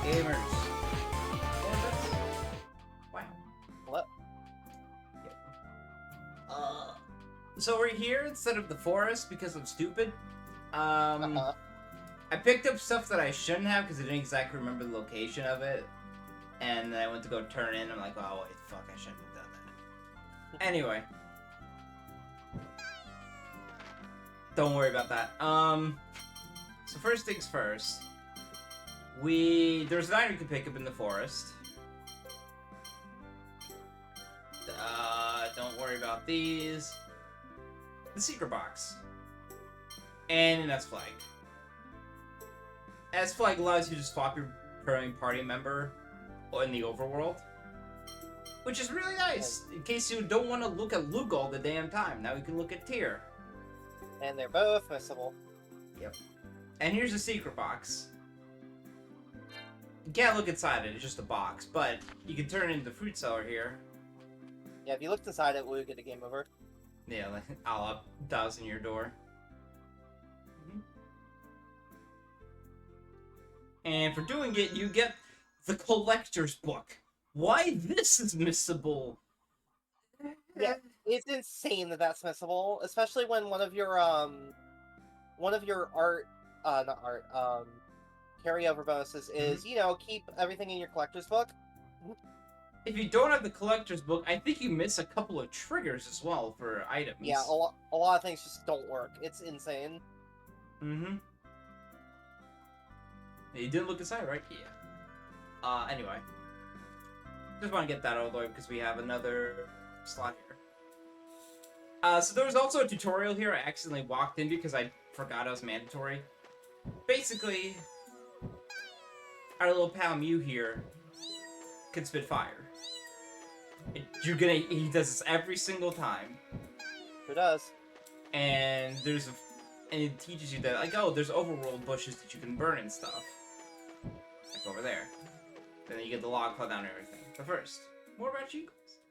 Gamers. Wow. What? So we're here instead of the forest because I'm stupid. Uh-huh. I picked up stuff that I shouldn't have because I didn't exactly remember the location of it. And then I went to go turn in, I'm like, oh wait, fuck, I shouldn't have done that. Anyway. Don't worry about that. So first things first. There's an item you can pick up in the forest. Don't worry about these. The secret box. And an S flag. S flag allows you to swap your current party member in the overworld. Which is really nice, in case you don't want to look at Luke all the damn time. Now you can look at Tyr. And they're both missable. Yep. And here's the secret box. You can't look inside it, it's just a box, but you can turn it into the fruit cellar here. Yeah, if you looked inside it, we'll get a game over. Yeah, like, I'll up dousing your door. And for doing it, you get the collector's book. Why this is missable? Yeah, it's insane that that's missable, especially when one of your carryover bonuses is, keep everything in your collector's book. If you don't have the collector's book, I think you miss a couple of triggers as well for items. Yeah, a lot of things just don't work. It's insane. Mm-hmm. You didn't look inside, right? Yeah. Anyway. Just want to get that out of the way because we have another slot here. So there was also a tutorial here I accidentally walked in because I forgot it was mandatory. Basically, our little pal Mew here can spit fire. He does this every single time. Who does? And it teaches you that, like, oh, there's overworld bushes that you can burn and stuff. Like over there. Then you get the log fall down and everything. But first, more about Cheagles.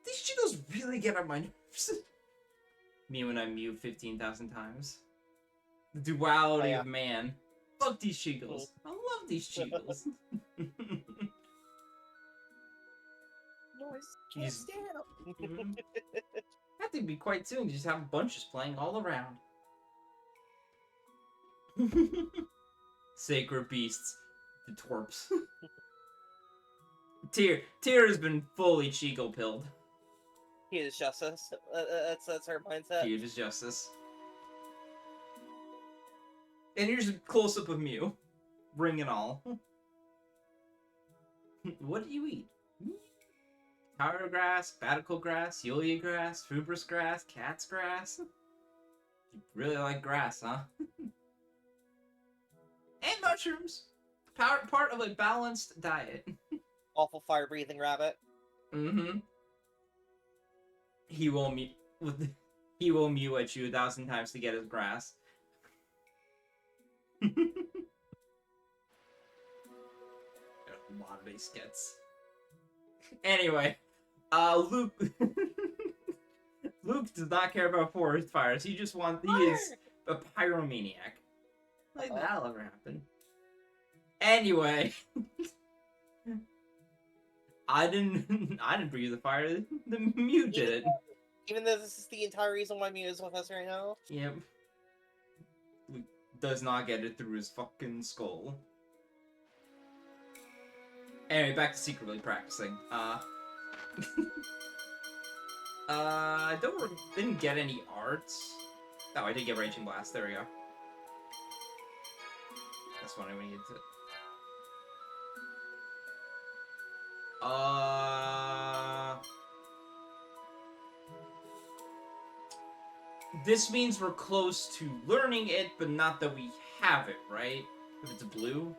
These Cheagles really get on my nerves. Me when I Mew 15,000 times. The duality of man. Fuck these Cheagles. I love these Cheagles. Noise. That would be quite soon. You just have bunches playing all around. Sacred beasts. The Torps. Tyr has been fully Cheagle-pilled. He is justice. That's her mindset. He is justice. And here's a close-up of Mew. Ring and all. What do you eat? Tower grass, Batical grass, Yulia grass, Frubrous grass, Cat's grass. You really like grass, huh? And mushrooms. Part of a balanced diet. Awful fire-breathing rabbit. Mm-hmm. He will mew at you 1,000 times to get his grass. A lot of these skits. Anyway, Luke Luke does not care about forest fires. He is a pyromaniac. Like that'll ever happen. Anyway, I didn't breathe the fire. The Mew did it. Even though this is the entire reason why Mew is with us right now. Yep. Luke does not get it through his fucking skull. Anyway, back to secretly practicing. I didn't get any arts. Oh, I did get Raging Blast. There we go. That's what I needed to. This means we're close to learning it, but not that we have it, right? If it's blue.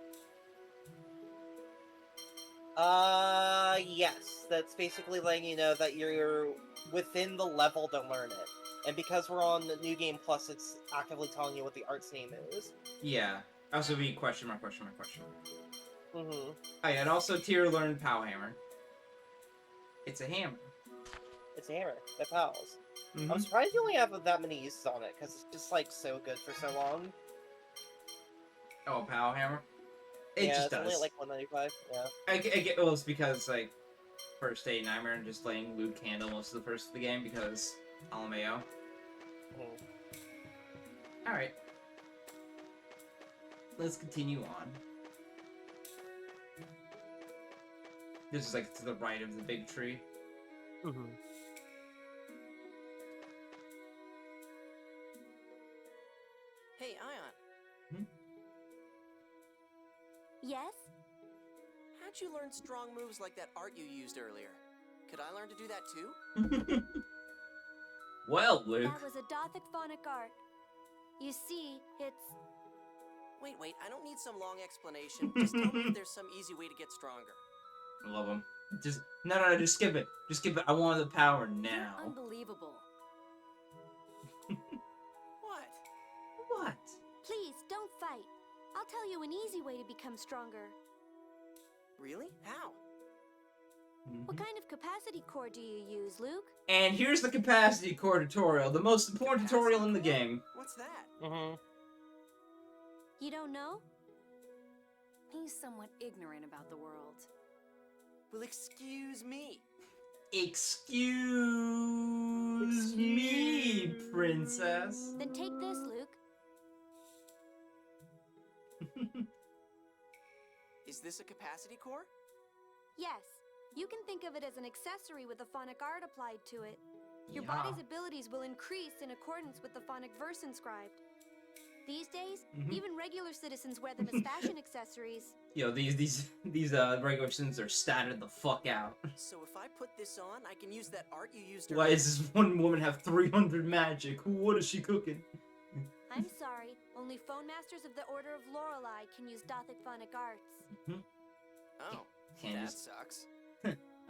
Yes. That's basically letting you know that you're within the level to learn it. And because we're on the New Game Plus, it's actively telling you what the art's name is. Yeah. Also be question mark. Mm-hmm. Oh yeah, and also Tyr learned Pow Hammer. It's a hammer. It's a hammer that powers. Mm-hmm. I'm surprised you only have that many uses on it, because it's just, like, so good for so long. Oh, Pow Hammer? It yeah, just it's only does. like 195. Yeah. I get well, it's because like first day Nightmare and just letting Luke handle most of the first of the game because LMAO. Mhm. All right, let's continue on. This is like to the right of the big tree. Mhm. Hey, Ion, Yes? how'd you learn strong moves like that art you used earlier? Could I learn to do that too? Well, Luke. That was a Dothic phonic art. You see, it's... Wait, I don't need some long explanation. Just tell me if there's some easy way to get stronger. I love him. Just no, just skip it. Just skip it. I want the power now. You're unbelievable. What? What? Please, don't fight. I'll tell you an easy way to become stronger. Really? How? What kind of capacity core do you use, Luke? And here's the capacity core tutorial, the most important tutorial in the game. What's that? Mhm. You don't know? He's somewhat ignorant about the world. Well, excuse me. Excuse me, princess. Then take this, Luke. Is this a capacity core? Yes. You can think of it as an accessory with a phonic art applied to it. Your Yeah. body's abilities will increase in accordance with the phonic verse inscribed. These days, Mhm. even regular citizens wear them as fashion accessories. Yo, these regular students are statted the fuck out. So if I put this on, I can use that art you used Why earlier? does this one woman have 300 magic? What is she cooking? I'm sorry, only phone masters of the Order of Lorelei can use Dothic phonic arts. Oh, Can't that use- sucks.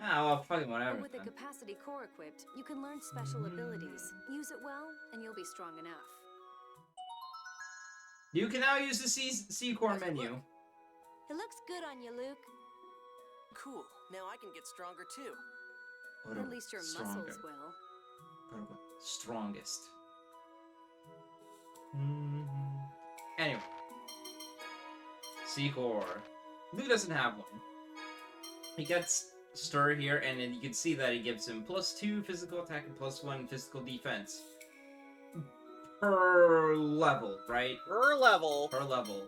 Ah, well, fucking whatever. But with a then. capacity core equipped, you can learn special abilities. Use it well, and you'll be strong enough. You can now use the C core How's it menu. look? It looks good on you, Luke. Cool. Now I can get stronger too. But At least your stronger. muscles will. Strongest. Anyway. C core. Luke doesn't have one. He gets Stir here, and then you can see that he gives him +2 physical attack and +1 physical defense. Per level, right? Per level. Per level.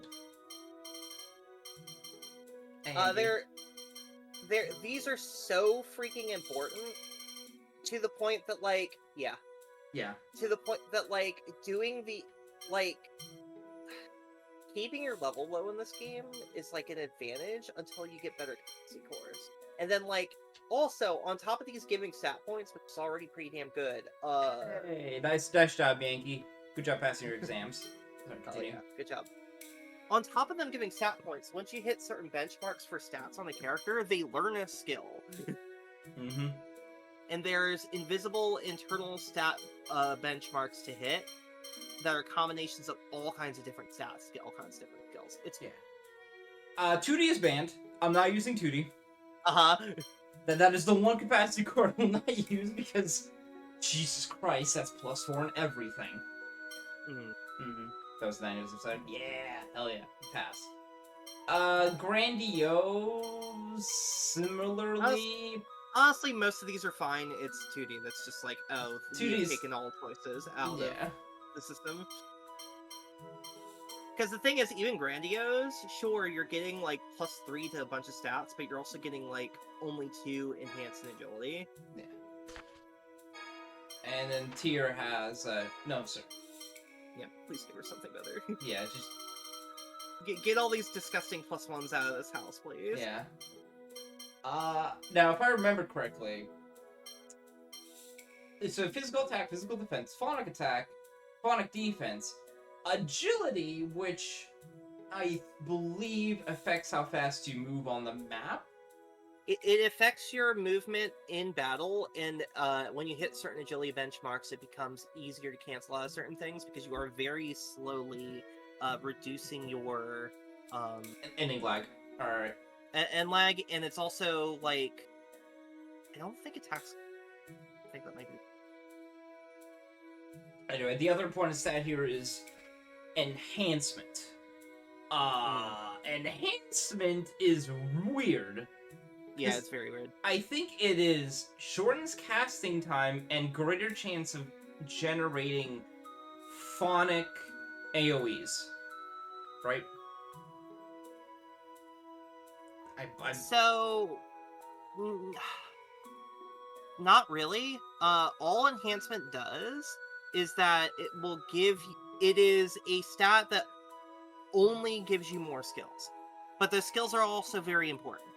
They're these are so freaking important to the point that like Yeah. to the point that like doing the like keeping your level low in this game is like an advantage until you get better capacity cores. And then like also on top of these giving stat points, which is already pretty damn good, Hey, nice job, Yankee. Good job passing your exams. Sorry, oh continue. yeah, good job. On top of them giving stat points, once you hit certain benchmarks for stats on a character, they learn a skill. Mm-hmm. And there's invisible internal stat benchmarks to hit that are combinations of all kinds of different stats, get all kinds of different skills. It's Yeah. 2D is banned. I'm not using 2D. uh-huh. That is the one capacity core I will not use because Jesus Christ, that's +4 in everything. Mhm. Mm-hmm. That was the 90s episode. Yeah, hell yeah, pass. Grandiose, similarly. Honestly, most of these are fine. It's 2D. That's just like, oh, 2D you've is- taken all choices out Yeah. of the system. Because the thing is, even Grandiose, sure, you're getting like +3 to a bunch of stats, but you're also getting like only 2 enhanced in agility. And then Tier has no sir. Yeah, please give her something better. Yeah, just get all these disgusting +1s out of this house, please. yeah. Now if I remember correctly, so physical attack, physical defense, phonic attack, phonic defense, agility, which I believe affects how fast you move on the map. It affects your movement in battle, and when you hit certain agility benchmarks, it becomes easier to cancel out certain things because you are very slowly reducing your Ending lag. Alright. and lag, and it's also like I don't think attacks. I think that might be. Anyway, the other important stat here is enhancement. enhancement is weird. Yeah, Is- it's very weird. I think it is shortens casting time and greater chance of generating phonic AoEs. Right? So, mm, not really. All enhancement does is that it is a stat that only gives you more skills, but the skills are also very important.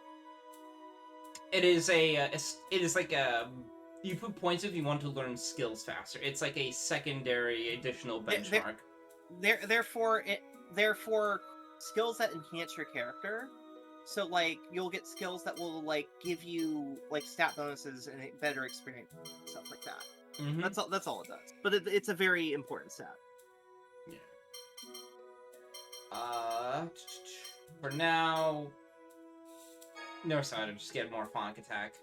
it is it is like a you put points if you want to learn skills faster. It's like a secondary additional benchmark. Therefore, skills that enhance your character. So, like, you'll get skills that will like give you like stat bonuses and better experience, stuff like that. Mhm. That's all. That's all it does. But it's a very important stat. Yeah. For now, no side of just get more phonic attack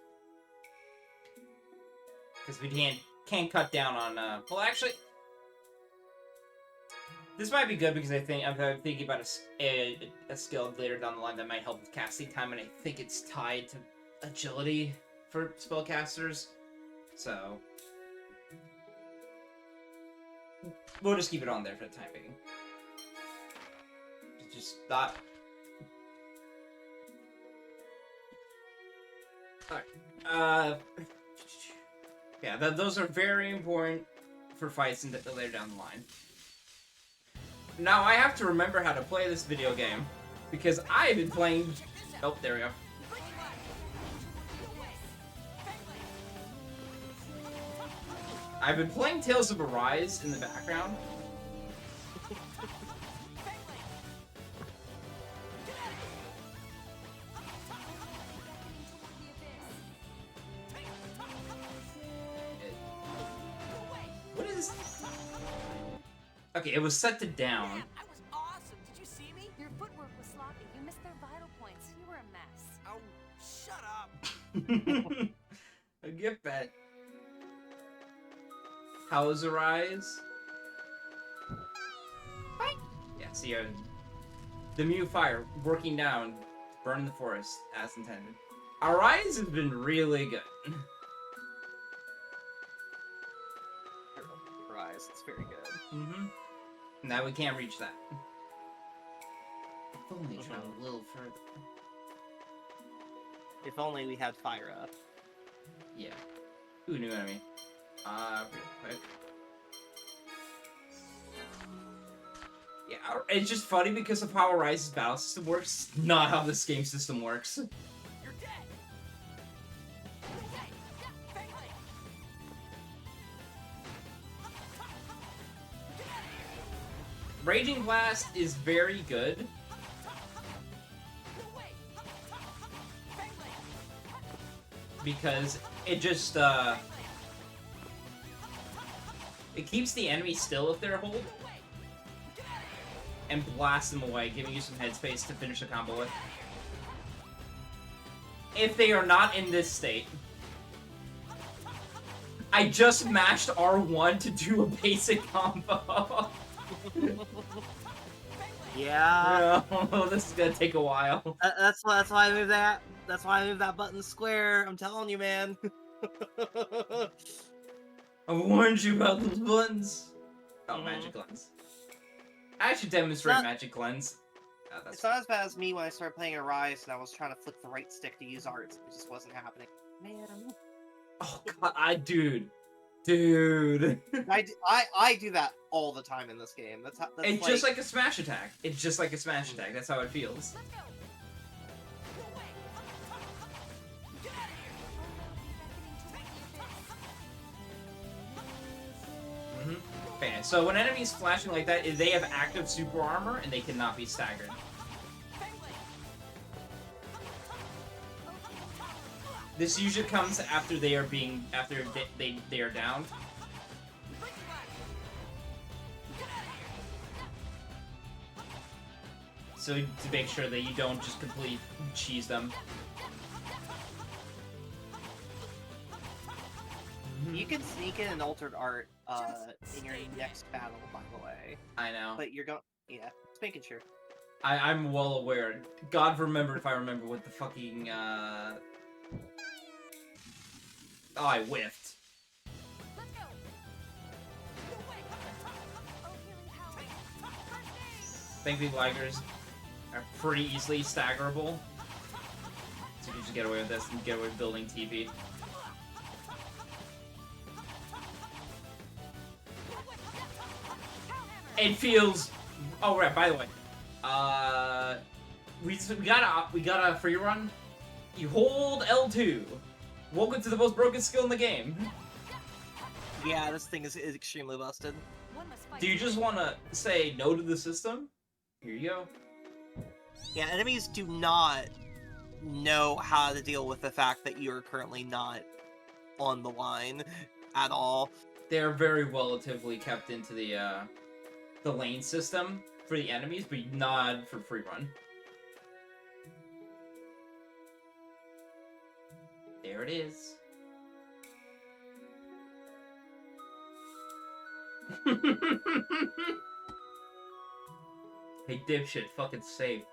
because we can't cut down on. Well, actually, this might be good because I'm thinking about a skill later down the line that might help with casting time, and I think it's tied to agility for spellcasters. So we'll just keep it on there for the time being. Just not. Alright. Yeah, those are very important for fights later down the line. Now I have to remember how to play this video game because I've been playing. Oh, there we go. I've been playing Tales of Arise in the background. What is? Okay, it was set to down. Man, I was awesome. Did you see me? Your footwork was sloppy. You missed their vital points. You were a mess. Oh, shut up. I get that. How's Arise? Yeah, see, the Mew Fire working down, burning the forest as intended. Arise has been really good. Rise, it's very good. Mm-hmm. Now we can't reach that. If only traveled a little further. If only we had fire up. Yeah. Who knew what I mean? Real quick. Yeah, it's just funny because of how Arise's battle system works, not how this game system works. You're dead. Raging Blast is very good. Because it just, it keeps the enemy still if they're hold, and blasts them away, giving you some headspace to finish the combo with. If they are not in this state. I just mashed R1 to do a basic combo. Yeah. No, this is gonna take a while. That's why I moved that. That's why I moved that button square. I'm telling you, man. I warned you about those buttons. Oh, Magic Lens. I should demonstrate Not- Magic Lens. Oh, that's It's not as bad as me when I started playing Arise and I was trying to flick the right stick to use arts. It just wasn't happening. Man, oh god, dude. I do that all the time in this game. That's It's just like a smash attack. It's just like a smash attack. That's how it feels. Let's go. Okay, so when enemies flashing like that, they have active super armor and they cannot be staggered. This usually comes after they are they are down. So to make sure that you don't just completely cheese them. You can sneak in an altered art in your next battle, by the way. I know. But you're going, yeah, just making sure. I'm well aware. God remember if I remember what the fucking, Oh, I whiffed. Let's go. Oh, healing power. First aid. Thankfully, Ligers are pretty easily staggerable. So you can just get away with this and get away with building TP. It feels... Oh, right, by the way. We got a free run. You hold L2. Welcome to the most broken skill in the game. Yeah, this thing is extremely busted. One must fight Do you just want to say no to the system? Here you go. Yeah, enemies do not know how to deal with the fact that you are currently not on the line at all. They're very relatively kept into the lane system for the enemies, but not for free run. There it is. Hey, dipshit, fucking save.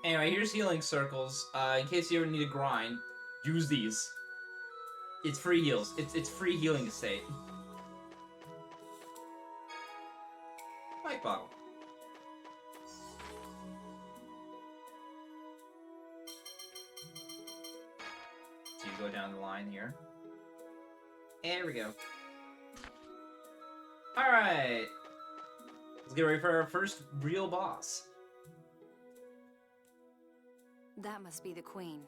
Anyway, here's healing circles. In case you ever need to grind, use these. It's free heals. It's free healing state. Light bottle. So you go down the line here. There we go. Alright. Let's get ready for our first real boss. That must be the queen.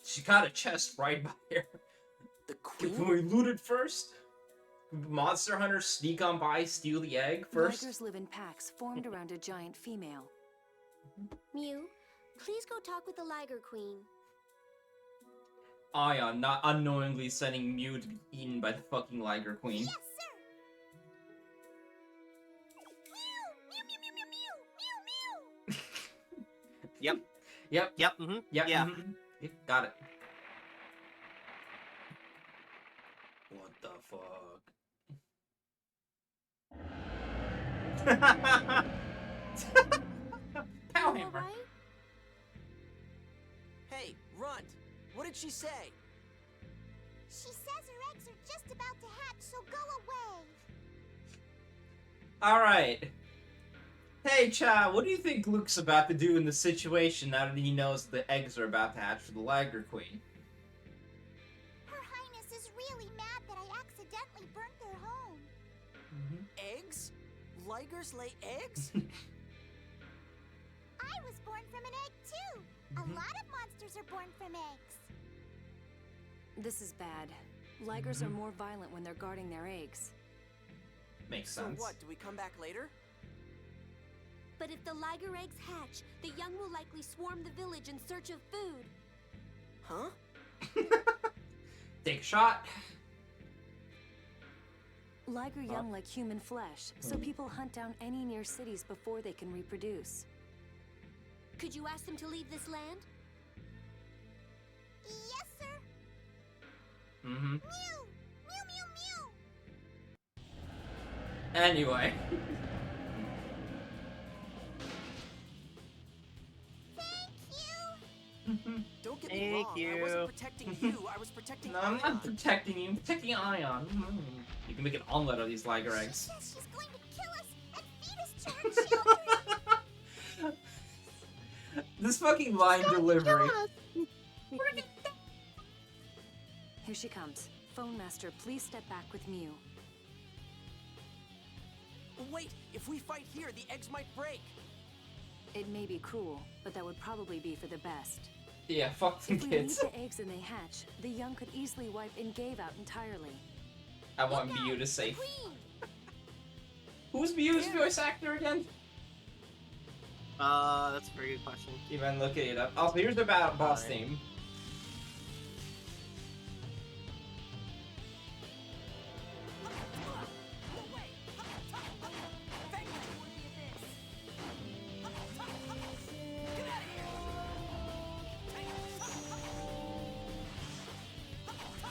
She got a chest right by her. The Can queen? we loot it first? Monster hunters sneak on by, steal the egg first? Ligers live in packs formed around a giant female. Mew, please go talk with the Liger Queen. Ion not unknowingly sending Mew to be eaten by the fucking Liger Queen. Yes, sir. Mew, mew, mew, mew, mew, mew, mew. Yep. Yep. Yep. Mm-hmm. Yep. Yeah. mhm. Yep, got it. What the fuck? Pow You hammer. alright? Hey, Runt, what did she say? She says her eggs are just about to hatch, so go away. Alright. Hey, Cha, what do you think Luke's about to do in the situation now that he knows the eggs are about to hatch for the Liger Queen? Her Highness is really mad that I accidentally burnt their home. Eggs? Ligers lay eggs? I was born from an egg, too. A lot of monsters are born from eggs. This is bad. Ligers are more violent when they're guarding their eggs. Makes So sense. what, do we come back later? But if the Liger eggs hatch, the young will likely swarm the village in search of food. Huh? Take a shot. Liger young like human flesh, so people hunt down any near cities before they can reproduce. Could you ask them to leave this land? Yes, sir. Mm-hmm. Mew! Mew, mew, mew! Anyway. Thank you! Don't get me Thank wrong, I you. wasn't protecting you, I was protecting No, I'm Ion. not protecting you. I'm protecting Ion. You can make an omelet of these Liger She eggs. says she's going to kill us and feed us to her children. This fucking line delivery. Here she comes. Phone Master, please step back with Mew. Wait, if we fight here, the eggs might break. It may be cruel, but that would probably be for the best. Yeah, fuck the If we leave kids. the eggs and they hatch, the young could easily wipe Ingave out entirely. I want Mew to say. Queen! Who's Mew's voice actor again? That's a very good question. Even looking it up. Also, here's the boss Alright. theme.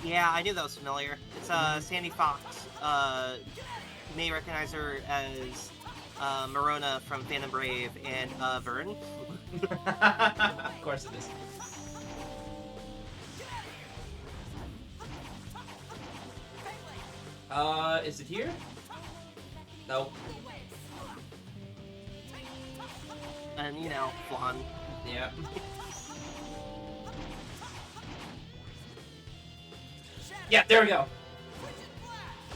Yeah, I knew that was familiar. It's Sandy Fox, may recognize her as Marona from Phantom Brave and Vern. Of course it is. Is it here? Nope. And, you know, Flan. Yeah. Yeah, there we go.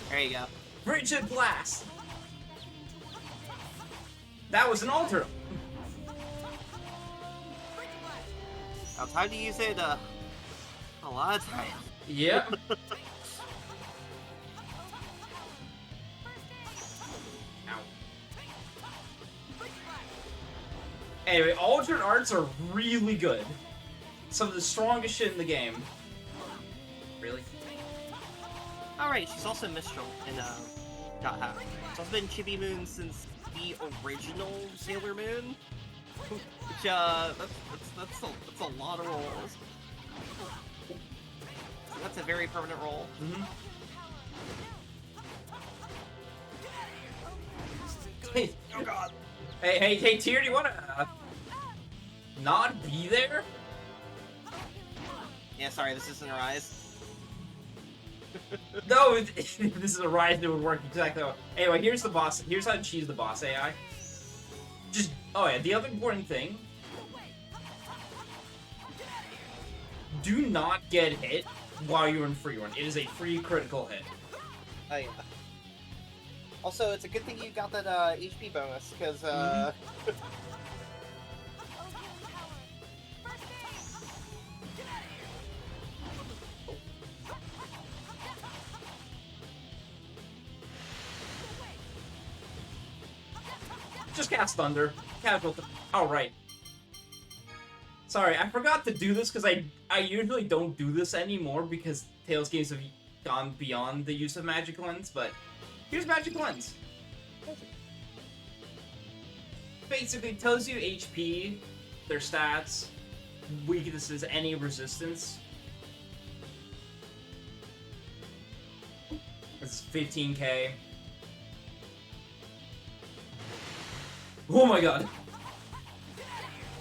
There you go. Frigid Blast! That was an alter. Now, time to use it a lot of time. Yep. Ow. Anyway, alternate arts are really good. Some of the strongest shit in the game. Really? Alright, she's also Mistral in Dot Hack. She's also been Chibi Moon since the original Sailor Moon. Which, that's a lot of rolls. That's a very permanent roll. Mm-hmm. Hey, Oh god! hey, Tyr, do you wanna not be there? Yeah, sorry, this isn't Arise. No, this is a Rise that would work exactly. Anyway, here's the boss. Here's how to choose the boss AI. Just, oh yeah, the other important thing. Do not get hit while you're in free run. It is a free critical hit. Oh yeah. Also, it's a good thing you got that HP bonus, because Just cast Thunder. Casual. Oh, right. Sorry, I forgot to do this because I usually don't do this anymore because Tales games have gone beyond the use of Magic Lens, but here's Magic Lens. Basically tells you HP, their stats, weaknesses, any resistance. It's 15k. Oh my god.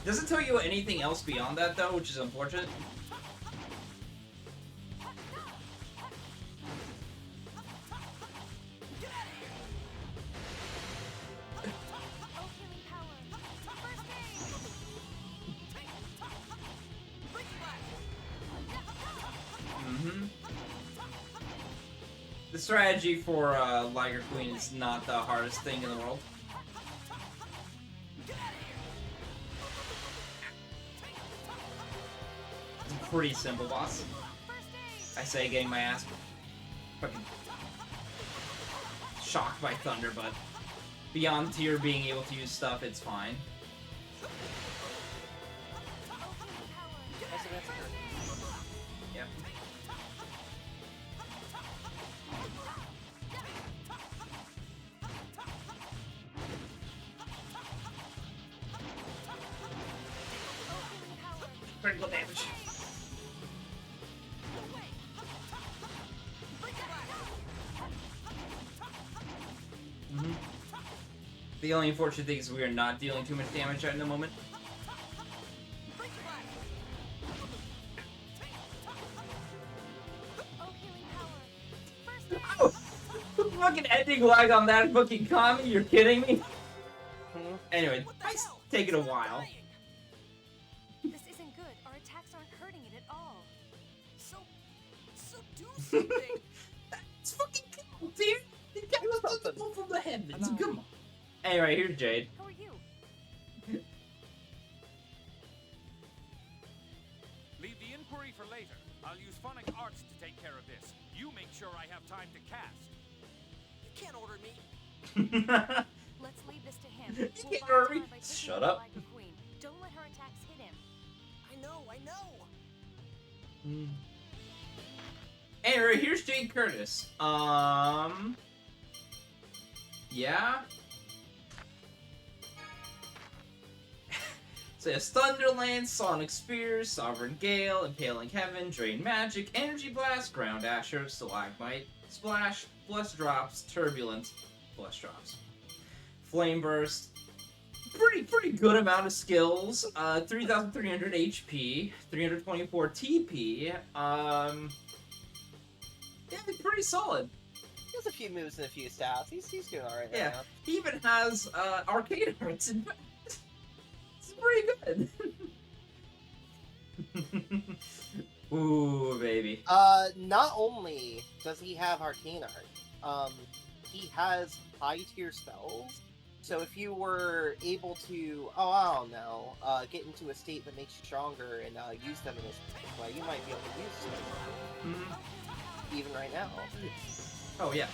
Doesn't tell you anything else beyond that though, which is unfortunate. The strategy for Liger Queen is not the hardest thing in the world. It's a pretty simple boss. I say getting my ass fucking shocked by thunder, but beyond Tyr being able to use stuff, it's fine. Yep. Critical damage. The only unfortunate thing is we are not dealing too much damage at the moment. Oh! Fucking ending lag on that fucking Kami, you're kidding me? Anyway, it's taking a while. This isn't good. Our attacks aren't hurting it at all. So do something. It's fucking cool, dude! The guy was multiple from the heavens, come on. Anyway, here's Jade. Who are you? Leave the inquiry for later. I'll use Phonic Arts to take care of this. You make sure I have time to cast. You can't order me. Let's leave this to him. You We'll can't buy order me. time by taking Shut out up. Liger Queen. Don't let her attacks hit him. I know. Anyway, here's Jade Curtis. Yeah? So it has Thunderland, Sonic Spears, Sovereign Gale, Impaling Heaven, Drain Magic, Energy Blast, Ground Asher, Stalagmite, Splash, Blessed Drops, Turbulence, Bless drops. Flame Burst. Pretty good amount of skills. 3,300 HP, 324 TP. Yeah, pretty solid. He has a few moves and a few stats. He's doing alright Yeah, now. he even has arcade arts in fact. It's pretty good. Ooh, baby. Not only does he have arcane art, he has high tier spells. So if you were able to, I don't know, get into a state that makes you stronger and use them in this way, you might be able to use them Mhm. even right now. Oh yeah.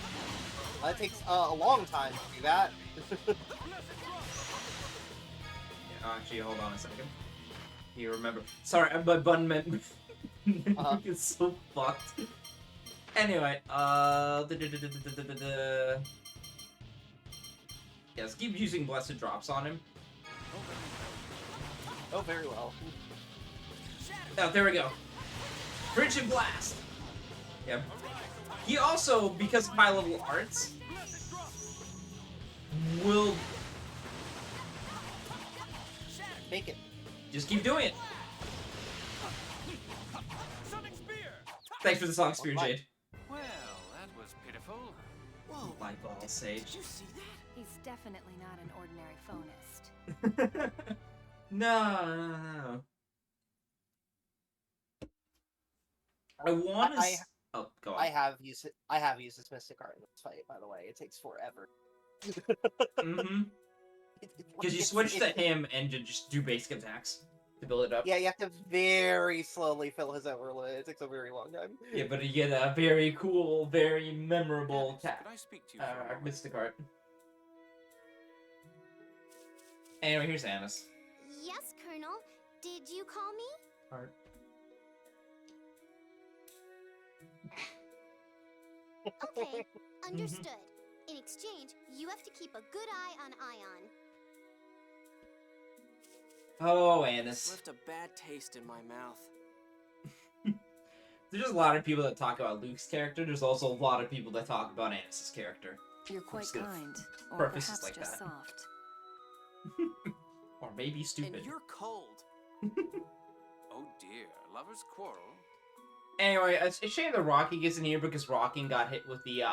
It takes a long time to do that. Actually, hold on a second. You remember? Sorry, my button meant. It's so fucked. Anyway, yes, keep using blessed drops on him. Oh, very well. Oh, there we go. Frigid Blast. Yep. He also, because of high level arts, will Make it. just keep doing it. Sonic Spear! Thanks for the song, Spear Jade. Well, that was pitiful. Whoa, My ball, Sage. did you see that? He's definitely not an ordinary phonist. No. I want to. Oh, go on. I have used this Mystic Art in this fight, by the way. It takes forever. Mm-hmm. Because you switch to him and you just do basic attacks to build it up. Yeah, you have to very slowly fill his overload. It takes a very long time. Yeah, but you get a very cool, very memorable Dennis, attack. could I speak to you for a moment? Mystic Art. Anyway, here's Annis. Yes, Colonel. Did you call me? Art. Okay, understood. In exchange, you have to keep a good eye on Ion. Oh, This Annis. left a bad taste in my mouth. There's just a lot of people that talk about Luke's character. There's also a lot of people that talk about Annis's character. You're quite just gonna kind, or preface perhaps like just that. soft. Or maybe stupid. And you're cold. Oh dear, lovers quarrel. Anyway, it's a shame that Rocky isn't here because Rocky got hit with the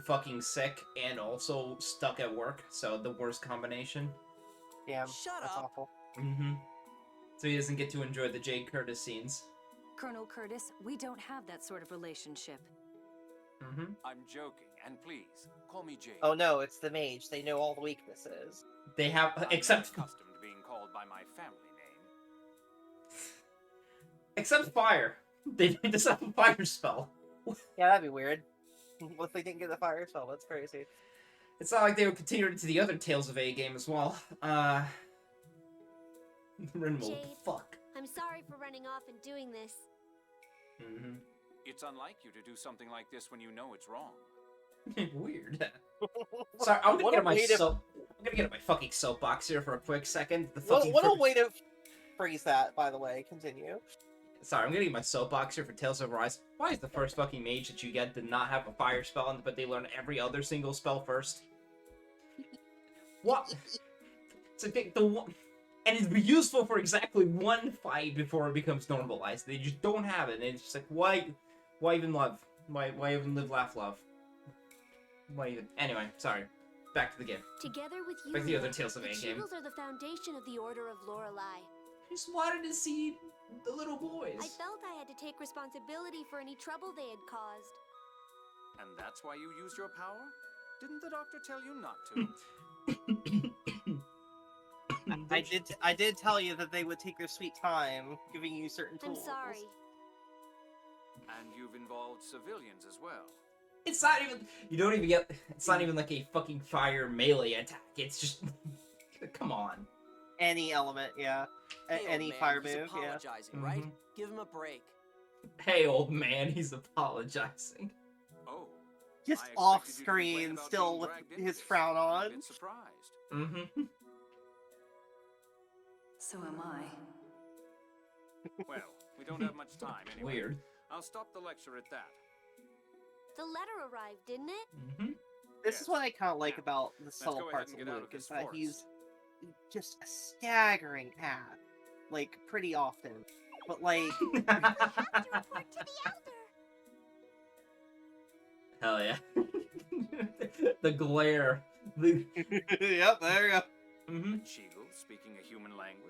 fucking sick and also stuck at work, so the worst combination. Damn, Shut that's up. awful. Mm-hmm. So he doesn't get to enjoy the Jade Curtis scenes. Colonel Curtis, we don't have that sort of relationship. Mm-hmm. I'm joking, and please, call me Jade. Oh no, it's the mage. They know all the weaknesses. They have, I'm except not accustomed to being called by my family name. except fire. They just have a fire spell. Yeah, that'd be weird. What if they didn't get the fire spell? That's crazy. It's not like they would continue into the other Tales of A game as well. Rinmo, Jade. fuck. I'm sorry for running off and doing this. Mm-hmm. It's unlike you to do something like this when you know it's wrong. Weird. Sorry, I'm gonna What get a on my way to- I'm gonna get on my fucking soapbox here for a quick second. The What, fucking what a way to phrase that, by the way. Continue. Sorry, I'm gonna get my soapbox here for Tales of Arise. Why is the first fucking mage that you get did not have a fire spell, but they learn every other single spell first? What? It's like the one, and it's useful for exactly one fight before it becomes normalized. They just don't have it, and it's just like, why even love? Why even live, laugh, love? Why even? Anyway, sorry. Back to the game. Together with you, Like the other Lord, Tales of the A game. Cheagles are the foundation of the Order of Lorelei. I just wanted to see the little boys. I felt I had to take responsibility for any trouble they had caused. And that's why you used your power? Didn't the doctor tell you not to? I did tell you that they would take their sweet time giving you certain I'm tools. sorry. And you've involved civilians as well. It's not even. You don't even get. It's not even like a fucking fire melee attack. It's just. Come on. Any element, yeah. Hey, old Any man, fire he's move, yeah. apologizing, right? Mhm. Give him a break. Hey, old man, he's apologizing. Oh. Just I expected off you to complain screen, about still being with dragged into his this. frown I'm a on. bit surprised. Mm-hmm. So am I. Well, we don't have much time anyway. Weird. I'll stop the lecture at that. The letter arrived, didn't it? Mm-hmm. This Yes. is what I kind of like Now, about the subtle go ahead parts and of get out Luke, of is this that he's just a staggering ass, like pretty often. But like, We have to report to the elder. Hell yeah. The glare. The... yep, there you go. hmm Cheagle speaking a human language.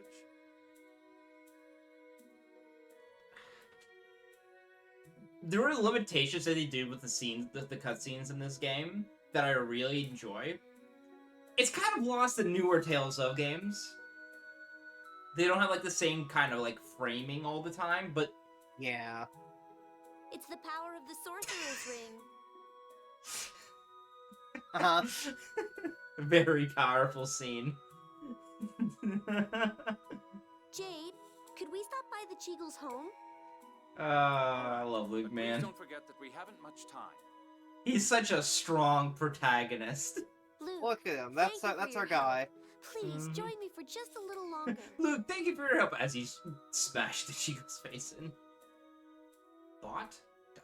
There are limitations that they did with the scenes, the cutscenes in this game that I really enjoy. It's kind of lost in newer Tales of games. They don't have like the same kind of like framing all the time, but Yeah. It's the power of the sorcerer's ring. Uh-huh. very powerful scene. Jade, could we stop by the Cheagle's home? I love Luke, But man. please don't forget that we haven't much time. He's such a strong protagonist. Luke, Look at him. thank That's you for that's your our help. guy. Please Mhm. join me for just a little longer. Luke, thank you for your help as he smashed the Chico's face in. Bot? Die.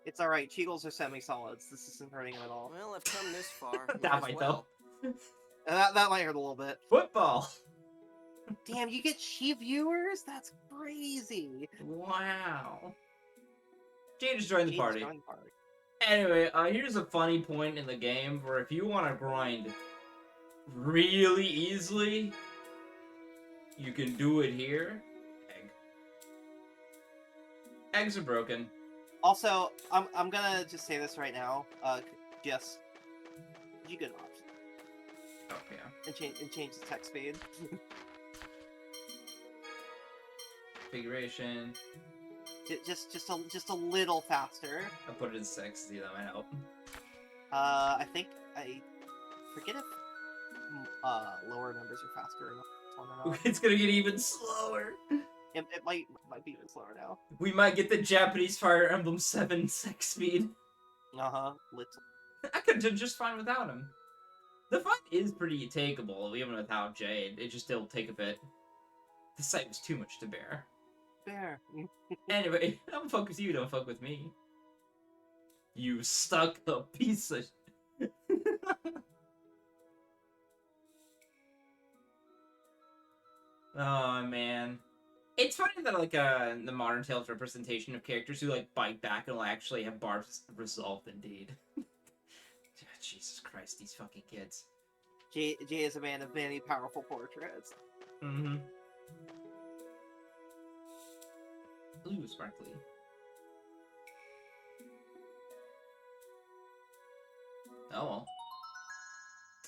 It's all right. Cheagles are semi-solids. This isn't hurting him at all. Well, I've come this far. That might as might well. That might hurt a little bit. Football! Damn, you get Chi viewers? That's crazy. Wow. Jade just joined the Jade's party. joined the party. Anyway, here's a funny point in the game where if you want to grind really easily, you can do it here. Egg. Eggs are broken. Also, I'm gonna just say this right now. Just you get an option Oh, yeah. and change the text speed. Configuration. just a little faster. I'll put it in 60, that might help. I think I forget if lower numbers are faster or not. It's gonna get even slower. It might be even slower now. We might get the Japanese Fire Emblem 7 sex speed. Little. I could do just fine without him. The fight is pretty takeable, even without Jade. It just still take a bit. The sight was too much to bear. Fair. Anyway, don't fuck with you, don't fuck with me. You stuck a piece of... Oh, man. It's funny that, like, the modern Tales representation of characters who, like, bite back and will actually have barbs resolved, indeed. Jesus Christ, these fucking kids. Jay is a man of many powerful portraits. Mm-hmm. Ooh, sparkly. Oh well.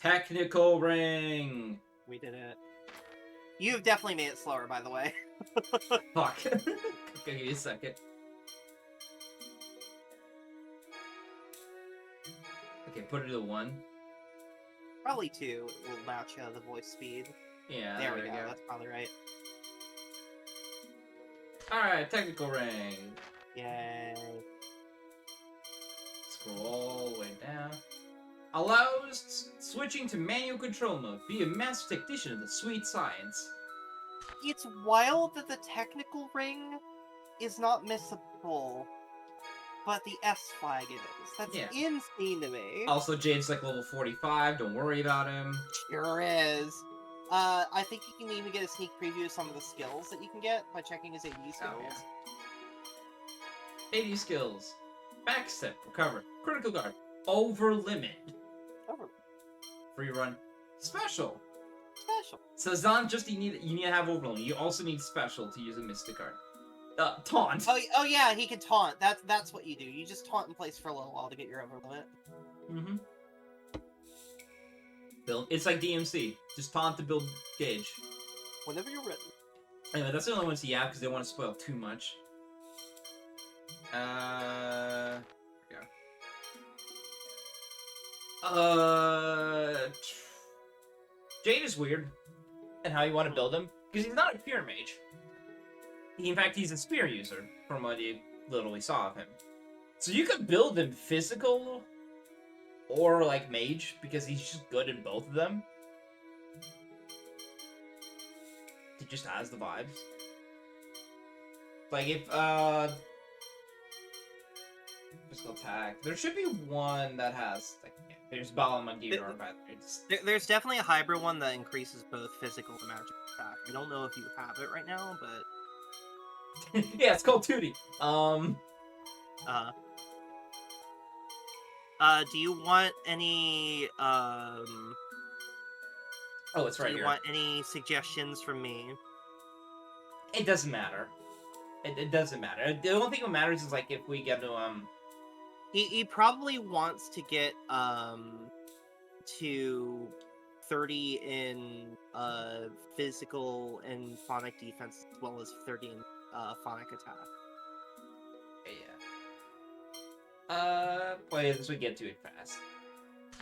Technical ring! We did it. You've definitely made it slower, by the way. Fuck. Okay, give me a second. Okay, put it to 1. Probably 2 will match the voice speed. Yeah, There we go. That's probably right. Alright, technical ring. Yay. Scroll all the way down. Allows switching to manual control mode. Be a master technician of the sweet science. It's wild that the technical ring is not missable, but the S flag is. That's Yeah. insane to me. Also, Jade's like level 45. Don't worry about him. Sure is. I think you can even get a sneak preview of some of the skills that you can get by checking his AD skills. Oh, yeah. 80 skills. Backstep, recover, critical guard, over limit, Over. free run, special. Special. So it's not just you need to have overload. You also need special to use a mystic card. Taunt. Oh yeah, he can taunt. That's what you do. You just taunt in place for a little while to get your over limit. Mm-hmm. Build. It's like DMC. Just taunt to build gauge. Whenever you're ready. Anyway, that's the only ones he have because they want to spoil too much. Yeah. Jade is weird and how you want to build him because he's not a pure mage. In fact, he's a spear user from what you literally saw of him. So you could build him physical or like mage because he's just good in both of them. He just has the vibes. Like if Physical attack. There should be one that has like there's Balamangir, but it's There's definitely a hybrid one that increases both physical and magic attack. I don't know if you have it right now, but yeah, it's called Tootie. do you want any Oh, it's right do you here. want any suggestions from me? It doesn't matter. It doesn't matter. The only thing that matters is like if we get to He probably wants to get to 30 in physical and phonic defense as well as 30 in phonic attack. yeah. Wait, this would get to it fast.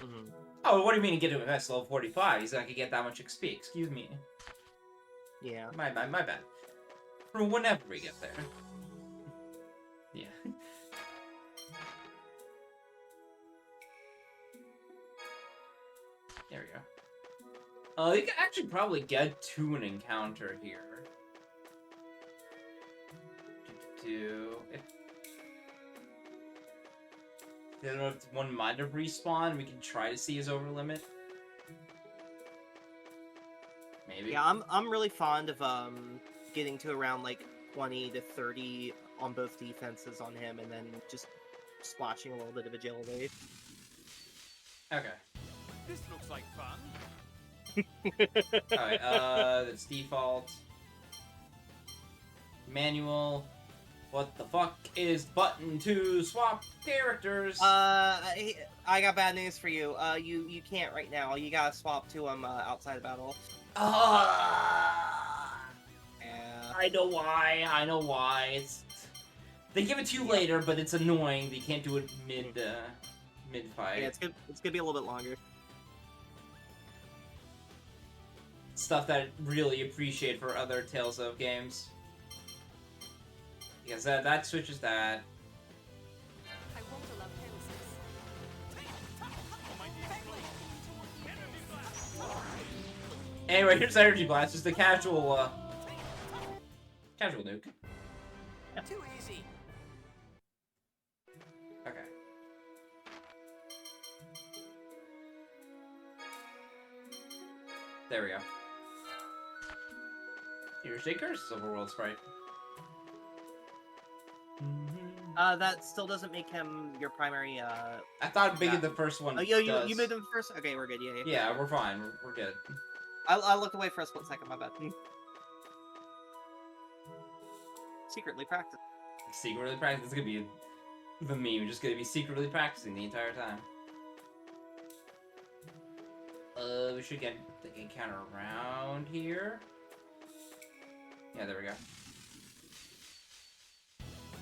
Mm-hmm. Oh, what do you mean to get to it fast? Level 45. He's not gonna get that much XP. Excuse me. Yeah. My bad. For whenever we get there. Yeah. There we go. You can actually probably get to an encounter here. If I don't know if one might have respawned, we can try to see his over limit. Maybe. Yeah, I'm really fond of getting to around like 20 to 30 on both defenses on him, and then just splashing a little bit of agility. Okay. This looks like fun. Alright, that's default. Manual. What the fuck is button to swap characters? I got bad news for you. You can't right now. You gotta swap to him outside of battle. Yeah. I know why. They give it to you later, but it's annoying. They can't do it mid fight. Yeah, it's gonna be a little bit longer. Stuff that I really appreciate for other Tales of games. Because that switches that. I won't allow carelessness. Anyway, here's Energy Blast, just a casual nuke. Too easy. Okay. There we go. Here's a Curse Overworld Sprite. That still doesn't make him your primary. I thought making the first one. Oh, you does. made him first. Okay, we're good. Yeah. Yeah, we're fine. We're good. I looked away for a split second. My bad. Secretly practice. Secretly practicing. It's gonna be the meme. We're just gonna be secretly practicing the entire time. We should get the encounter around here. Yeah, there we go.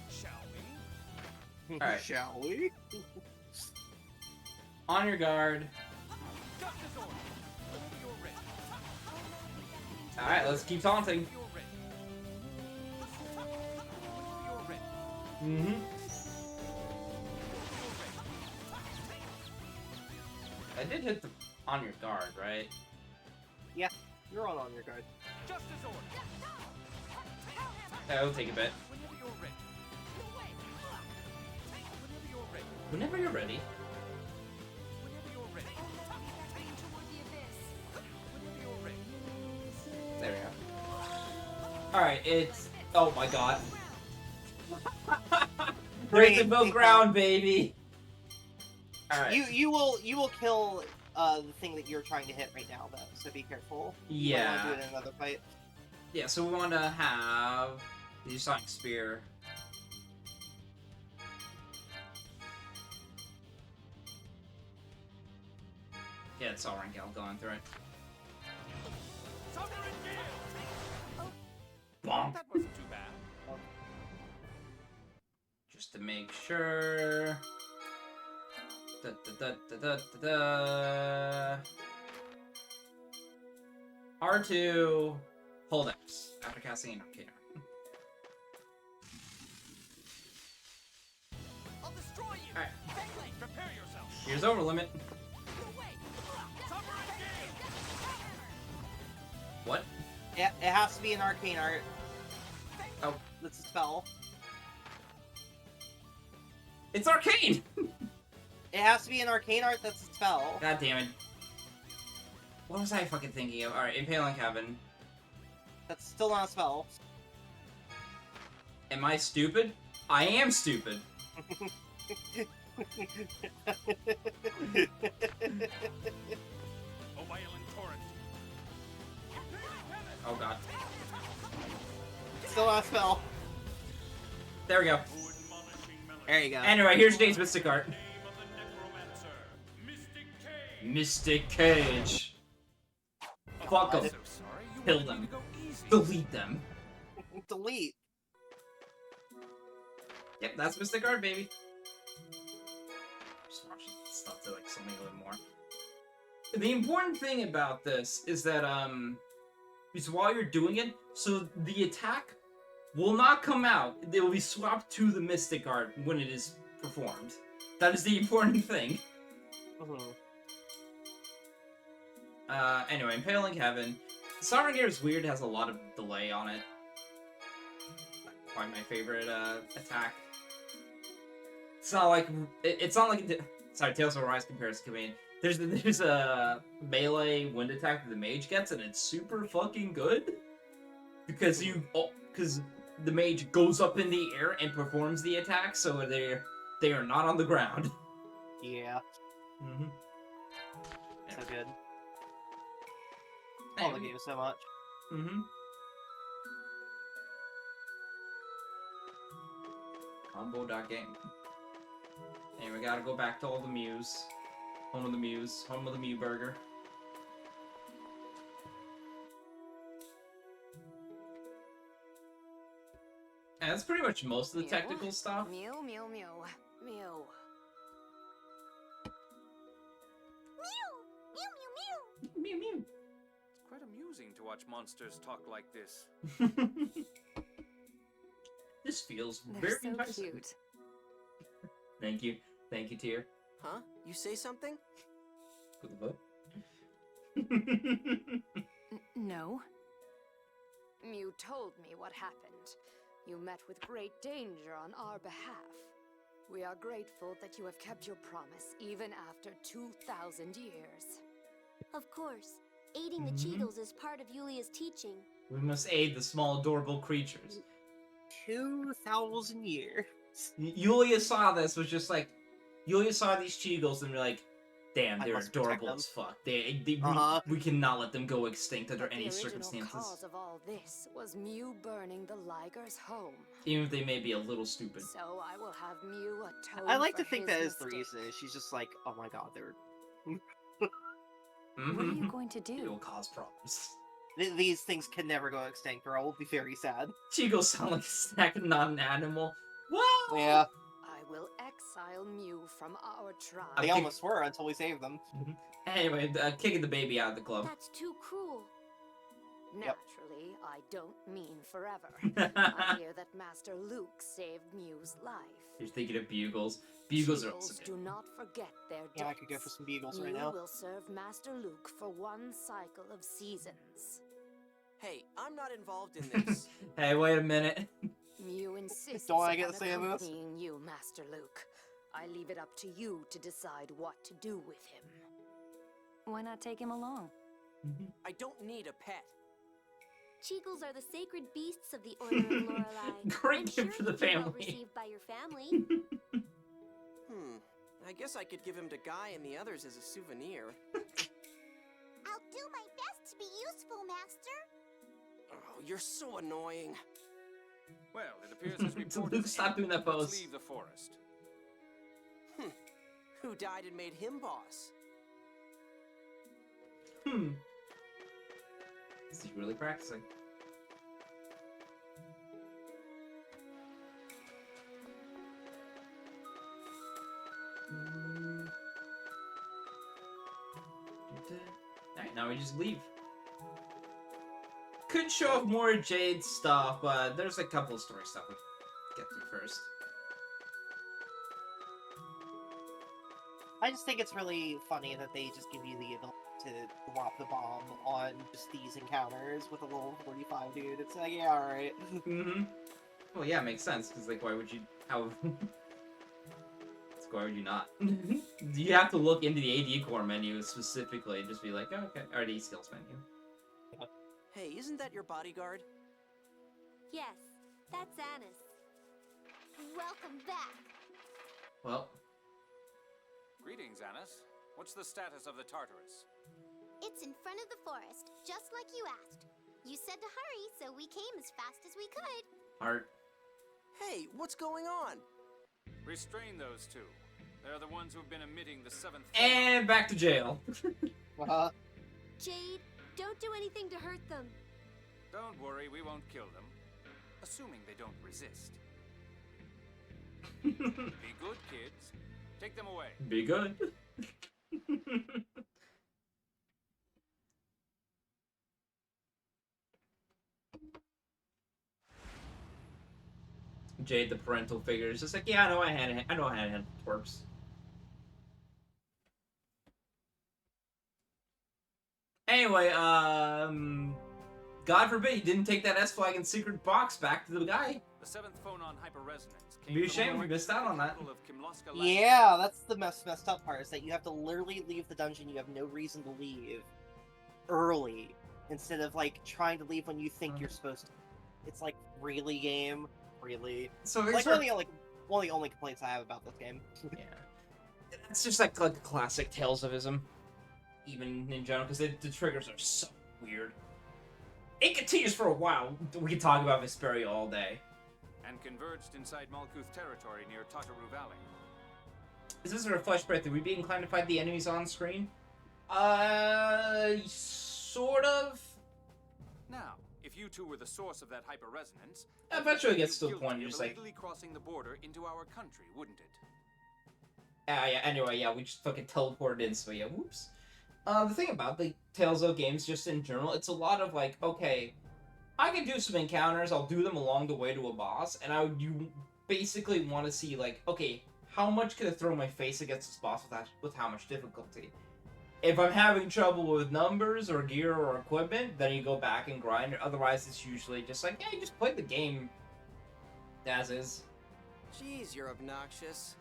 Shall we? Alright. Shall we? On your guard. Justice order. Whenever you're ready. Alright, let's keep taunting. Whenever you're ready. Whenever you're ready. Mm-hmm. I did hit the on your guard, right? You're all on your guard. Justice order. That'll take a bit. Whenever you're ready. Whenever you're ready. Whenever you're ready. Whenever you're ready. Whenever you're ready. There we go. Alright, it's... Oh my god. Break the milk ground, baby! Alright. You will kill the thing that you're trying to hit right now, though. So be careful. You might wanna do Yeah. it in another fight. Yeah, so we want to have the Sonic Spear. Yeah, it's all Rangel going through it. Summer and Gale. Bonk. That wasn't too bad. Just to make sure. Da, da, da, da, da, da. R2, hold X after casting an Arcana. I'll destroy you. Alright. Melee. Prepare yourself. Here's over limit. Summer and Gale. What? It has to be an arcane art. Oh. That's a spell. It's arcane! It has to be an arcane art that's a spell. God damn it. What was I fucking thinking of? Alright, Impaling Heaven. That's still not a spell. Am I stupid? I am stupid. A violent torrent. Oh god. Still not a spell. There we go. Oh, admonishing melody. There you go. Anyway, here's Jade's Mystic Art. Name of the necromancer, Mystic Cage. Mystic Cage. Fuck I'm them. so sorry. You Kill wanted me them. to go easy. Delete them. Delete. Yep, that's Mystic Art, baby. Just watching stuff to like something a little more. The important thing about this is that is while you're doing it, so the attack will not come out. It will be swapped to the Mystic Art when it is performed. That is the important thing. Anyway, Impaling Heaven. Sovereign Gear is weird, it has a lot of delay on it. Probably my favorite attack. It's not like sorry, Tales of Arise comparison coming in. There's a melee wind attack that the mage gets, and it's super fucking good because the mage goes up in the air and performs the attack, so they are not on the ground. Yeah. Mm-hmm. So good. I love the game so much. Mm-hmm. Combo.game. And we gotta go back to all the Mews. Home of the Mews. Home of the Mew Burger. And that's pretty much most of the Mew? technical stuff. Mew, mew, mew, mew. Mew mew. It's quite amusing to watch monsters talk like this. This feels They're very so enticing. cute. Thank you. Thank you, Tyr. Huh? You say something? For the vote. No. You told me what happened. You met with great danger on our behalf. We are grateful that you have kept your promise even after 2,000 years. Of course, aiding the Mhm. Cheagles is part of Yulia's teaching. We must aid the small, adorable creatures. 2,000 years. Yulia saw this, was just like, Yulia saw these Cheagles and be like, damn, I they're must protect adorable them. as fuck. We cannot let them go extinct under But any the original circumstances. cause of all this was Mew burning the Liger's home. Even if they may be a little stupid. So I will have Mew atone I like for to think his that is the mistake. reason. She's just like, oh my god, they're What are you Mhm. going to It will do? cause problems. these things can never go extinct, or I will be very sad. Cheagles sound like a snack and not an animal. Well, Yeah, I will exile Mew from our tribe. I they think- almost were until we saved them. Anyway, kicking the baby out of the club. That's too cruel. Naturally, I don't mean forever. I hear that Master Luke saved Mew's life. You're thinking of Bugles. Bugles are also Cheagles good. do not forget their Yeah, I debts. could go for some beagles right Mew now. will serve Master Luke for one cycle of seasons. Hey, I'm not involved in this. Hey, wait a minute. Mew insists Don't I on get to say this? accompanying you, Master Luke. I leave it up to you to decide what to do with him. Why not take him along? I don't need a pet. Cheagles are the sacred beasts of the Order of Lorelei. Great I'm gift sure for the he'd be well family. received by your family. I guess I could give him to Guy and the others as a souvenir. I'll do my best to be useful, Master. Oh, you're so annoying. Well, it appears as we So board Luke, this stop doing that let's pose. leave the forest. Who died and made him boss? Is he really practicing? Alright, now we just leave. Could show off more Jade stuff, but there's a couple of story stuff we get through first. I just think it's really funny that they just give you the ability to drop the bomb on just these encounters with a little 45 dude. It's like, yeah, alright. Mm-hmm. Well, yeah, it makes sense, because, like, why would you... How... Why would you not? You have to look into the AD core menu specifically and just be like, oh, okay. Or the skills menu. Hey, isn't that your bodyguard? Yes, that's Anis. Welcome back. Well, Greetings, Anis. What's the status of the Tartarus? It's in front of the forest, just like you asked. You said to hurry, so we came as fast as we could. Art. Hey, what's going on? Restrain those two. They're the ones who've been emitting the 7th. And back to jail. Jade, don't do anything to hurt them. Don't worry, we won't kill them. Assuming they don't resist. Be good, kids. Take them away. Be good. Jade, the parental figure, is just like, yeah, I know how to handle twerps. Anyway, God forbid you didn't take that S-Flag and secret box back to the guy. The 7th phonon hyperresonance. It'd be a shame if we missed out on that. Yeah, that's the messed up part, is that you have to literally leave the dungeon you have no reason to leave early, instead of, like, trying to leave when you think you're supposed to. It's like, really, game? Really? So Like, one of the only complaints I have about this game. Yeah, it's just like a classic Tales ofism, even in general, because the triggers are so weird. It continues for a while. We could talk about Vesperia all day. And converged inside Malkuth territory near Tataru Valley. Is this a refresh breath? Are we being inclined to fight the enemies on screen? Sort of. Now, if you two were the source of that hyperresonance, Eventually it gets to the you'd be point guilty you're of just like, illegally crossing the border into our country, wouldn't it? yeah, anyway, yeah, we just fucking teleported in, so yeah, whoops. The thing about the Tales of games, just in general, it's a lot of like, okay, I can do some encounters, I'll do them along the way to a boss, and you basically want to see, like, okay, how much can I throw my face against this boss with how much difficulty? If I'm having trouble with numbers or gear or equipment, then you go back and grind it. Otherwise, it's usually just like, yeah, you just play the game as is. Jeez, you're obnoxious.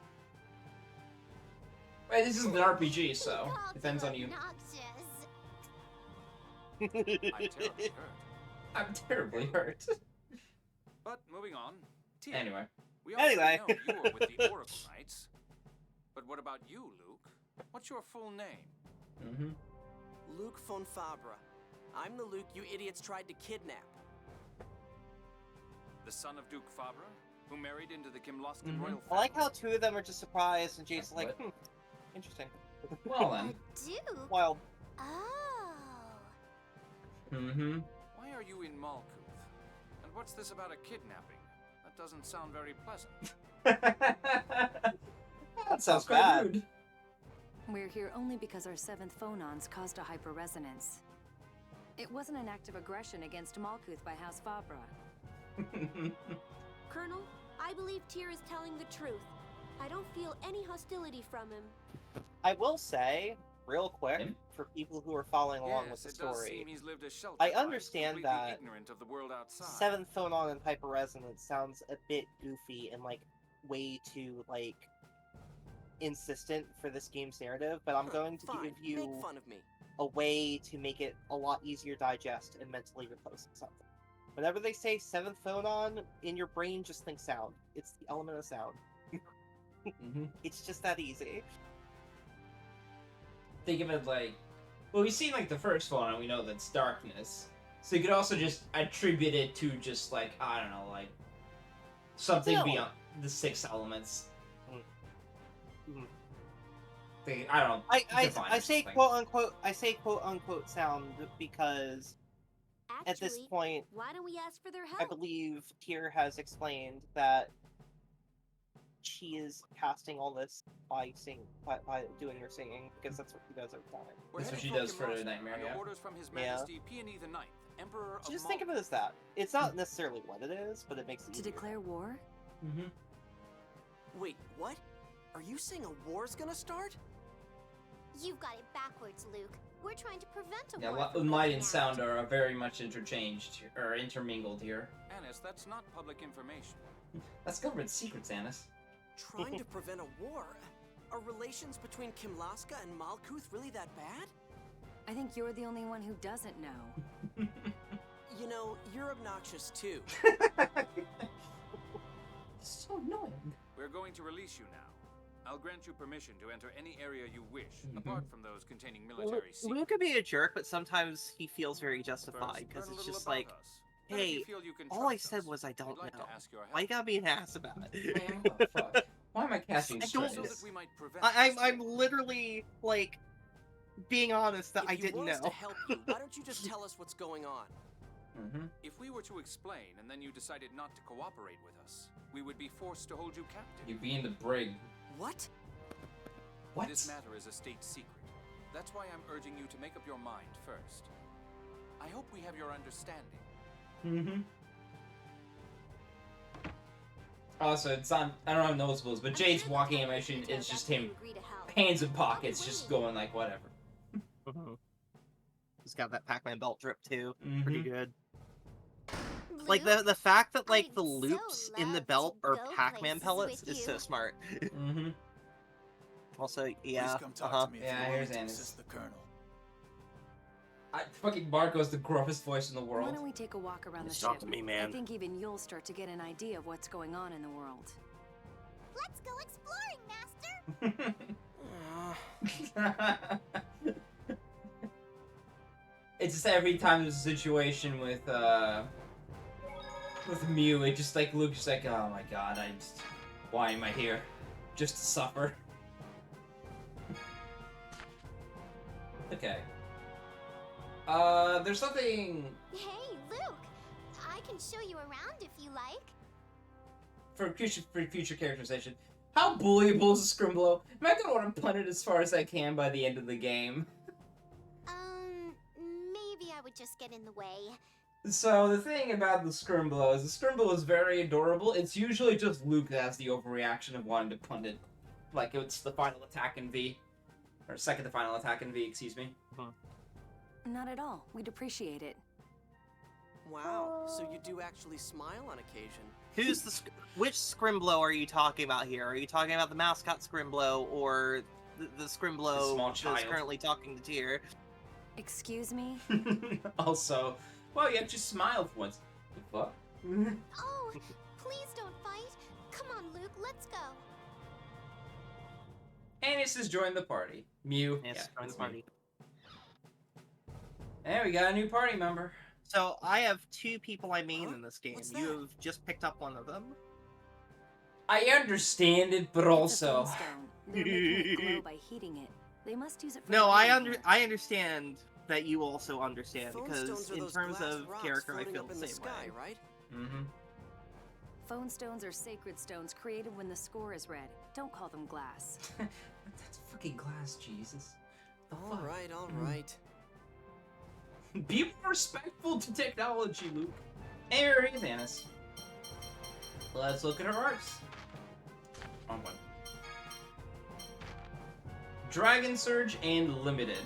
Right, this is an RPG, so He called depends on you. obnoxious. I'm terribly hurt. I'm terribly hurt. But moving on. Tyr, Anyway. we already Anyway. know you were with the Oracle Knights. But what about you, Luke? What's your full name? Mm-hmm. Luke von Fabra. I'm the Luke you idiots tried to kidnap. The son of Duke Fabra, who married into the Kimloskan Mhm. royal family. I like how two of them are just surprised, and Jade's like, What? interesting. Well then. Duke? Wild. Oh. Mm-hmm. Why are you in Malkuth? And what's this about a kidnapping? That doesn't sound very pleasant. That sounds quite bad. rude. We're here only because our 7th phonons caused a hyperresonance. It wasn't an act of aggression against Malkuth by House Fabra. Colonel, I believe Tyr is telling the truth. I don't feel any hostility from him. I will say, real quick, Him? for people who are following along with Yes, the it does story, seem he's lived a sheltered I life, understand completely that ignorant of the world outside. 7th phonon and hyperresonance sounds a bit goofy and like way too like insistent for this game's narrative, but I'm going to Fine, give you make fun of me. a way to make it a lot easier to digest and mentally replace something. Whenever they say 7th phonon, in your brain just think sound. It's the element of sound. Mm-hmm. It's just that easy. Think of it like, well, we've seen like the first one, and we know that's darkness. So you could also just attribute it to just like, I don't know, like something No. beyond the 6 elements. Mhm. I don't know. I divine or say something. quote unquote sound because Actually, at this point, why don't we ask for their I help? believe Tyr has explained that she is casting all this by doing her singing, because that's what she does every time. We're That's what heading she does for Kimloskan Nightmare, under yeah. orders from His Yeah. Majesty Peony the Ninth, Emperor of Just think of it Malkuth. as that. It's not necessarily what it is, but it makes it To easier. declare war? Mm-hmm. Wait, what? Are you saying a war's gonna start? You've got it backwards, Luke. We're trying to prevent a Yeah, war from light breaking and out. sound are very much interchanged or intermingled here. Anis, that's not public information. That's government secrets, Anis. Trying to prevent a war? Are relations between Kimlaska and Malkuth really that bad? I think you're the only one who doesn't know. You know, you're obnoxious too. So annoying. We're going to release you now. I'll grant you permission to enter any area you wish, apart from those containing military secrets. Luke could be a jerk, but sometimes he feels very justified First, because learn a it's little just about like, us. But if you hey, feel you can all I trust said us, was I we'd don't like to know. ask your help. Why you gotta be an ass about it? Man, what the fuck? Why am I casting I don't So stress? that we might prevent I'm this. literally like being honest that If I you didn't want us know. to help you, why don't you just tell us what's going on? Mm-hmm. If we were to explain and then you decided not to cooperate with us, we would be forced to hold you captive. You being the brig. What? What? This matter is a state secret. That's why I'm urging you to make up your mind first. I hope we have your understanding. Mm-hmm. Also, it's on. I don't have noticeables, but Jade's walking animation is just him, hands in pockets, just going like whatever. He's got that Pac-Man belt drip too. Pretty Mhm. good. Like the fact that like I'd the so loops in the love belt to are go Pac-Man places pellets with is so you. smart. Mm-hmm. Also, yeah. Please come talk Uh-huh. to me if Yeah, you want here's me to Annis. assist the Colonel. Fucking Marco's the gruffest voice in the Why world. don't we take a walk around the Just ship? talk to me, man. I think even you'll start to get an idea of what's going on in the world. Let's go exploring, Master! It's just every time there's a situation with Mew, it just like Luke's just like, oh my god, why am I here? Just to suffer. Okay. There's something Hey, Luke! I can show you around if you like. for future characterization. How bullyable is a Scrimblow? Am I gonna want to punt it as far as I can by the end of the game? Maybe I would just get in the way. So the thing about the Scrimblow is the Scrimblow is very adorable. It's usually just Luke that has the overreaction of wanting to punt it. Like it's the final attack in V. Or second to final attack in V, excuse me. Not at all. We'd appreciate it. Wow, so you do actually smile on occasion. Who's which Scrimblow are you talking about here? Are you talking about the mascot Scrimblow or the Scrimblow The small that's child. currently talking to Tyr? Excuse me? Also, well, you actually smile for once. The fuck? Oh, please don't fight. Come on, Luke, let's go. Annis has joined the party. Mew. Yes, yeah, join the it's party. Mew. There we got a new party member. So I have two people I main Huh? in this game. What's You that? have just picked up one of them. I understand it, but It's a also. flintstone. They're making it glow by heating it. They must use it for No, I lighting. understand that you also understand Phone because stones are in those terms glass of rocks character, I floating feel up the in the same sky, way. right? Mm-hmm. Phone stones are sacred stones created when the score is read. Don't call them glass. That's fucking glass, Jesus. The All fuck? right, all right. Be more respectful to technology, Luke. Here is Annis. Let's look at her arcs. Wrong one. Dragon Surge and Limited.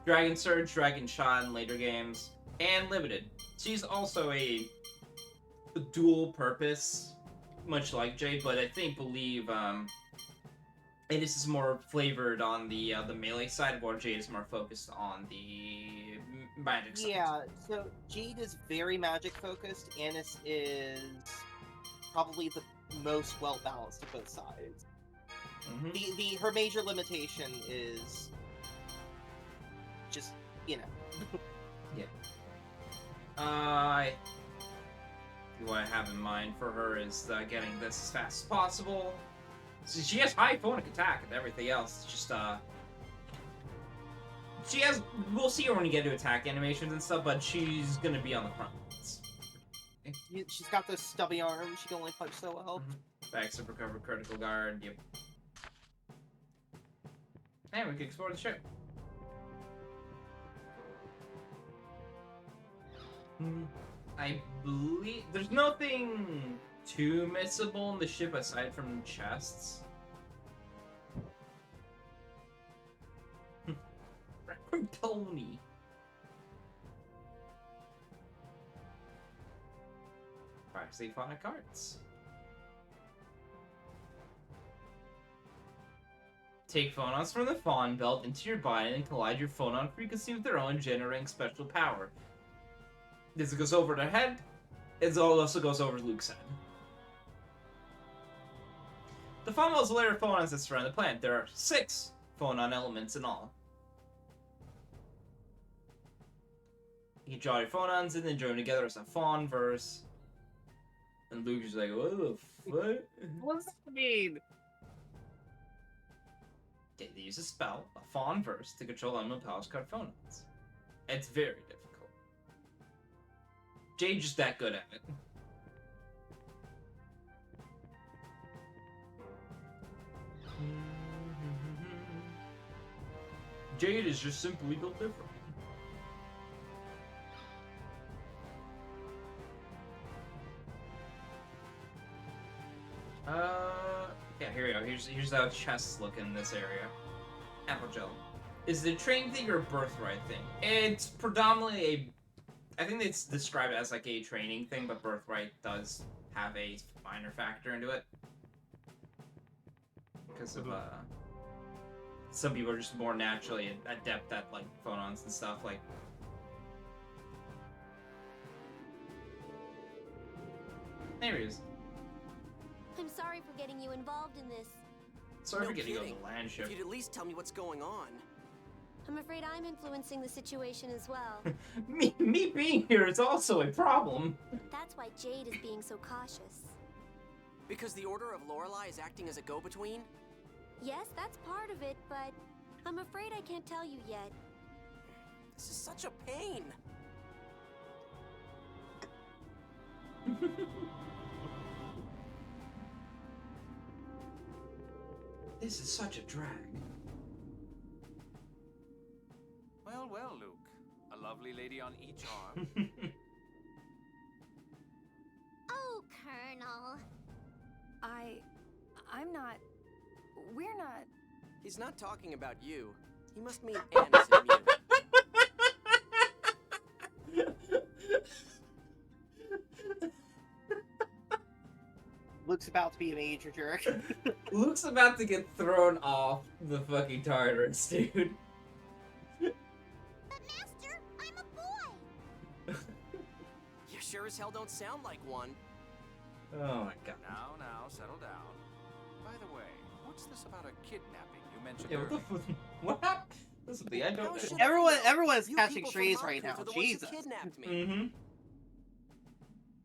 Dragon Surge, Dragon Shot in later games, and Limited. She's also a dual purpose, much like Jade, but I believe Annis is more flavored on the melee side, while Jade is more focused on the magic side. Yeah, so Jade is very magic focused. Annis is probably the most well balanced of both sides. Mhm. Her major limitation is just What I have in mind for her is getting this as fast as possible. So she has high phonic attack and everything else. It's just she has. We'll see her when we get to attack animations and stuff, but she's gonna be on the front lines. she's got those stubby arms. She can only punch so well. Backstab, recover, critical guard. Yep. And we can explore the ship. I believe there's nothing too missable in the ship aside from chests. Tony. Alright, because they fought at carts. Take phonons from the Fawn Belt into your body and collide your phonon frequency with their own, generating special power. This goes over their head. It also goes over Luke's head. The Fawn Belt is a layer of phonons that surround the planet. There are 6 phonon elements in all. You can draw your phonons and then join them together as a Fawn verse. And Luke's just like, what the fuck? What does that mean? They use a spell, a Fawn verse, to control Elemental Powers card phonons. It's very difficult. Jade's just that good at it. Jade is just simply built different. Yeah, here we go. Here's how chests look in this area. Apple Gel. Is it a training thing or a birthright thing? It's predominantly I think it's described as like a training thing, but birthright does have a minor factor into it. Because of, some people are just more naturally adept at, like, phonons and stuff, like... There he is. I'm sorry for getting you involved in this. Sorry No for getting you on kidding. the land ship. If you'd at least tell me what's going on. I'm afraid I'm influencing the situation as well. me being here is also a problem. That's why Jade is being so cautious. Because the Order of Lorelei is acting as a go-between? Yes, that's part of it, but I'm afraid I can't tell you yet. This is such a pain. This is such a drag. Well, well, Luke. A lovely lady on each arm. Oh, Colonel. I'm not... We're not... He's not talking about you. He must mean Annis and Mew. Luke's about to be a major jerk. Luke's about to get thrown off the fucking Tartarus, dude. But Master, I'm a boy! You sure as hell don't sound like one. Oh my god. Now, settle down. By the way, what's this about a kidnapping you mentioned Yeah, what the earlier? fuck? What happened? Listen, I How don't... should I Everyone- know? everyone's You catching people from strays right Malkuth now, are the Jesus. ones who kidnapped me. Mm-hmm.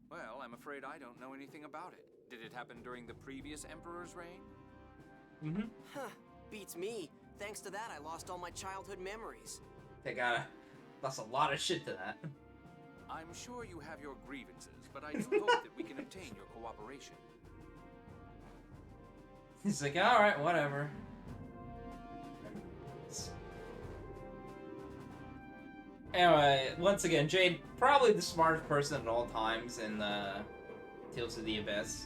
Well, I'm afraid I don't know anything about it. Did it happen during the previous Emperor's reign? Mm-hmm. Huh. Beats me. Thanks to that, I lost all my childhood memories. They got that's a lot of shit to that. I'm sure you have your grievances, but I do hope that we can obtain your cooperation. He's like, alright, whatever. Anyway, once again, Jade, probably the smartest person at all times in Tales of the Abyss.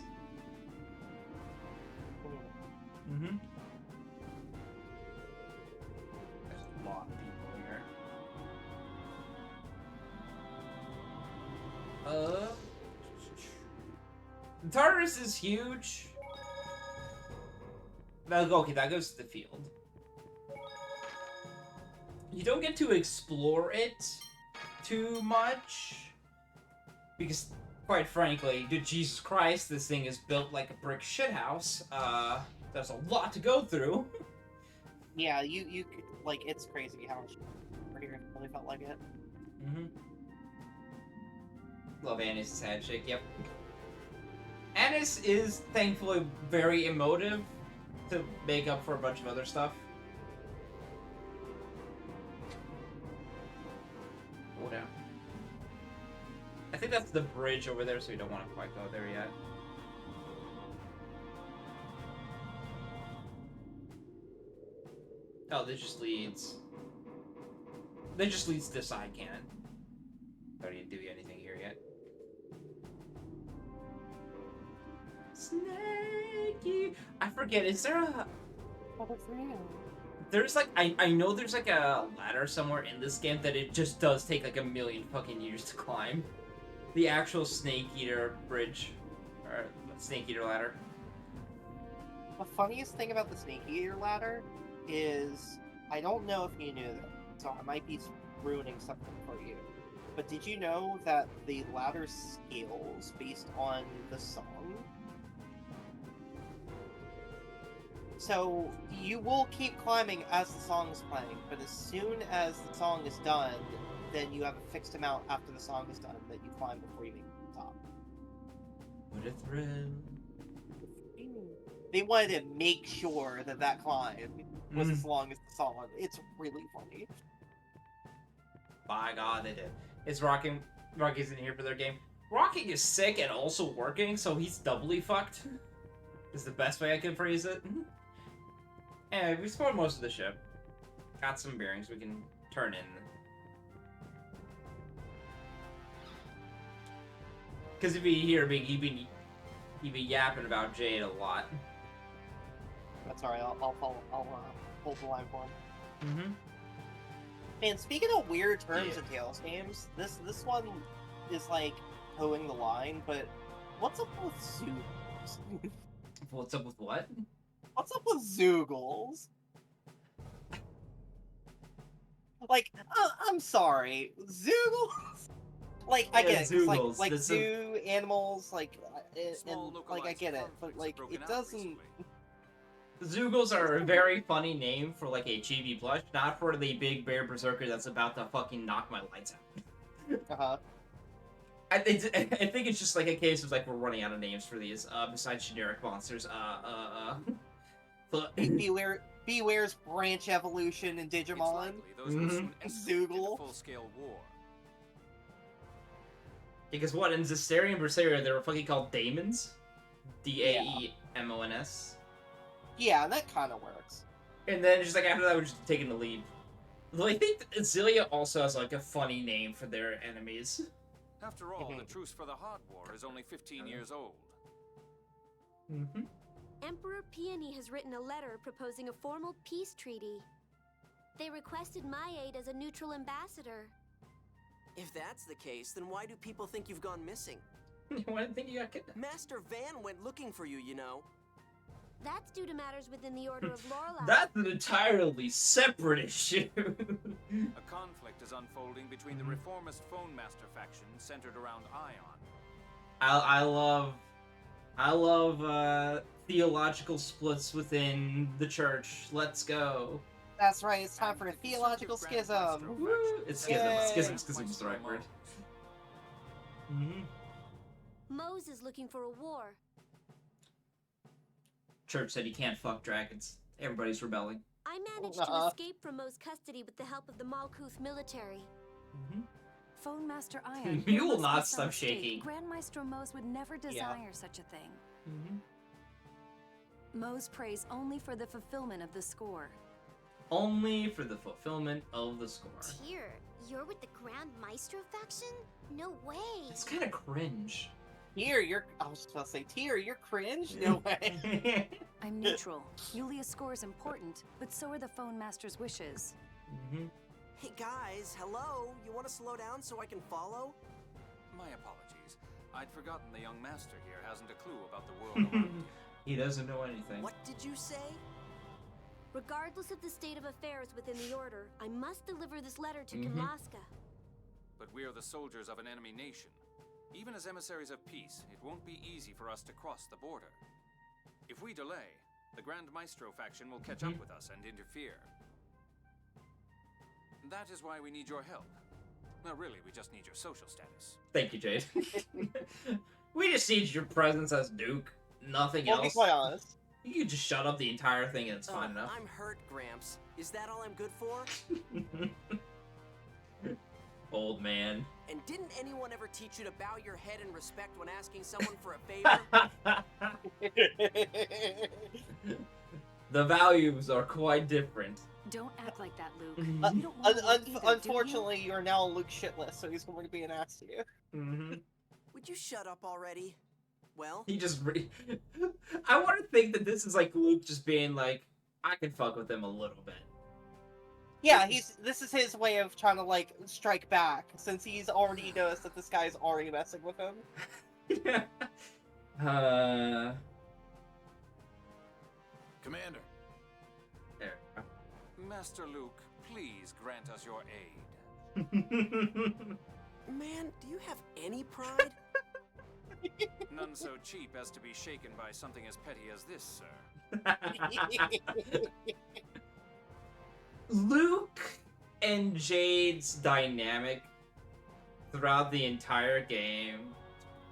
Mm-hmm. There's a lot of people here. The Tartarus is huge. Okay, that goes to the field. You don't get to explore it too much. Because, quite frankly, dude, Jesus Christ, this thing is built like a brick shithouse. There's a lot to go through. Yeah, you like, it's crazy how much over here really felt like it. Mm-hmm. Love Annis' handshake, yep. Annis is, thankfully, very emotive to make up for a bunch of other stuff. Oh, down. I think that's the bridge over there, so we don't want to quite go there yet. Oh, this just leads... That just leads to side cannon. Don't need to do anything here yet. Snakey! I forget, is there a... There's like, I know there's like a ladder somewhere in this game that it just does take like a million fucking years to climb. The actual Snake Eater bridge. Or Snake Eater ladder. The funniest thing about the Snake Eater ladder is, I don't know if you knew that, so I might be ruining something for you. But did you know that the ladder scales based on the song? So you will keep climbing as the song is playing, but as soon as the song is done, then you have a fixed amount after the song is done that you climb before you make it to the top. What a thrill. They wanted to make sure that that climb was as Mhm. long as the song. It's really funny. By God, they did. Is Rocking... Rocky's in here for their game. Rocking is sick and also working, so he's doubly fucked. Is the best way I can phrase it. And we explored most of the ship. Got some bearings we can turn in. Because if you hear me, he'd be yapping about Jade a lot. That's alright. I'll hold the line for him. Mm-hmm. Man, speaking of weird terms Yeah. in Tales games, this one is like towing the line. But what's up with Zoogles? What's up with what? What's up with Zoogles? Like, I'm sorry, Zoogles. Like, I Yeah, get it, 'cause, Zoogles, like that's a- zoo animals, like, Small and like I localized get it, conflicts but have like broken it out doesn't. recently. Zoogles are a very funny name for like a chibi plush, not for the big bear berserker that's about to fucking knock my lights out. I think it's just like a case of like we're running out of names for these. Besides generic monsters. But Beware's branch evolution in It's Digimon. likely those will soon escalate into Zoogle. full-scale war. because what in Zestria and Berseria they were fucking called Daemons, Daemons, Yeah, that kind of works. and then just like after that we're just taking the lead. Though I think Zilia also has like a funny name for their enemies. After all, the truce for the Hot War is only 15 years old. Mm-hmm. Emperor Peony has written a letter proposing a formal peace treaty. They requested my aid as a neutral ambassador. If that's the case, then why do people think you've gone missing? Why did think you got kidnapped? Master Van went looking for you, you know. That's due to matters within the Order of Lorelei. That's an entirely separate issue. A conflict is unfolding between the Mhm. reformist Phone Master faction centered around Ion. I love theological splits within the church. Let's go. That's right. It's time and for a the theological conservative Grand schism. Maestro Woo! faction It's centered schism. around Schism. Schism's the right word. Mose. Mm-hmm. Mose is looking for a war. Church said you can't fuck dragons. Everybody's rebelling. I managed Uh-uh. to escape from Moe's custody with the help of the Malkuth military. Mm-hmm. Phone Master Ion. You there will must be not some stop mistake. shaking. Grand Maestro Mose would never desire such a thing. Mm-hmm. Mose prays only for the fulfillment of the score. Only for the fulfillment of the score. Tyr, you're with the Grand Maestro faction? No way. It's kind of cringe. I was just about to say, Tyr, you're cringe? No way. I'm neutral. Yulia's score is important, but so are the Phone Master's wishes. Mm-hmm. Hey guys, hello. You want to slow down so I can follow? My apologies. I'd forgotten the young master here hasn't a clue about the world around him. He doesn't know anything. What did you say? Regardless of the state of affairs within the Order, I must deliver this letter to Mhm. Kinlaska. But we are the soldiers of an enemy nation. Even as emissaries of peace, it won't be easy for us to cross the border. If we delay, the Grand Maestro faction will catch up with us and interfere. That is why we need your help. No, really, we just need your social status. Thank you, Jade. We just need your presence as Duke. Nothing Well, to be else. quite honest. You can just shut up the entire thing and it's fine enough. I'm hurt, Gramps. Is that all I'm good for? Old man. And didn't anyone ever teach you to bow your head in respect when asking someone for a favor? The values are quite different. Don't act like that, Luke. Mhm. You don't want to either, do you? Unfortunately, you are now on Luke's shit list, so he's going to be an ass to you. Mm-hmm. Would you shut up already? Well, He just. I want to think that this is like Luke just being like, I can fuck with him a little bit. Yeah, this is his way of trying to like strike back, since he's already noticed that this guy's already messing with him. Commander. There. Master Luke, please grant us your aid. Man, do you have any pride? None so cheap as to be shaken by something as petty as this, sir. Luke and Jade's dynamic throughout the entire game,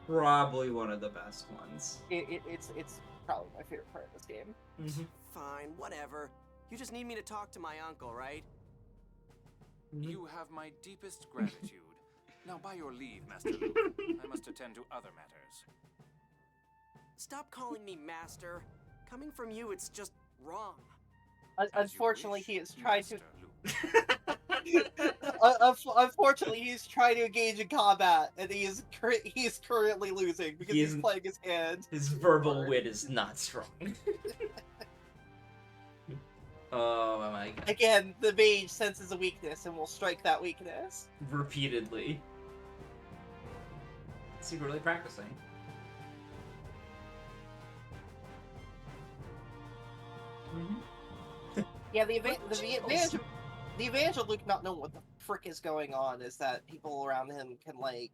probably one of the best ones. It's probably my favorite part of this game. Fine, whatever. You just need me to talk to my uncle, right? You have my deepest gratitude. Now, by your leave, Master Luke, I must attend to other matters. Stop calling me master. Coming from you, it's just wrong. As you Unfortunately, wish, he has tried to. Master Luke. Unfortunately, he's trying to engage in combat, and he's currently losing because he's playing his hand. His verbal wit is not strong. Oh my god. Again, the mage senses a weakness and will strike that weakness. Repeatedly. Secretly practicing. Yeah, the advantage of Luke not knowing what the frick is going on is that people around him can, like,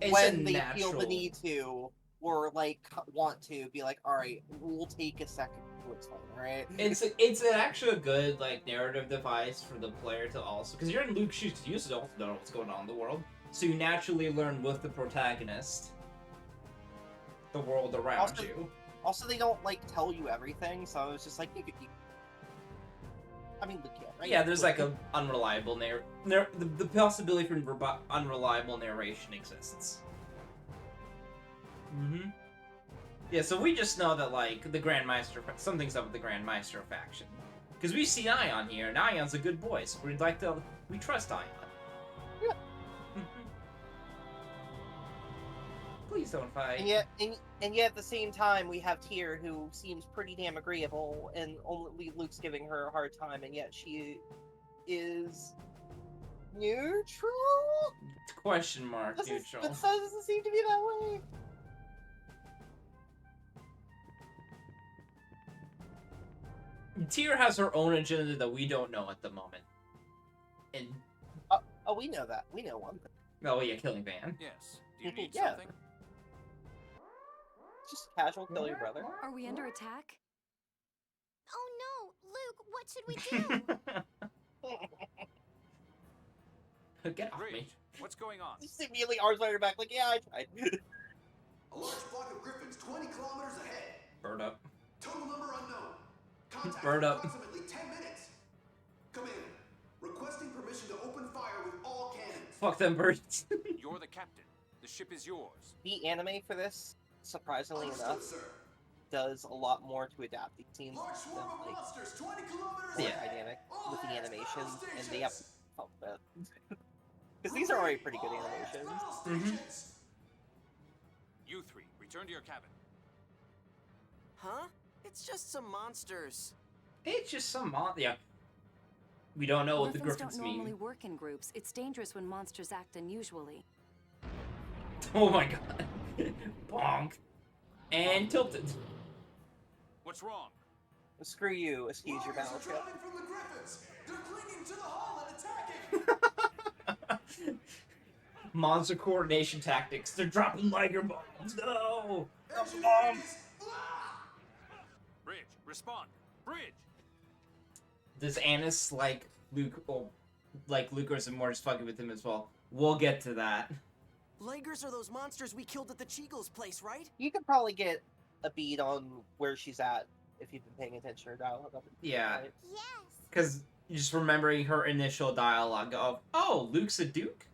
It's when a they feel the natural- need to, or, like, want to, be like, alright, we'll take a second to explain, right? It's actually a good like narrative device for the player to also, because you're in Luke's shoes, 'cause you used to also don't know what's going on in the world, so you naturally learn with the protagonist the world around Also- you. Also, they don't, like, tell you everything, so it's just like, you could... I mean, Luke can't, right? Yeah, there's like a unreliable the possibility for unreliable narration exists. Yeah, so we just know that like the Grand Maestro, something's up with the Grand Maestro faction, because we see Ion here, and Ion's a good boy, so we trust Ion. Yeah. Please don't fight. And yet at the same time, we have Tyr, who seems pretty damn agreeable, and only Luke's giving her a hard time, and yet she is neutral. Question mark Doesn't, neutral. but doesn't seem to be that way. Tyr has her own agenda that we don't know at the moment. And Oh, we know that. We know one thing. oh yeah, killing Van. Yes. Do you need Yeah. something? Just casual kill your brother. Are we under attack? Oh no, Luke, what should we do? Get off me. Ridge, what's going on? Just immediately arms on your back, like, yeah, I tried. A large flock of griffins 20 kilometers ahead. Bird up. Total number unknown. Contact Bird in up. approximately 10 minutes. Commander, requesting permission to open fire with all cannons. Fuck them birds. You're the captain. The ship is yours. The anime for this, surprisingly Understood, enough, sir. does a lot more to adapt these scenes Large than, swarm of like, monsters 20 kilometers the ahead. dynamic All with the hands, animation, battle and they have stations. help that. Because these are already pretty good All hands, animations. battle stations. You three, return to your cabin. Huh? It's just some monsters. It's just some yeah. We don't know what the Griffins Griffins don't normally mean. work in groups. It's dangerous when monsters act unusually. Oh my god. Bonk. And tilted. What's wrong? Screw you, excuse your Loggers are battleship. dropping from the griffins. They're clinging to the hull and attacking. Monster coordination tactics. They're dropping Liger bombs. No. Engine Bomb. freeze. Ah! Bridge, respond. Bridge! Does Annis like Luke? Oh, like Luke or some more just fucking with him as well. We'll get to that. Ligers are those monsters we killed at the Cheagles place, right? You could probably get a beat on where she's at if you've been paying attention to her dialogue. Yeah. Right? Yes. Because just remembering her initial dialogue of, "Oh, Luke's a duke,"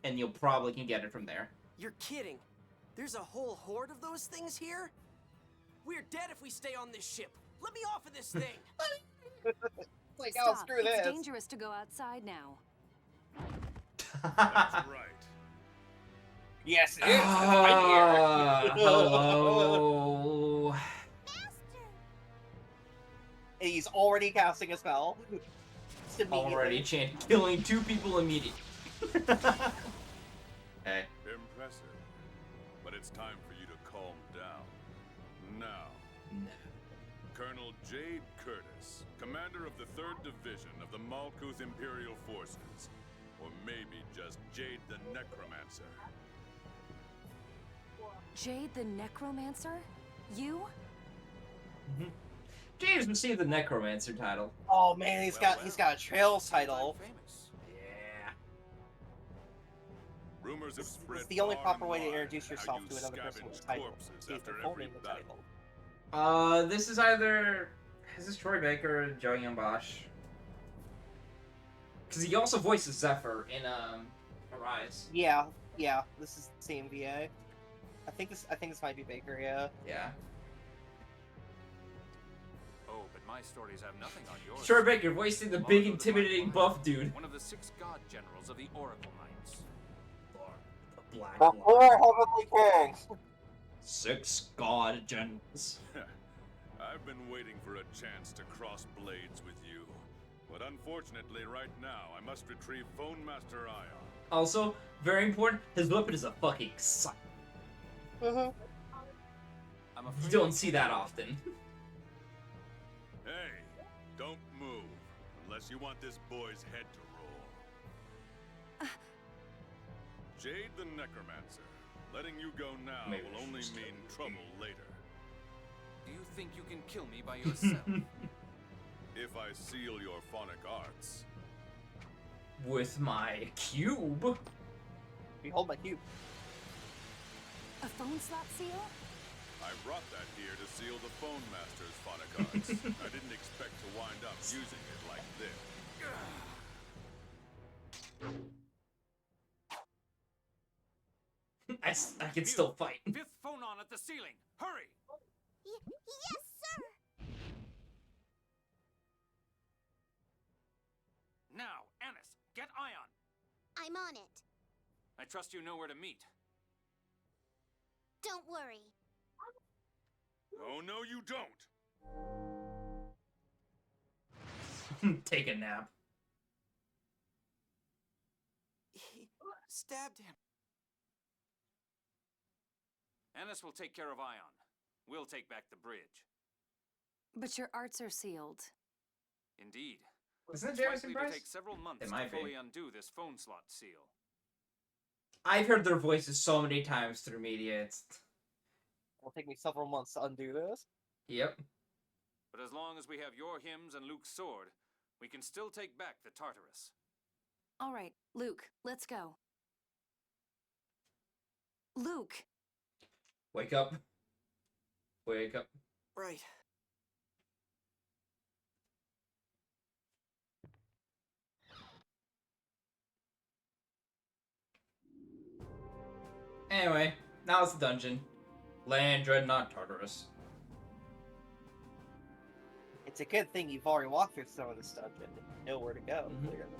and you'll probably can get it from there. You're kidding. There's a whole horde of those things here? We're dead if we stay on this ship. Let me off of this thing. Like, oh, Stop. screw It's this. dangerous to go outside now. That's right. Yes, it is. Ah, hello. Master! He's already casting a spell. Almost immediately. Already, Chan killing 2 people immediately. Hey. Impressive. But it's time for you to calm down. Now, Colonel Jade Curtis, commander of the 3rd Division of the Malkuth Imperial Forces. Or maybe just Jade the Necromancer. Jade the Necromancer? You? James received the Necromancer title. Oh man, he's got a Trails Seems title. I'm famous. Yeah. Rumors have It's spread the only far proper and way to wide introduce how yourself you to another person with a scavenge title. corpses He's the after full every name of the battle. title. This is either... Is this Troy Baker or Joe Young Bosch? Because he also voices Zephyr in, Arise. Yeah, this is the same VA. I think this might be Baker, yeah. Yeah. Oh, but my stories have nothing on yours. Troy Baker voicing the All big, go to my intimidating mind. buff dude. One of the 6 god generals of the Oracle Knights. The Black The 4 Heavenly Kings! 6 god generals. I've been waiting for a chance to cross blades with you. But unfortunately, right now, I must retrieve Phone Master Ion. Also, very important, his weapon is a fucking suck. Mm-hmm. I'm You afraid don't see that often. Hey, don't move, unless you want this boy's head to roll. Jade the Necromancer. Letting you go now Maybe will we only should mean stay. trouble later. Do you think you can kill me by yourself? If I seal your phonic arts. With my cube. Behold my cube. A phone slot seal? I brought that here to seal the Phone Master's phonic arts. I didn't expect to wind up using it like this. I can still fight. 5th phonon at the ceiling! Hurry! Yes, sir! Now, Annis, get Ion! I'm on it. I trust you know where to meet. Don't worry. Oh, no, you don't! Take a nap. He stabbed him. Annis will take care of Ion. We'll take back the bridge. But your arts are sealed. Indeed. Isn't it It's Jameson likely to Price? take several months It to might be. fully undo this phone slot seal. I've heard their voices so many times through media. It's... It'll take me several months to undo this. Yep. But as long as we have your hymns and Luke's sword, we can still take back the Tartarus. All right, Luke, let's go. Luke! Wake up. Wake up. Right. Anyway, now it's the dungeon. Land Dreadnought Tartarus. It's a good thing you've already walked through some of this dungeon and know where to go, Mhm. clearly.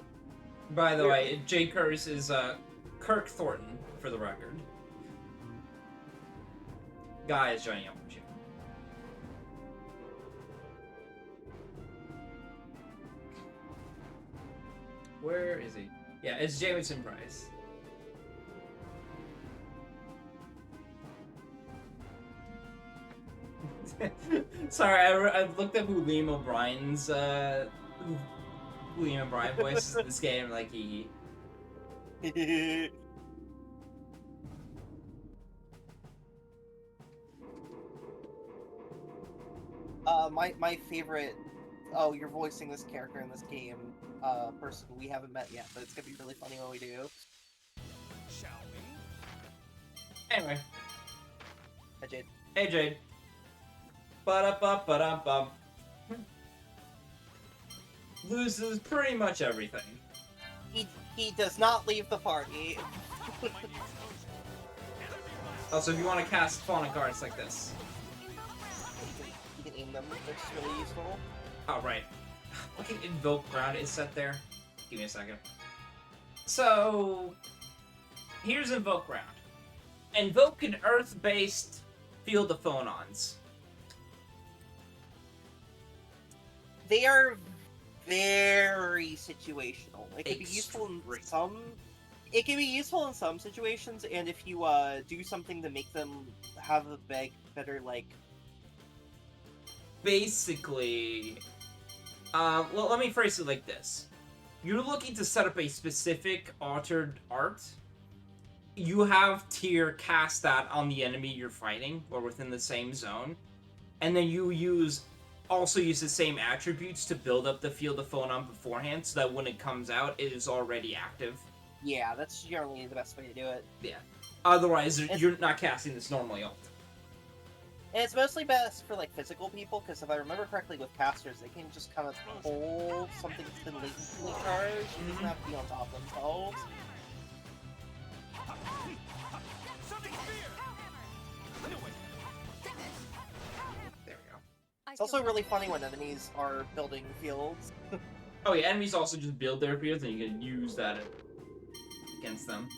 By the way, Jay Curtis is Kirk Thornton, for the record. Guy is joining up with you. Where is he? Yeah, it's Jameson Price. Sorry, I looked up who Liam O'Brien's who Liam O'Brien voices in this game. Like he. My favorite. Oh, you're voicing this character in this game. Person we haven't met yet, but it's gonna be really funny when we do. Shall we? Anyway, Hi, Jade. hey Jade. Ba-da-ba-ba-da-bum. Loses pretty much everything. He does not leave the party. Also, if you want to cast Phonic Arts like this. You can aim them, which is really useful. Oh, right. Fucking Invoke Ground is set there. Give me a second. So, here's Invoke Ground. Invoke an Earth-based field of phonons. They are very situational. It can be useful in Extreme. some. It can be useful in some situations, and if you do something to make them have a better like. Basically, well, let me phrase it like this. You're looking to set up a specific altered art. You have Tyr cast that on the enemy you're fighting, or within the same zone. And then you also use the same attributes to build up the field of Phonon beforehand, so that when it comes out, it is already active. Yeah, that's generally the best way to do it. Yeah. Otherwise, you're not casting this normally alt. And it's mostly best for like physical people, because if I remember correctly with casters, they can just kind of pull something that's been latently charged. It doesn't have to be on top of themselves. There we go. It's also really funny when enemies are building fields. Oh yeah, enemies also just build their fields, and you can use that against them.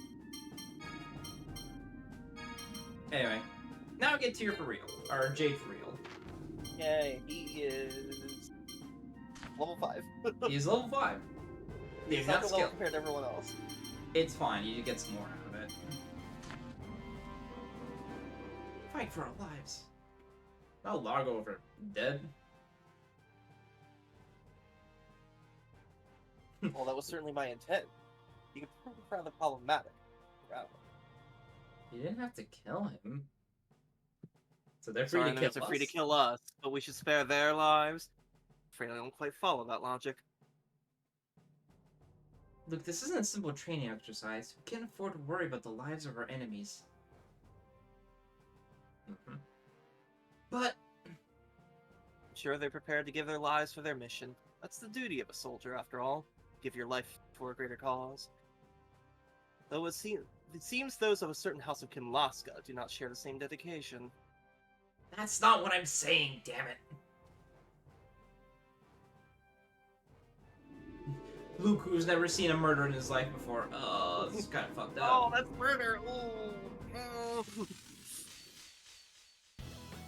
Anyway, now we get Tyr for real, or Jade for real. Yay, he is level 5. He's level 5. He's He's not not the level skilled. compared to everyone else. It's fine, you get some more out of it. Fight for our lives. Not Largo over dead. Well, that was certainly my intent. You could prove it rather problematic. Rather. You didn't have to kill him. So they're free Sorry, to kill enemies are free to kill us, but we should spare their lives. Afraid I don't quite follow that logic. Look, this isn't a simple training exercise. We can't afford to worry about the lives of our enemies. But I'm sure they're prepared to give their lives for their mission. That's the duty of a soldier, after all. Give your life for a greater cause. Though it seems those of a certain house of Kinlaska do not share the same dedication. that's not what I'm saying, damn it. Luke, who's never seen a murder in his life before. Oh, this is kind of fucked up. Oh, that's murder! Ooh. Oh.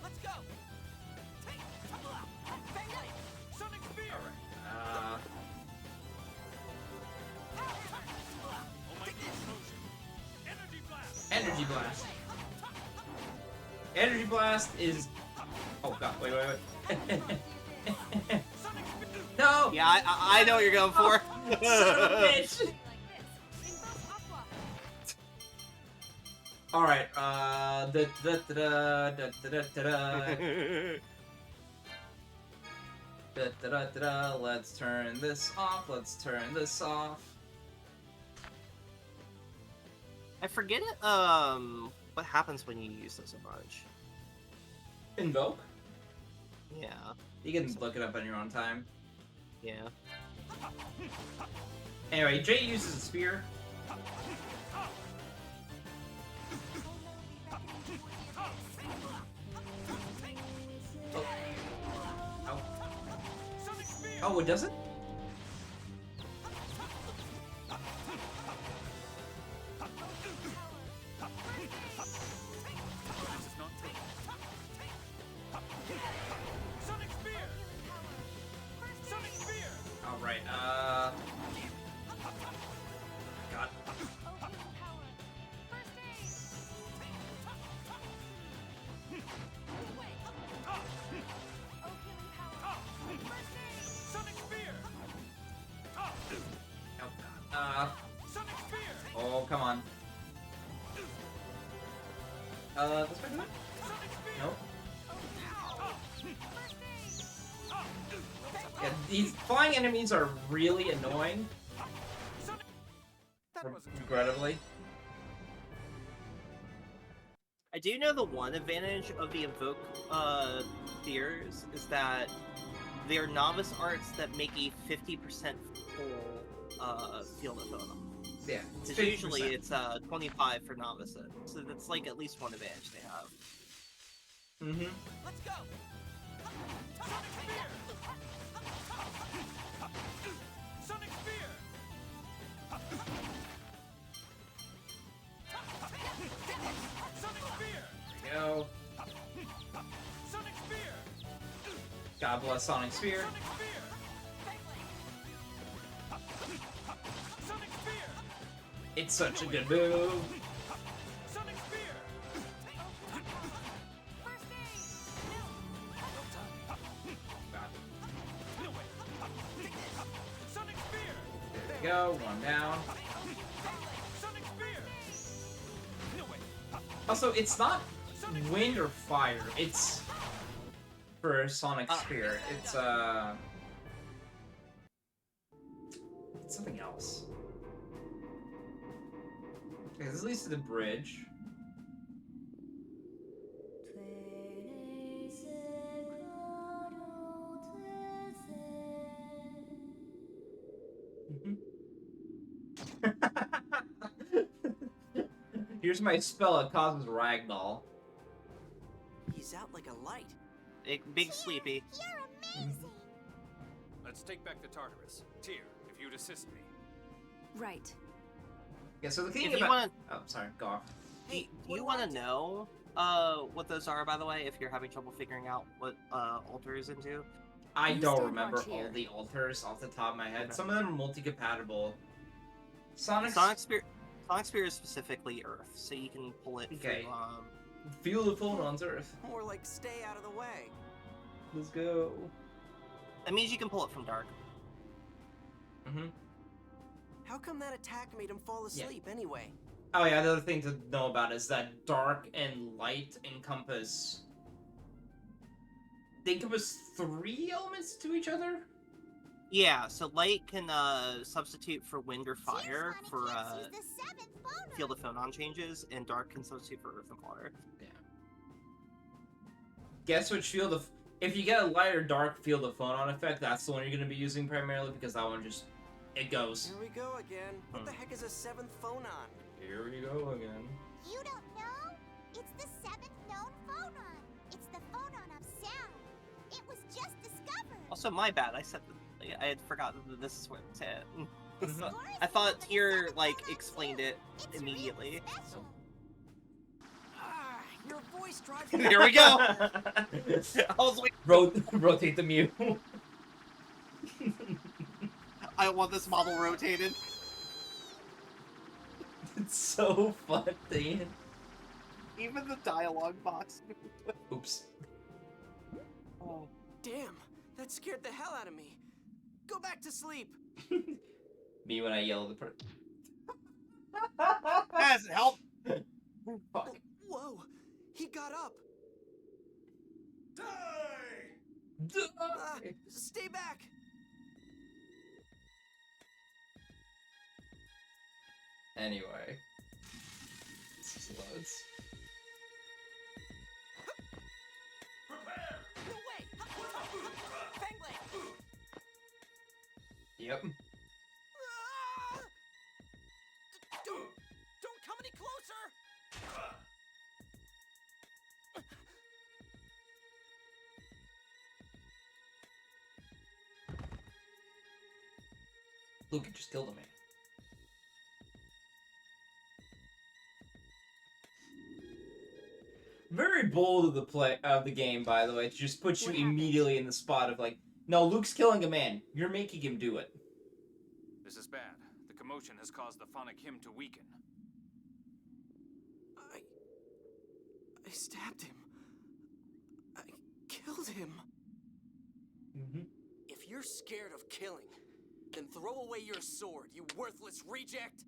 Let's go. Take tumble out. Bang, Sonic Spear. Alright, Energy Blast. Energy Blast is... Oh god, wait. No! Yeah, I know what you're going for. Son of a bitch! Alright, let's turn this off, I forget it, what happens when you use this a bunch. Invoke? Yeah, You can look it up on your own time. yeah. Anyway, Jay uses a spear. Oh, it doesn't? Alright, God. Oh, come on. This way, no? Nope. Yeah, these flying enemies are really annoying. Regrettably. I do know the one advantage of the Invoke Fears is that they are novice arts that make a 50% full field of Phonon. Yeah, Because usually it's 25 for novices, so that's like at least one advantage they have. Mm-hmm. Let's go. Sonic Spear. Sonic Spear. Go. Sonic Spear. God bless Sonic Spear. Sonic Spear. It's such a good move. Sonic Spear! Sonic Spear! There we go, one down. Sonic Spear! Also, it's not wind or fire. It's for Sonic Spear. It's something else. Okay, this leads to the bridge. Here's my spell. It causes ragdoll. He's out like a light. Big sleepy. You're amazing! Let's take back the Tartarus. Tyr, if you'd assist me. Right. Yeah. So the thing If you about want oh, sorry, go off. Hey, do you what want do to I know what those are, by the way, if you're having trouble figuring out what Alter is into? I You don't stand remember watch all here. the altars off the top of my head. Okay. Some of them are multi-compatible. Sonic Sonic Spear is specifically Earth, so you can pull it Okay. through. Feel the phone on Earth. More like stay out of the way. Let's go. That means you can pull it from Dark. How come that attack made him fall Yeah. asleep anyway? Oh yeah, the other thing to know about is that dark and light encompass. They encompass 3 elements to each other. Yeah, so light can substitute for wind or fire for the seventh phonon. field of phonon changes, and dark can substitute for earth and water. Guess which field of if you get a light or dark field of phonon effect, that's the one you're going to be using primarily because that one just it goes. Here we go again. What the heck is a seventh phonon? Here we go again. You don't know? It's the seventh known phonon. It's the phonon of sound. It was just discovered. Also, my bad. I had forgotten that this is what it said. The score is I thought equal to Tyr seven like phonons, explained too. it It's really immediately. special. Ah, your voice drives me. Here we go. I was like, Rotate the mute. I want this model rotated. It's so funny. Even the dialogue box. Oops. Oh. Damn, that scared the hell out of me. Go back to sleep. Me when I yell at the person. That doesn't help. Fuck. Whoa, he got up. Stay back. Anyway. This is loads. No way. Fang Blade. Yep. Ah! Don't come any closer. Luke, you just killed a man. Very bold of the game, by the way, to just put you What happened? immediately in the spot of like, no, Luke's killing a man. You're making him do it. This is bad. The commotion has caused the phonic hymn to weaken. I stabbed him. I killed him. If you're scared of killing, then throw away your sword, you worthless reject.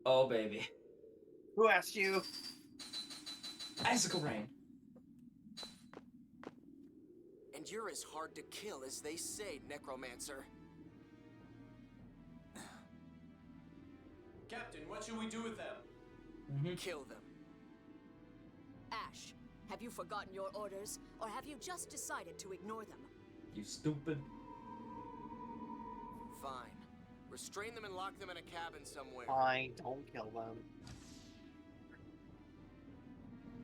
Oh baby, Who asked you? icicle rain. And you're as hard to kill as they say, Necromancer. Captain, what should we do with them? Kill them. Ash, have you forgotten your orders, or have you just decided to ignore them? You stupid. Fine. Restrain them and lock them in a cabin somewhere. Fine, don't kill them.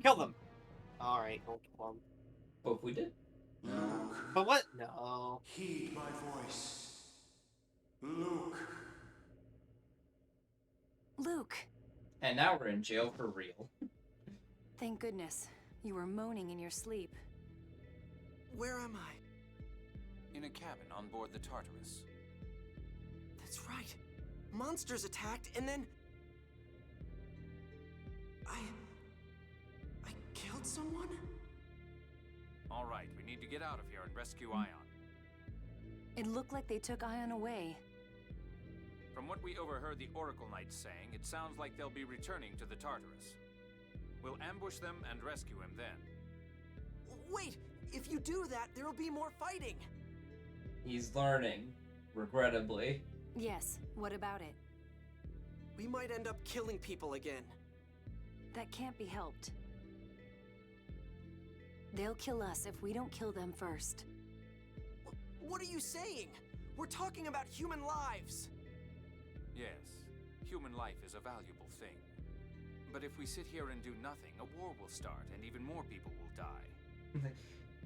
Kill them. All right, don't kill them. What if we did? Luke, But what? No. heed my voice. Luke. Luke! And now we're in jail for real. Thank goodness. You were moaning in your sleep. Where am I? In a cabin on board the Tartarus. That's right. monsters attacked, and then... I killed someone? All right, we need to get out of here and rescue Ion. It looked like they took Ion away. From what we overheard the Oracle Knights saying, it sounds like they'll be returning to the Tartarus. We'll ambush them and rescue him then. Wait! If you do that, there'll be more fighting! He's learning, regrettably. Yes, what about it? We might end up killing people again. That can't be helped. They'll kill us if we don't kill them first. What are you saying? We're talking about human lives! Yes, human life is a valuable thing. But if we sit here and do nothing, a war will start and even more people will die.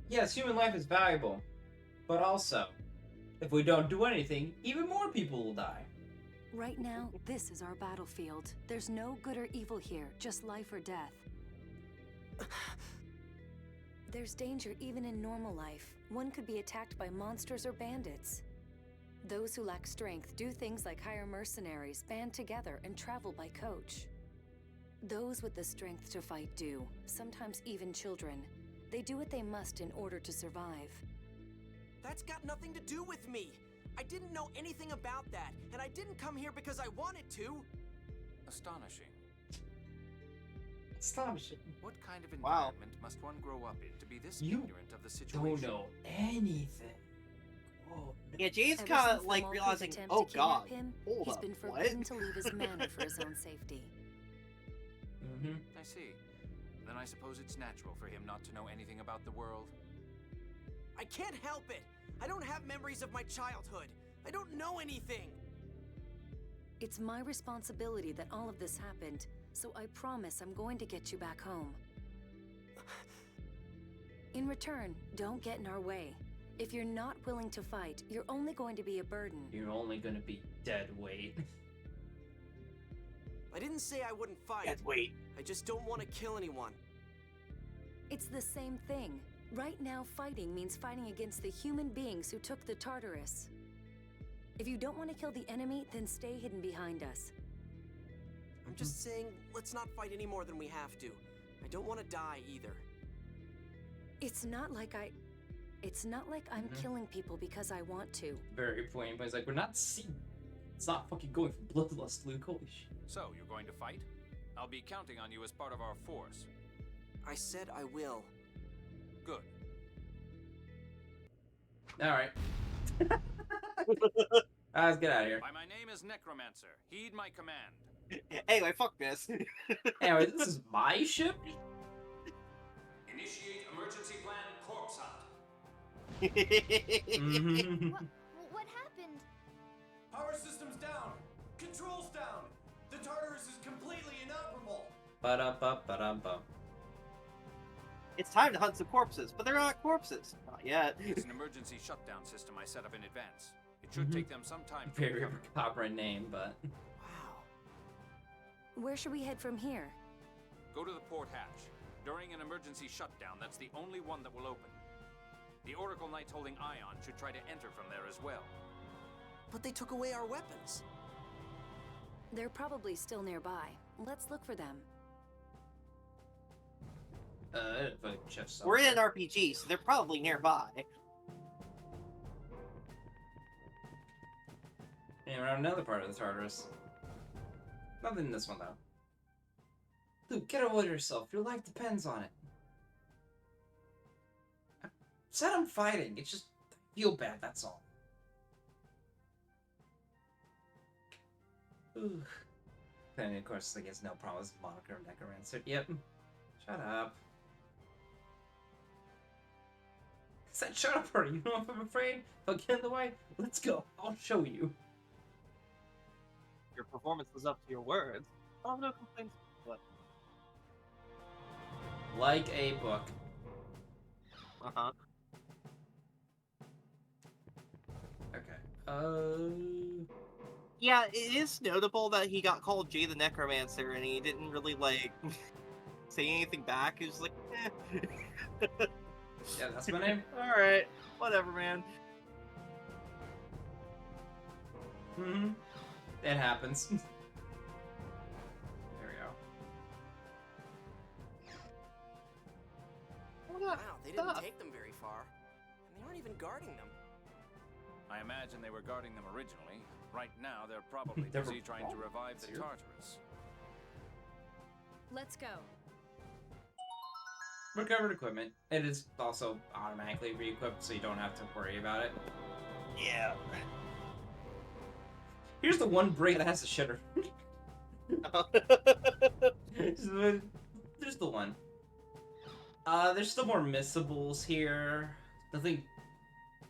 Yes, human life is valuable. But also, if we don't do anything, even more people will die. Right now, this is our battlefield. There's no good or evil here, just life or death. There's danger even in normal life. One could be attacked by monsters or bandits. Those who lack strength do things like hire mercenaries, band together, and travel by coach. Those with the strength to fight do, sometimes even children. They do what they must in order to survive. That's got nothing to do with me! I didn't know anything about that, and I didn't come here because I wanted to! Astonishing. Astonishing. What kind of Wow. environment must one grow up in to be this You ignorant of the situation? Don't know anything. Oh, Yeah, Jade's Ever kind since of the like Malkuth realizing, attempt oh to kidnap god, him, hold he's up, been what? forbidden to leave his manor for his own safety. Mm-hmm. I see. Then I suppose it's natural for him not to know anything about the world. I can't help it! I don't have memories of my childhood! I don't know anything! It's my responsibility that all of this happened, so I promise I'm going to get you back home. In return, don't get in our way. If you're not willing to fight, you're only going to be a burden. You're only gonna be dead weight. I didn't say I wouldn't fight. Dead weight. I just don't want to kill anyone. It's the same thing. Right now, fighting means fighting against the human beings who took the Tartarus. If you don't want to kill the enemy, then stay hidden behind us. I'm just saying, let's not fight any more than we have to. I don't want to die either. It's not like I'm killing people because I want to. Very poignant, but he's like, we're not seeing. It's not fucking going for bloodlust, Luke. Holy shit. So, you're going to fight? I'll be counting on you as part of our force. I said I will. Good. Alright. Let's get out of here. Why, my name is Necromancer. Heed my command. Anyway, fuck this. Anyway, this is my ship? Initiate emergency plan corpse hunt. Mm-hmm. What happened? Power systems down. Controls down. The Tartarus is completely inoperable. Ba-da-ba-ba-da-ba. It's time to hunt some corpses, but they're not corpses. Not yet. It's an emergency shutdown system I set up in advance. It should take them some time to Very recover. macabre name, but... Wow. Where should we head from here? Go to the port hatch. During an emergency shutdown, that's the only one that will open. The Oracle Knights holding Ion should try to enter from there as well. But they took away our weapons. They're probably still nearby. Let's look for them. But just We're in an RPG, so they're probably nearby. And we're on another part of the Tartarus. Nothing in this one, though. Luke, get over yourself. Your life depends on it. I said I'm fighting. It's just, I feel bad, that's all. Ooh. And of course, I guess no problem with moniker and necromancer. Yep. Shut up. I said shut up already. You know if I'm afraid? If I'll get in the way? Let's go. I'll show you. Your performance was up to your words. Oh, no complaints. What? Like a book. Uh-huh. Okay. Yeah, it is notable that he got called Jay the Necromancer, and he didn't really, like, say anything back. He was like, eh. Yeah, that's my name. Alright, whatever, man. Mm-hmm. It happens. There we go. Wow, they didn't take them very far. And they aren't even guarding them. I imagine they were guarding them originally. Right now, they're probably They're busy trying to revive the here. Tartarus. Let's go. Recovered equipment. It is also automatically re-equipped, so you don't have to worry about it. Yeah. Here's the one break that has a shitter. There's the one. There's still more missables here. Nothing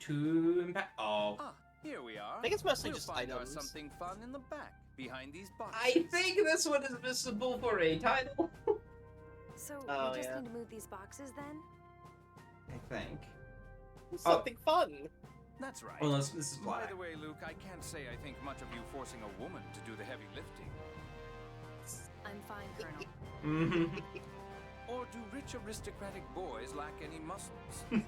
too impact. Oh. Ah, here we are. I think it's mostly We'll just find items. something fun in the back, behind these boxes. I think this one is missable for a title. So Oh, we just yeah. need to move these boxes then? I think. Something fun. That's right. Well, this is By black. the way, Luke, I can't say I think much of you forcing a woman to do the heavy lifting. I'm fine, Colonel. Mm-hmm. Or do rich aristocratic boys lack any muscles? And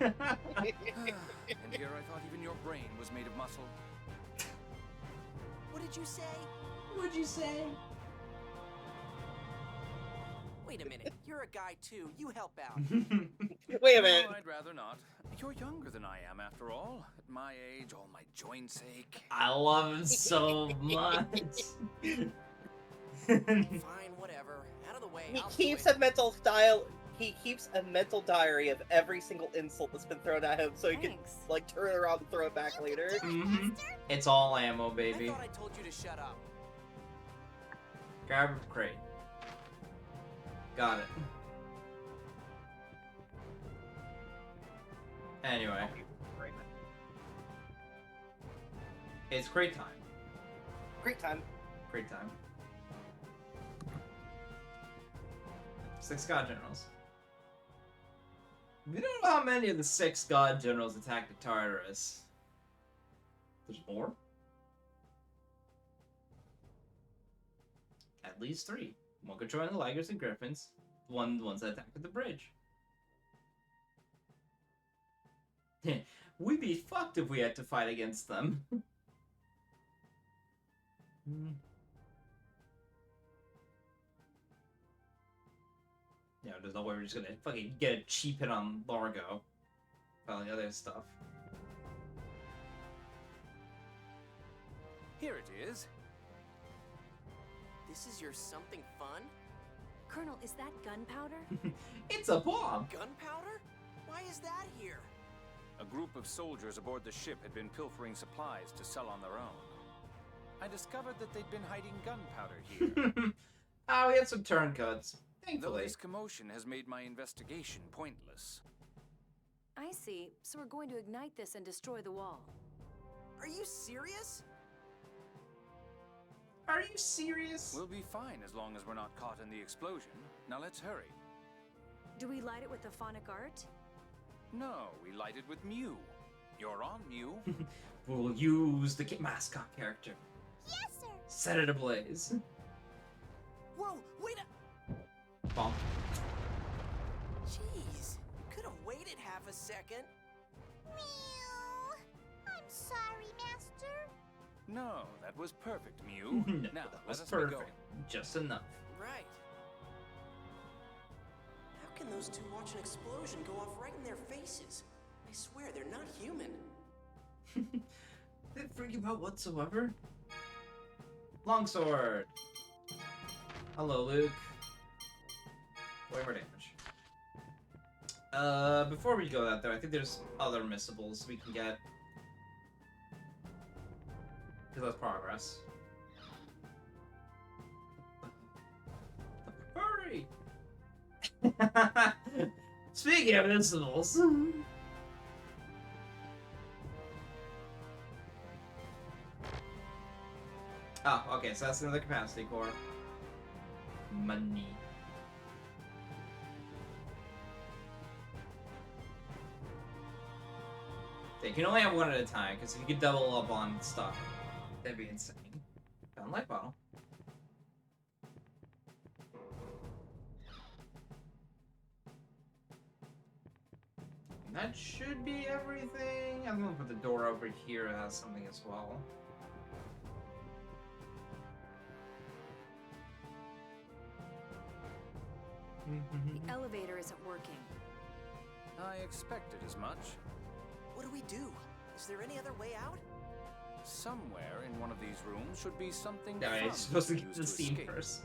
here I thought even your brain was made of muscle. What did you say? What'd you say? Wait a minute. You're a guy too. You help out. Wait a minute. No, I'd rather not. You're younger than I am, after all. At my age, all my joints ache. I love him so much. Fine, whatever. Out of the way. He I'll do keeps it. a mental style. He keeps a mental diary of every single insult that's been thrown at him, so he can Thanks. like turn around and throw it back later. Mm-hmm. It's all ammo, I baby. thought I told you to shut up. Grab a crate. Got it. Anyway, it's crate time. Great time. Crate time. 6 god generals. We don't know how many of the 6 god generals attacked the Tartarus. There's more? At least 3. One controlling the Lagers and Griffins. The ones that attacked at the bridge. We'd be fucked if we had to fight against them. Yeah, there's no way we're just gonna fucking get a cheap hit on Largo. All the other stuff. Here it is. This is your something fun? Colonel, is that gunpowder? It's a bomb! Gunpowder? Why is that here? A group of soldiers aboard the ship had been pilfering supplies to sell on their own. I discovered that they'd been hiding gunpowder here. Oh, we had some turncoats. Though Thankfully. this commotion has made my investigation pointless. I see. So we're going to ignite this and destroy the wall. Are you serious? Are you serious? We'll be fine as long as we're not caught in the explosion. Now let's hurry. Do we light it with the phonic art? No, we light it with Mew. You're on, Mew. We'll use the mascot character. Yes, sir. Set it ablaze. Whoa, wait a... Bomb. Jeez, you could have waited half a second. Mew. I'm sorry, Master. No, that was perfect, Mew. No, Now, that let was us be going. perfect. Just enough. Right. How can those two watch an explosion go off right in their faces? I swear, they're not human. Didn't freak you out whatsoever. Longsword. Hello, Luke. Way more damage. Before we go that though, I think there's other missables we can get. Because that's progress. Hurry! Speaking of missables. Oh, okay, so that's another capacity core. Money. You can only have one at a time, because if you could double up on stuff, that'd be insane. Found life bottle. And that should be everything. I'm gonna put the door over here. It has something as well. The elevator isn't working. I expected as much. What do we do? Is there any other way out? Somewhere in one of these rooms should be something Yeah, fun it's supposed to we get use the scene escape. first.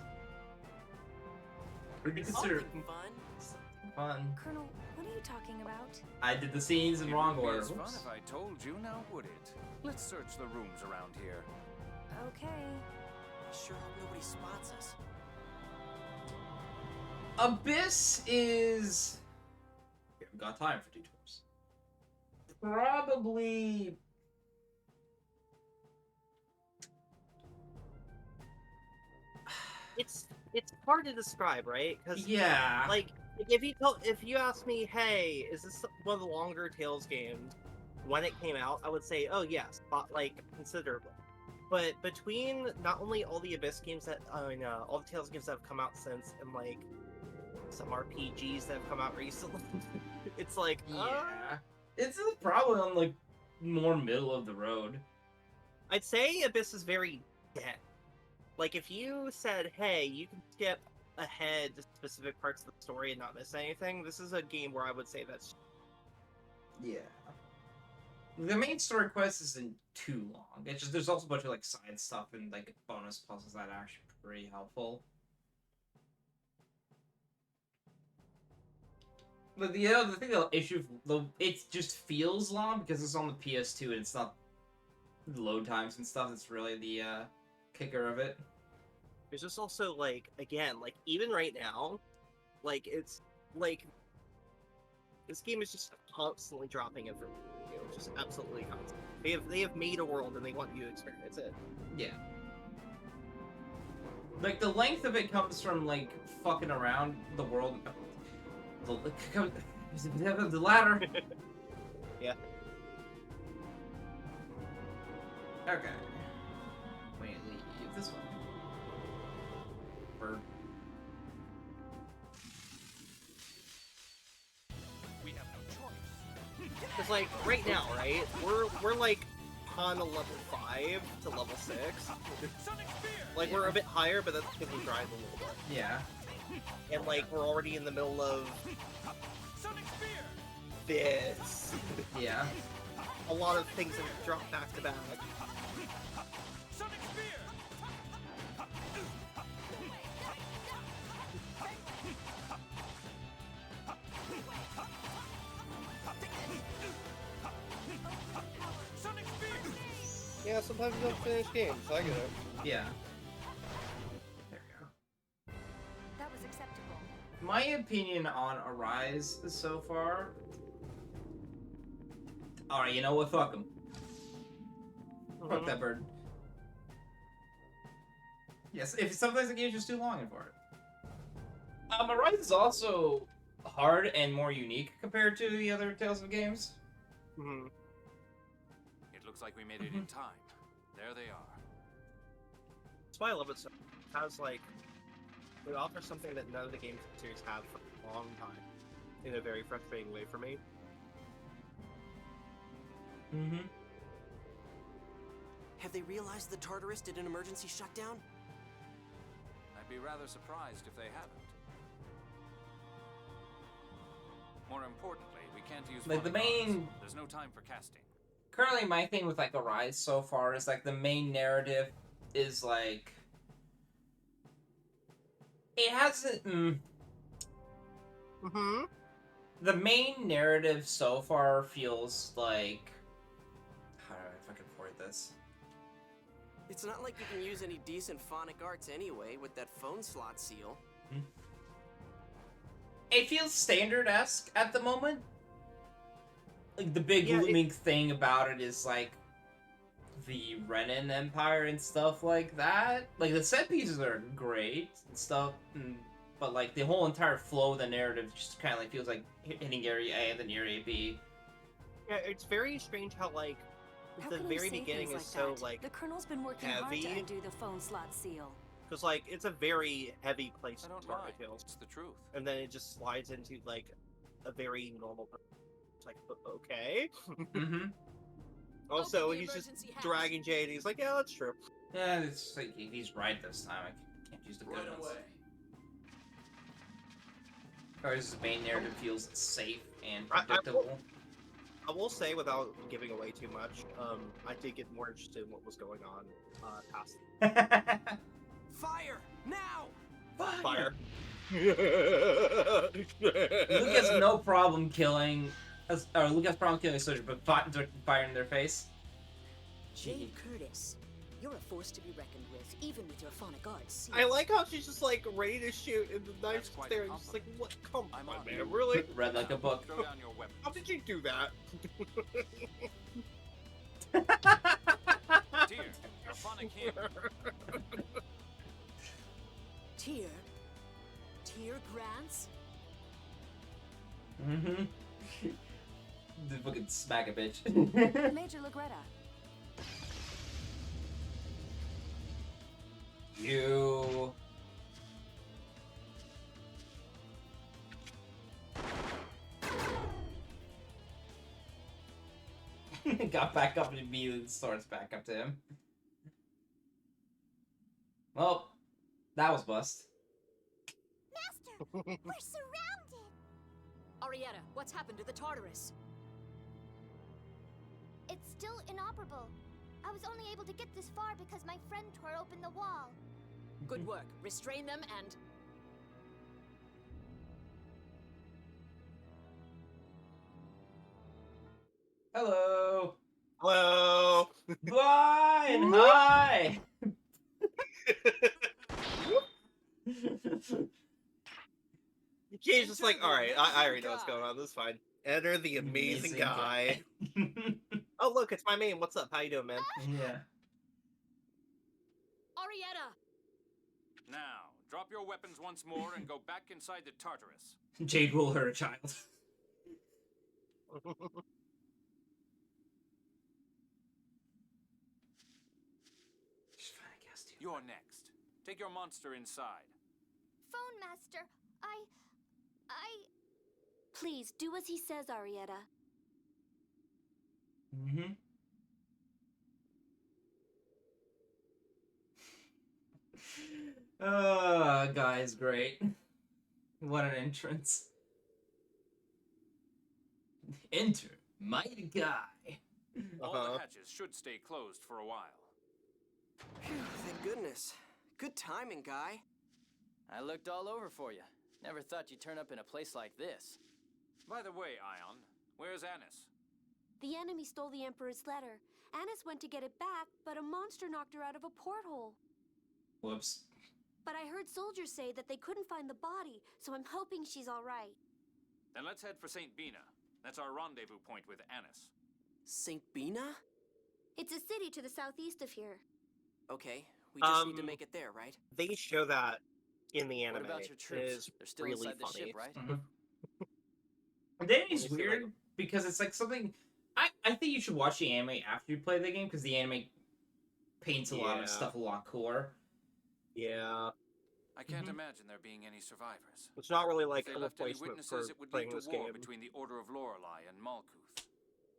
We can Something consider fun. fun. Colonel, what are you talking about? I did the scenes in It wrong would be order. as fun Whoops. if I told you, now would it? Let's search the rooms around here. Okay. Sure hope nobody spots us. Abyss is. We haven't got time for detours. Probably. It's hard to describe, right? Because Yeah. like if you ask me, hey, is this one of the longer Tales games? When it came out, I would say, oh yes, but like considerably. But between not only all the Abyss games that all the Tales games that have come out since, and like some RPGs that have come out recently, it's like Yeah. It's probably on like more middle of the road. I'd say Abyss is very dead. Like if you said, hey, you can skip ahead to specific parts of the story and not miss anything, this is a game where I would say that's Yeah. The main story quest isn't too long. It's just there's also a bunch of like side stuff and like bonus puzzles that are actually pretty helpful. But the other thing, the issue, it just feels long because it's on the PS2 and it's not load times and stuff. It's really the kicker of it. There's just also like again, like even right now, like it's like this game is just constantly dropping information. Just absolutely constant. They have made a world and they want you to experience it. Yeah. Like the length of it comes from like fucking around the world. The ladder. Yeah. Okay. Wait, leave this one. Bird. We have no choice. Because like right now, right? We're like on a level 5 to level 6. Like we're a bit higher, but that's because we drive a little bit. Yeah. And like we're already in the middle of this. Yeah. A lot of things have dropped back to back. Yeah, sometimes you don't finish games. I get it. Yeah. There we go. That was acceptable. My opinion on Arise so far. Alright, you know what? Fuck him. Fuck that bird. Yes, if sometimes the game's just too long for it. Arise is also hard and more unique compared to the other Tales of games. Mm-hmm. It looks like we made it in time. There they are. That's why I love it so much. It has like it offers something that none of the games in the series have for a long time, in a very frustrating way for me. Mm-hmm. Have they realized the Tartarus did an emergency shutdown? I'd be rather surprised if they haven't. More importantly, we can't use Like, the polygons. main- There's no time for casting. Currently, my thing with like Arise so far is like the main narrative is like it hasn't. Mm-hmm. The main narrative so far feels like how do I fucking word this? It's not like you can use any decent phonic arts anyway with that phone slot seal. It feels standard-esque at the moment. Like the big Yeah, looming thing about it is like the Renan Empire and stuff like that. Like the set pieces are great and stuff, but like the whole entire flow of the narrative just kind of like feels like hitting area A and then area B. Yeah, it's very strange how like How the can you very say beginning things is like so that? like The Colonel's been working hard to heavy. undo the phone slot seal. because like it's a very heavy place I to don't start lie. with Tales, It's the truth. and then it just slides into like a very normal. It's like okay. Mm-hmm. Also, Open the he's just emergency hatch. dragging Jade. He's like, yeah, that's true. Yeah, it's like he's right this time. I can't use the good ones. Or his main narrative feels safe and I will- predictable. I will say, without giving away too much, I did get more interested in what was going on past Fire! Now! fire. Luke has no problem killing, or Luke has problem killing a soldier, but fire in their face. Jade Curtis, you're a force to be reckoned with, even with your phonic arts. I like how she's just like ready to shoot, and the knife's quite there, a and she's like, "What? Come I'm on, on man, you. really? Read like a book. Throw down your weapon. How did you do that?" Dear, your phonic hymn. Tier Grants? Mm-hmm. The fucking smack a bitch. Major Lagretta. You. Got back up and immediately starts back up to him. Well, that was bust. Master, we're surrounded. Arietta, what's happened to the Tartarus? It's still inoperable. I was only able to get this far because my friend tore open the wall. Good work. Restrain them and... Hello. Hello. Blind. Hi. She's just like, all right, I already know what's going on. This is fine. Enter the amazing guy. Oh, look, it's my main. What's up? How you doing, man? Yeah. Arietta! Now, drop your weapons once more and go back inside the Tartarus. Jade will hurt a child. You're next. Take your monster inside. Phone Master, I... Please, do as he says, Arietta. Mm-hmm. Guy's great. What an entrance. Enter, mighty guy. All the hatches should stay closed for a while. Phew, thank goodness. Good timing, guy. I looked all over for you. Never thought you'd turn up in a place like this. By the way, Ion, where's Annis? The enemy stole the Emperor's letter. Annis went to get it back, but a monster knocked her out of a porthole. Whoops. But I heard soldiers say that they couldn't find the body, so I'm hoping she's all right. Then let's head for St. Bina. That's our rendezvous point with Annis. St. Bina? It's a city to the southeast of here. Okay, we just need to make it there, right? They show that in the anime. What about your It troops? is They're still really inside the funny. ship, right? The anime's weird because it's like something. I think you should watch the anime after you play the game because the anime paints a lot of stuff a lot cooler. Yeah. I can't imagine there being any survivors. It's not really like If a they left any replacement for witnesses, it would playing lead this to war game. between the Order of Lorelei and Malkuth.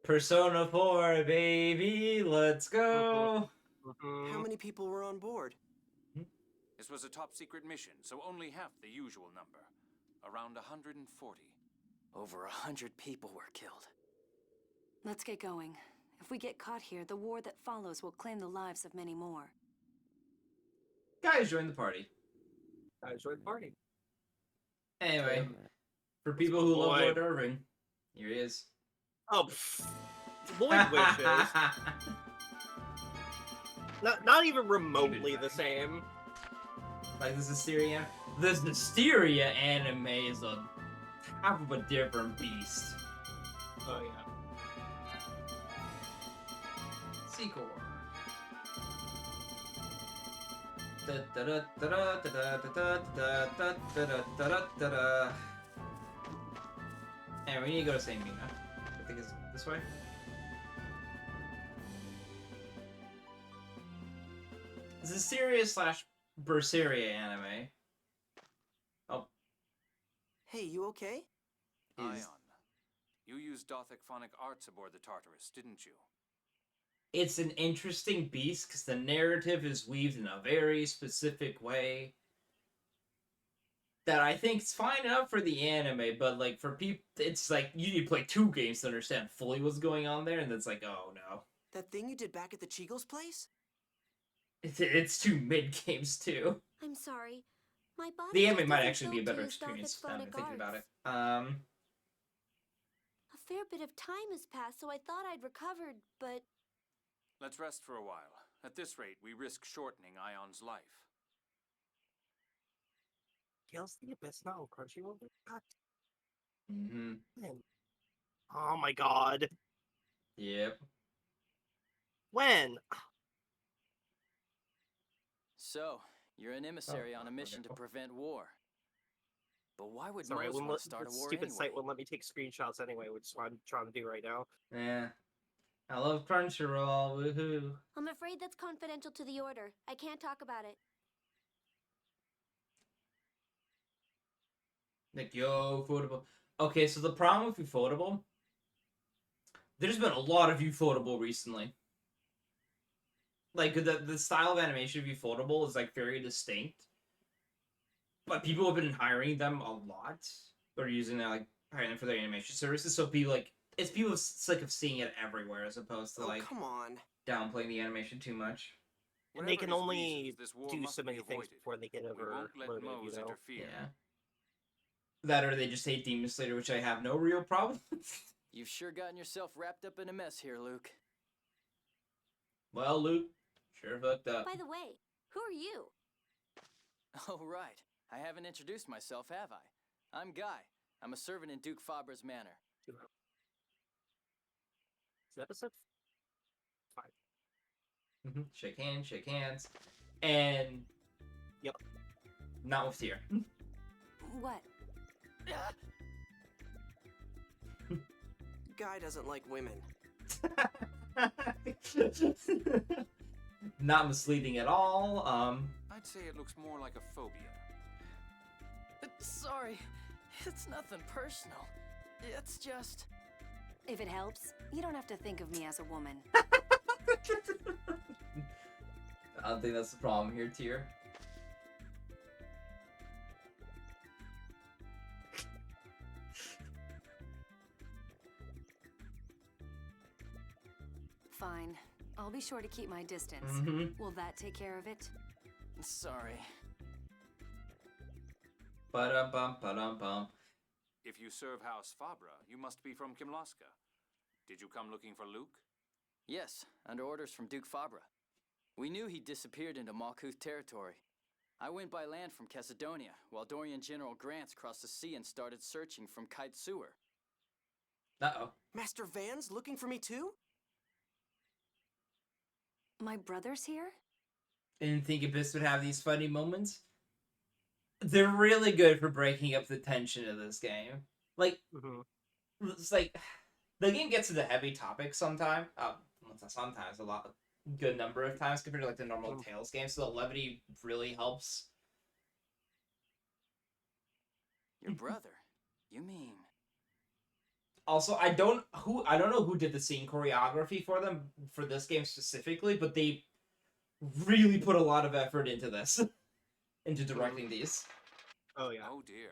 Persona 4, baby, let's go. How many people were on board? This was a top secret mission, so only half the usual number. Around 140. Over 100 people were killed. Let's get going. If we get caught here, the war that follows will claim the lives of many more. Guys, join the party. Guys, join the party. Anyway, for people who love Lord Irving, here he is. Oh, Lloyd wishes. Not even remotely the same. Like the Hysteria anime is a half of a different beast. Oh yeah. Sequel. And we need to go to St. Mina. I think it's this way. This is serious / Berseria anime. Oh. Hey, you okay? Ion, you used Dothic phonic arts aboard the Tartarus, didn't you? It's an interesting beast because the narrative is weaved in a very specific way. that I think is fine enough for the anime, but like for people, it's like you need to play 2 games to understand fully what's going on there, and it's like, oh no, That thing you did back at the Cheagle's place? it's 2 mid games too. I'm sorry. My body The just anime might doesn't actually be a build to better use Dark experience now that I'm Phonic thinking about it. arts. A fair bit of time has passed, so I thought I'd recovered, but Let's rest for a while. At this rate, we risk shortening Ion's life. Tales of the Abyss not on Crunchyroll? God Mm-hmm. damn. Oh my god. Yep. When? So, you're an emissary on a mission to prevent war. But why would Mose want to start a war stupid anyway? site won't let me take screenshots anyway, which is what I'm trying to do right now. Yeah. I love Crunchyroll. Woohoo. I'm afraid that's confidential to the Order. I can't talk about it. Like, yo, Ufotable. Okay, so the problem with Ufotable, there's been a lot of Ufotable recently. Like, the style of animation of Ufotable is, like, very distinct. But people have been hiring them a lot. Or using their, like, hiring them for their animation services. So people, like, it's people sick of seeing it everywhere as opposed to, like, come on. downplaying the animation too much. And they can Whatever his only reasons, this war do must so be many things avoided. before they get We won't let overloaded, Mose you know? interfere. Yeah. That or they just hate Demon Slayer, which I have no real problem with. You've sure gotten yourself wrapped up in a mess here, Luke. Well, Luke, sure fucked up. By the way, who are you? Oh, right. I haven't introduced myself, have I? I'm Guy. I'm a servant in Duke Fabra's manor. Is it episode 5? Shake hands. And... Yep. Not with Tyr. What? Guy doesn't like women. Not misleading at all. I'd say it looks more like a phobia. Sorry, it's nothing personal. It's just... If it helps, you don't have to think of me as a woman. I don't think that's the problem here, Tyr. Fine. I'll be sure to keep my distance. Will that take care of it? Sorry. Ba-dum-bum. If you serve House Fabra, you must be from Kimlaska. Did you come looking for Luke? Yes, under orders from Duke Fabra. We knew he disappeared into Malkuth territory. I went by land from Cesidonia, while Dorian General Grants crossed the sea and started searching from Kite Sewer. Uh-oh. Master Van's looking for me too? My brother's here? Didn't think Abyss would have these funny moments. They're really good for breaking up the tension of this game. Like, it's like, the game gets into heavy topics sometimes. Sometimes, a good number of times compared to like the normal Tales game, so the levity really helps. Your brother? You mean... Also, I don't know who did the scene choreography for them for this game specifically, but they really put a lot of effort into this, into directing these. Oh yeah. Oh dear.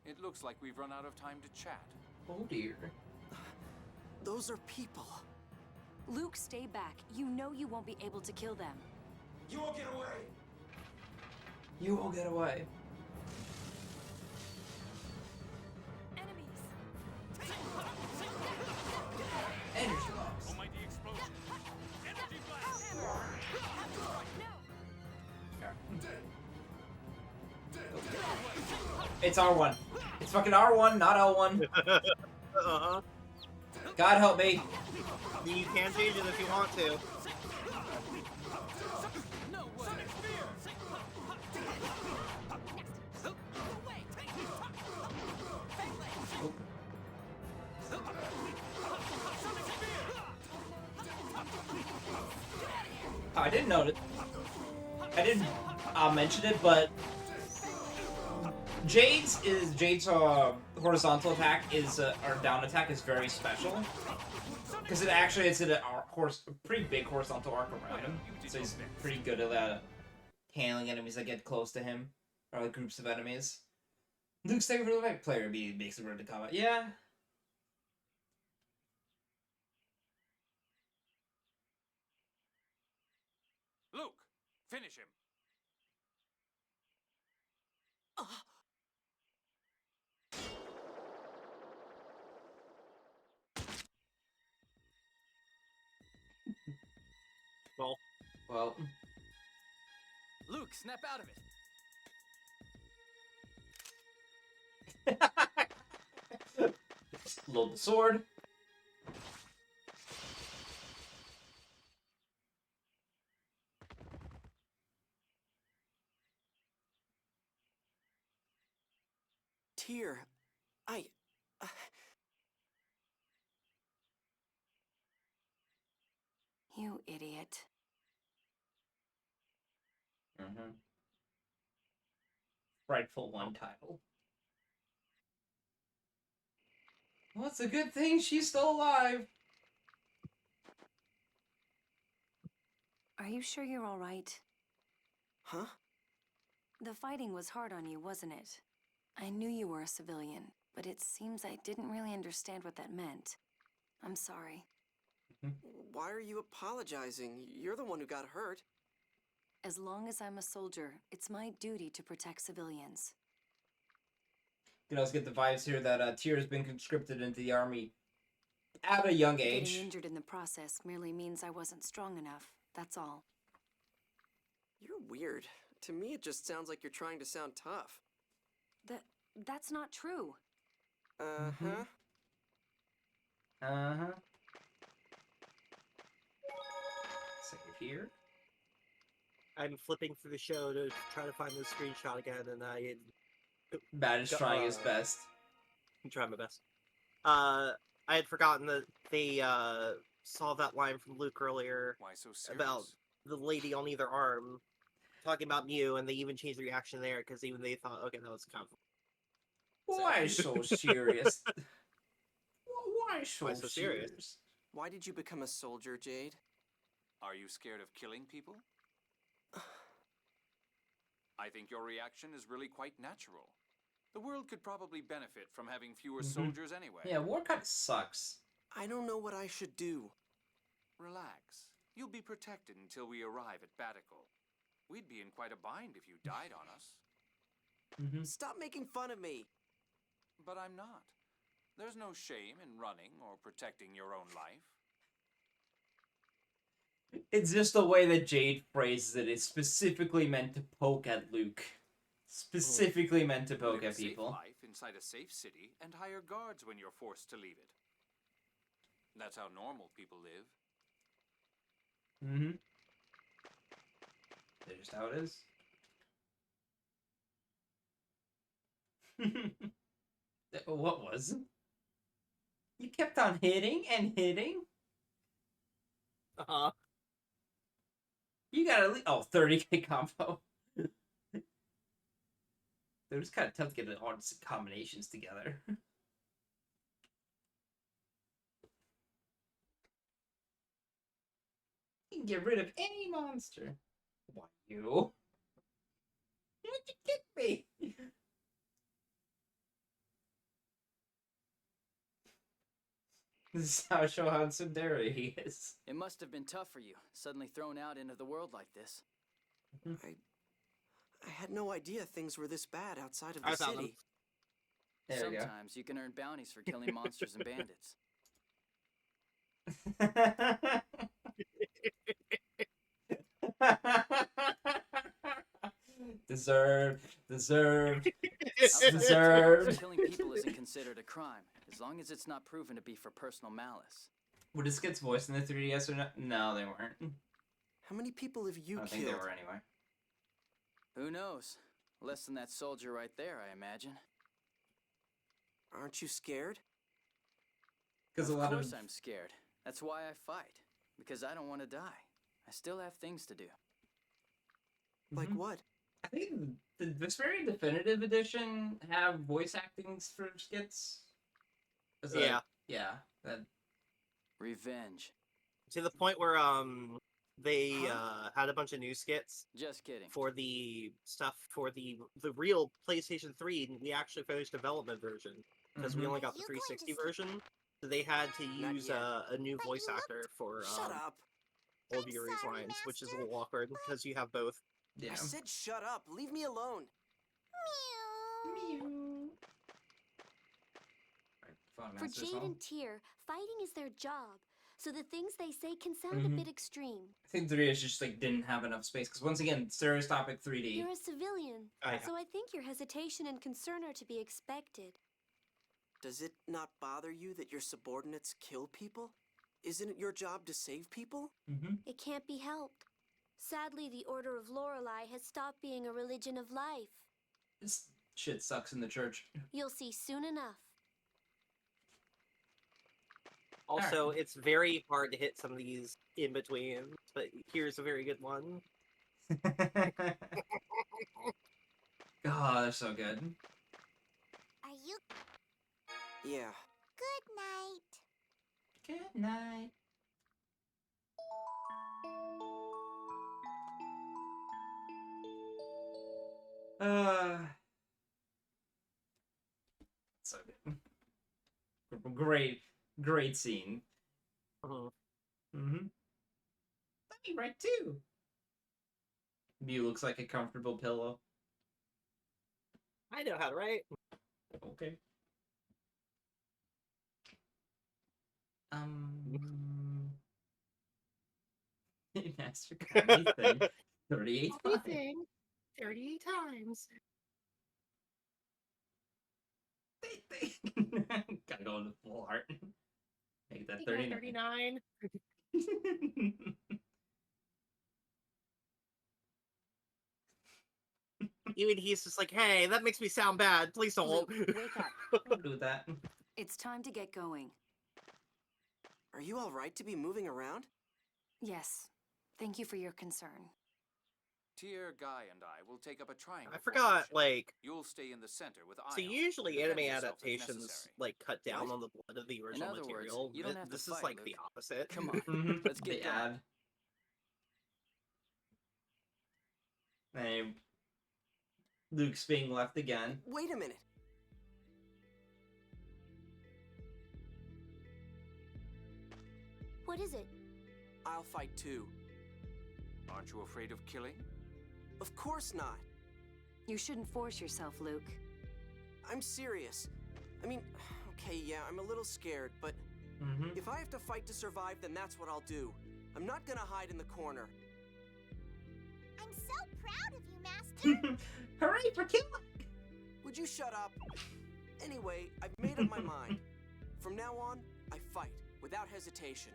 It looks like we've run out of time to chat. Oh dear. Those are people. Luke, stay back. You know you won't be able to kill them. You won't get away! You won't get away. Energy blast. Almighty explosion. Energy blast. It's R1. It's fucking R1, not L1. Uh-huh. God help me. You can change it if you want to. Oh, I didn't notice. I didn't mention it, but Jade's horizontal attack is or down attack is very special because it actually is a pretty big horizontal arc around him, so he's pretty good at handling enemies that get close to him or like groups of enemies. Luke's favorite player makes a run to combat. Yeah. Luke, finish him. Well. Luke, snap out of it. Load the sword. Tyr, You idiot. Mm-hmm. Frightful one title. Well, it's a good thing she's still alive. Are you sure you're all right? huh? The fighting was hard on you, wasn't it? I knew you were a civilian, but it seems I didn't really understand what that meant. I'm sorry. Why are you apologizing? You're the one who got hurt. As long as I'm a soldier, it's my duty to protect civilians. You can also get the vibes here that Tyr has been conscripted into the army at a young age. Getting injured in the process merely means I wasn't strong enough, that's all. You're weird. To me, it just sounds like you're trying to sound tough. That's not true. Uh-huh. Uh-huh. Save here. I'm flipping through the show to try to find the screenshot again, and Bad is trying his best. I'm trying my best. I had forgotten that they saw that line from Luke earlier. Why so serious? About the lady on either arm talking about Mew, and they even changed the reaction there because even they thought, okay, that was kind of. Why so serious? Why so serious? Why did you become a soldier, Jade? Are you scared of killing people? I think your reaction is really quite natural. The world could probably benefit from having fewer soldiers anyway. Yeah, war kind of sucks. I don't know what I should do. Relax. You'll be protected until we arrive at Batical. We'd be in quite a bind if you died on us. Stop making fun of me. But I'm not. There's no shame in running or protecting your own life. It's just the way that Jade phrases it. It's specifically meant to poke at Luke. Specifically meant to poke Live at people. Safe life inside a safe city and hire guards when you're forced to leave it. That's how normal people live. Mm-hmm. That's just how it is. What was? You kept on hitting and hitting? Uh-huh. You got at least... Oh, 30k combo. It was kind of tough to get all these combinations together. You can get rid of any monster. Why, you? Why'd you kick me? This is how I show how tsundere he is. It must have been tough for you, suddenly thrown out into the world like this. I had no idea things were this bad outside of I the found city. There we go. Sometimes you can earn bounties for killing monsters and bandits. Deserved. Deserved. Outside of Deserved. terms, killing people isn't considered a crime, as long as it's not proven to be for personal malice. Were this kid's voice in the 3DS or not? No, they weren't. How many people have you I don't killed? think they were anyway. Who knows? Less than that soldier right there, I imagine. Aren't you scared? Because a lot Of course I'm scared. That's why I fight. Because I don't want to die. I still have things to do. Like what? I think the Vesperia Definitive Edition have voice actings for skits. Is that- Yeah. Yeah. That. Revenge. To the point where They Huh? had a bunch of new skits Just kidding. for the stuff for the real PlayStation 3. And we actually finished development version because we Mhm. only got the Are you going to 360 sleep? version. So they had to Not use yet. a new But voice you actor for Shut up. Old I'm Yuri's sorry, lines, which is a Master, little awkward because you have both. Yeah. I said shut up. Leave me alone. Meow. Mew. Alright, phone For master's Jade home. and Tyr, fighting is their job, so the things they say can sound a Mhm. bit extreme. I think 3DS just like didn't have enough space because once again, stereoscopic 3D. You're a civilian, Yeah. so I think your hesitation and concern are to be expected. Does it not bother you that your subordinates kill people? Isn't it your job to save people? Mm-hmm. It can't be helped. Sadly, the Order of Lorelei has stopped being a religion of life. This shit sucks in the church. You'll see soon enough. Also, it's very hard to hit some of these in between, but here's a very good one. Oh, they're so good. Are you? Yeah. Good night. Good night. So good. Great scene. Mhm. Mm-hmm. Let me write too. Mew looks like a comfortable pillow. I know how to write. Okay. Master got anything. 38 times. 38 times. Gotta go into full heart. Make that 39. Even he's just like, hey, that makes me sound bad. Please don't. Luke, wake up. Don't do that. It's time to get going. Are you all right to be moving around? Yes. Thank you for your concern. Tyr, Guy, and I will take up a triangle. I forgot, formation. like, You'll stay in the center with so Ion. usually Defend anime yourself if adaptations necessary. like cut down What? on the blood of the original other words, material. you don't have to This is fight, like Luke. the opposite. Come on. Mhm. Let's get The going. ad. And Luke's being left again. Wait a minute. What is it? I'll fight too. Aren't you afraid of killing? Of course not. You shouldn't force yourself, Luke. I'm serious. I mean, okay, yeah, I'm a little scared, but Mm-hmm. if I have to fight to survive, then that's what I'll do. I'm not gonna hide in the corner. I'm so proud of you, Master. Hooray for killing! Would you shut up? Anyway, I've made up my mind. From now on, I fight without hesitation.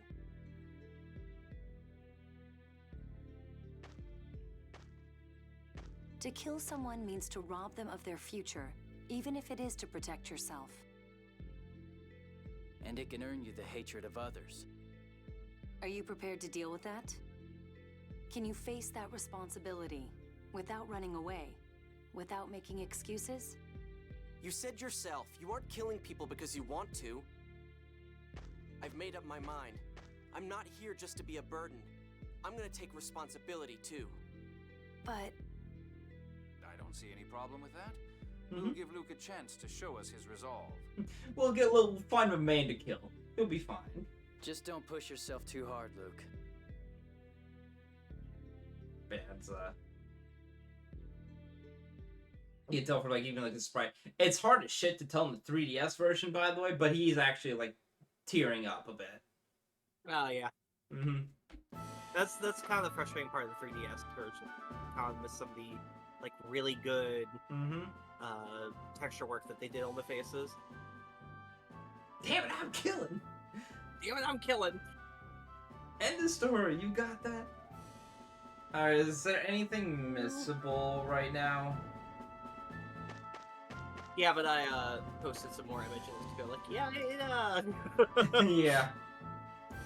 To kill someone means to rob them of their future, even if it is to protect yourself. And it can earn you the hatred of others. Are you prepared to deal with that? Can you face that responsibility without running away, without making excuses? You said yourself, you aren't killing people because you want to. I've made up my mind. I'm not here just to be a burden. I'm gonna take responsibility too. But I don't see any problem with that. Mhm. We'll give Luke a chance to show us his resolve. We'll find a man to kill. He'll be fine. Just don't push yourself too hard, Luke. Bands, you can tell for like even like the sprite. It's hard as shit to tell in the 3DS version, by the way, but he's actually like tearing up a bit. Oh yeah. Mm-hmm. That's kind of the frustrating part of the 3DS version. Kind of miss some of the like really good Mm-hmm. texture work that they did on the faces. Damn it, I'm killing! Damn it, I'm killing. End the story, you got that? Alright, is there anything missable right now? Yeah, but I posted some more images to go like, yeah, Yeah.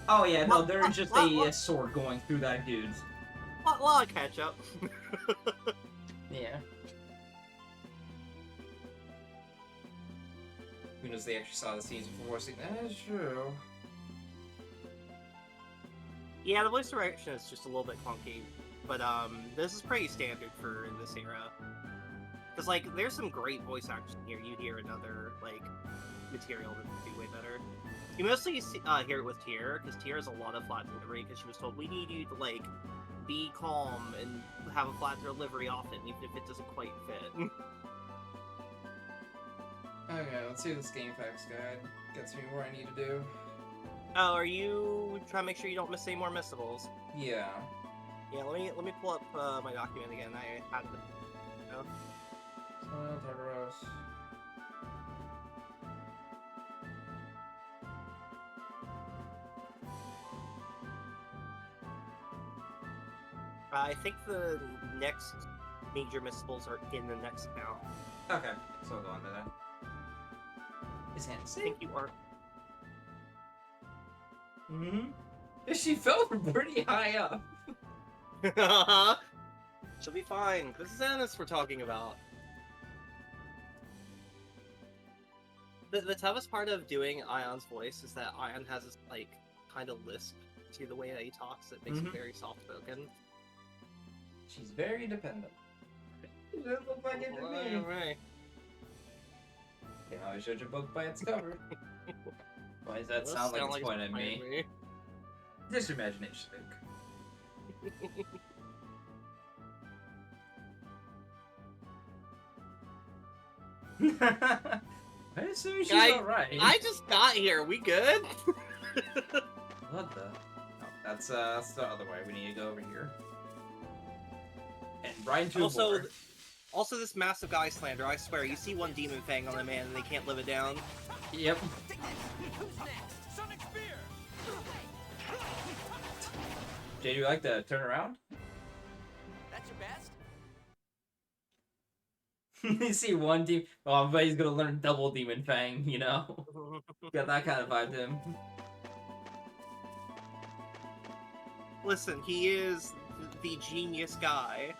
Oh yeah, no, there's just a sword going through that dude. lot of catch up. Yeah. Who knows, they actually saw the scenes before saying, that's true. Yeah, the voice direction is just a little bit clunky, but this is pretty standard for in this era. Because like, there's some great voice actors here. You hear another like material that would be way better. You mostly hear it with Tier, because Tier has a lot of flat delivery. Because she was told, we need you to like be calm and have a flat delivery often, even if it doesn't quite fit. Okay, let's see if this game facts guide gets me where I need to do. Oh, are you trying to make sure you don't miss any more missables? Yeah. Yeah, let me pull up my document again. I had it. No? Soil, Tartaros. I think the next major missables are in the next count. Okay, so I'll go on to that. Is Hannah I safe? think you are. Mm-hmm. She fell from pretty high up. She'll be fine. This is Ennis we're talking about. The toughest part of doing Ion's voice is that Ion has this, like, kind of lisp to the way that he talks that makes him very soft-spoken. She's very dependent. It doesn't look like it to me. Right. You always judge a book by its cover. Why does that sound like it's pointing at me? Just your imagination, Luke. I assume she's alright. I just got here. We good? What the? Oh, that's the other way. We need to go over here. And Brian to Also, this massive guy slander. I swear, you see one demon fang on a man and they can't live it down. Yep. Jay, do you like to turn around? That's your best? You see one demon. Oh, I bet he's gonna learn double demon fang. You know, got that kind of vibe to him. Listen, he is the genius guy.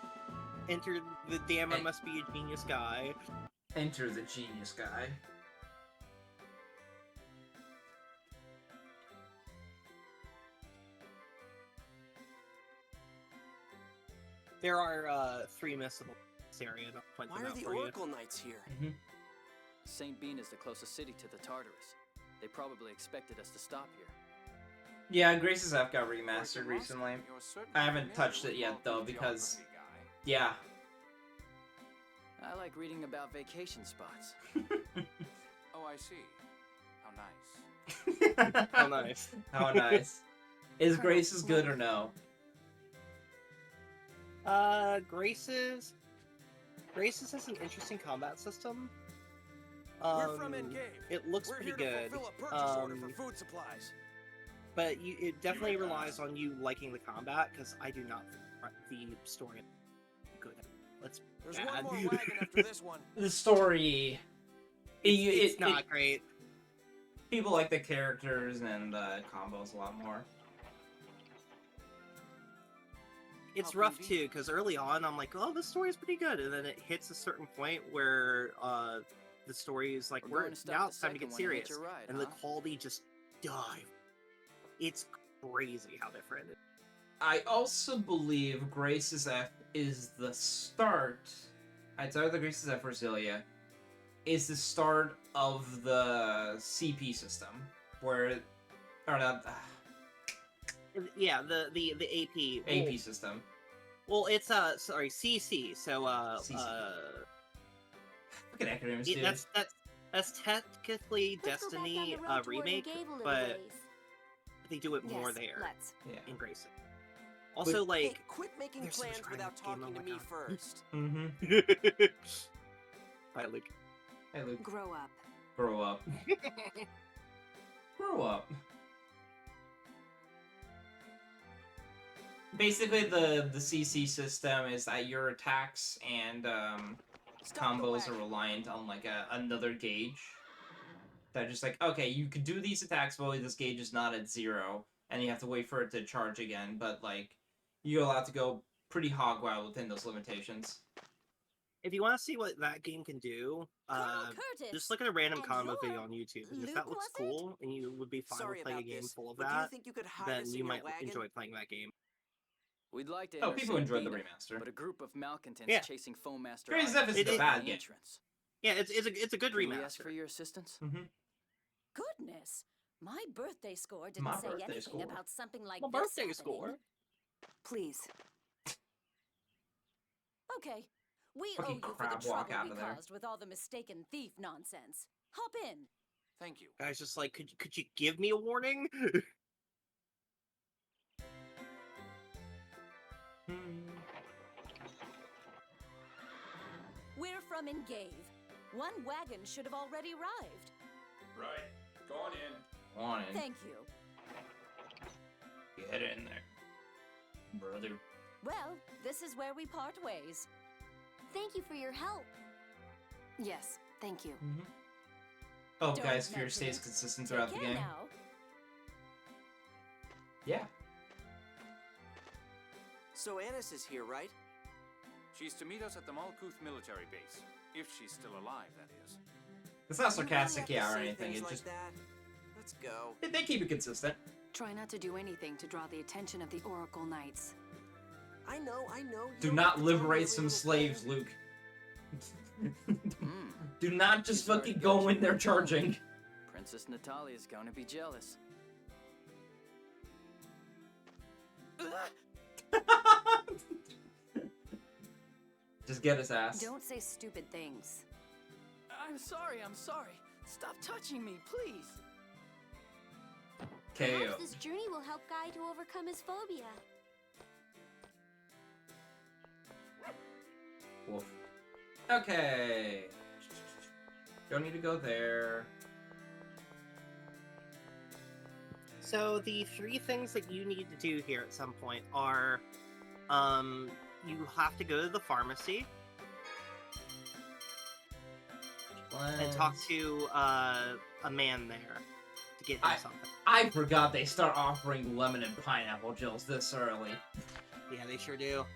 Enter the Dammer must be a genius guy. Enter the genius guy. There are 3 missable in this area. I'll point Why them are out the for you. Oracle Knights here? St. Bean is the closest city to the Tartarus. They probably expected us to stop here. Yeah, Grace's F got remastered recently. I haven't touched it yet though because, yeah. I like reading about vacation spots. Oh, I see. How nice. How nice. How nice. Is Grace's good or no? Grace's has an interesting combat system. We're from Engage. It looks We're pretty here good. to fulfill a purchase order for food supplies. But it definitely relies on you liking the combat, because I do not think the story is good. There's bad. one more wagon after this one. The story... It's not great. People like the characters and the combos a lot more. It's rough too, because early on I'm like, oh, this story is pretty good, and then it hits a certain point where the story is like, now it's time to get serious, and the quality just dive. It's crazy how different it is. I also believe Grace's F is the start. It's either Grace's F or Zillia. Is the start of the CP system, where, or not. Yeah, the AP AP system. Well, it's sorry, CC. So CC. Look at acronyms, dude. That's technically Destiny remake, but they do it more there. In Grayson. Also, Hey, like, quit making there's so much plans crime in without this game, talking oh to my me God. first. Mm-hmm. Hi, Luke. Hey, Luke. Grow up. Grow up. Grow up. Basically, the CC system is that your attacks and combos are reliant on like another gauge. They're just like, okay, you can do these attacks, but this gauge is not at 0, and you have to wait for it to charge again. But like, you're allowed to go pretty hog wild within those limitations. If you want to see what that game can do, Curtis, just look at a random and combo you're video on YouTube, and if Luke, that looks was it? cool and you would be fine Sorry with playing a about game this, full of but do you that, think you could hide then us you in your might wagon? enjoy playing that game. We'd like to Oh, people intercept enjoyed the Beta, remaster. but a group of malcontents Yeah. chasing Foamaster Crazy Island Stuff isn't is a bad the game. entrance. Yeah, it's a good Can we ask for remaster. your assistance? Mm-hmm. Goodness, my birthday score didn't My say birthday anything score. about something like My this birthday happening. score. Please. Okay, we Fucking owe you for crab the walk trouble out we of there. caused with all the mistaken thief nonsense. Hop in. Thank you. Guys, just like, could you give me a warning? We're from Engave. One wagon should have already arrived. Right. Go on in. On in. Thank you. Get in there, brother. Well, this is where we part ways. Thank you for your help. Yes, thank you. Mm-hmm. Oh, Don't guys, fear mention stays it. consistent Take throughout the care game. now. Yeah. So Annis is here, right? She's to meet us at the Malkuth military base. If she's still alive, that is. It's not You really sarcastic, have to yeah, or say anything. things It's like just that. Let's go. they keep it consistent. Try not to do anything to draw the attention of the Oracle Knights. I know. You Do don't not have to tell me liberate every some little slaves, thing. Luke. Do not just Sorry, fucking go Gretchen. in there charging. Princess Natalia's gonna be jealous. Just get his ass. Don't say stupid things. I'm sorry. Stop touching me, please. KO. Perhaps this journey will help Guy to overcome his phobia. Wolf. Okay. Don't need to go there. So the three things that you need to do here at some point are, you have to go to the pharmacy and talk to a man there to get him something. I forgot they start offering lemon and pineapple gels this early. Yeah, they sure do.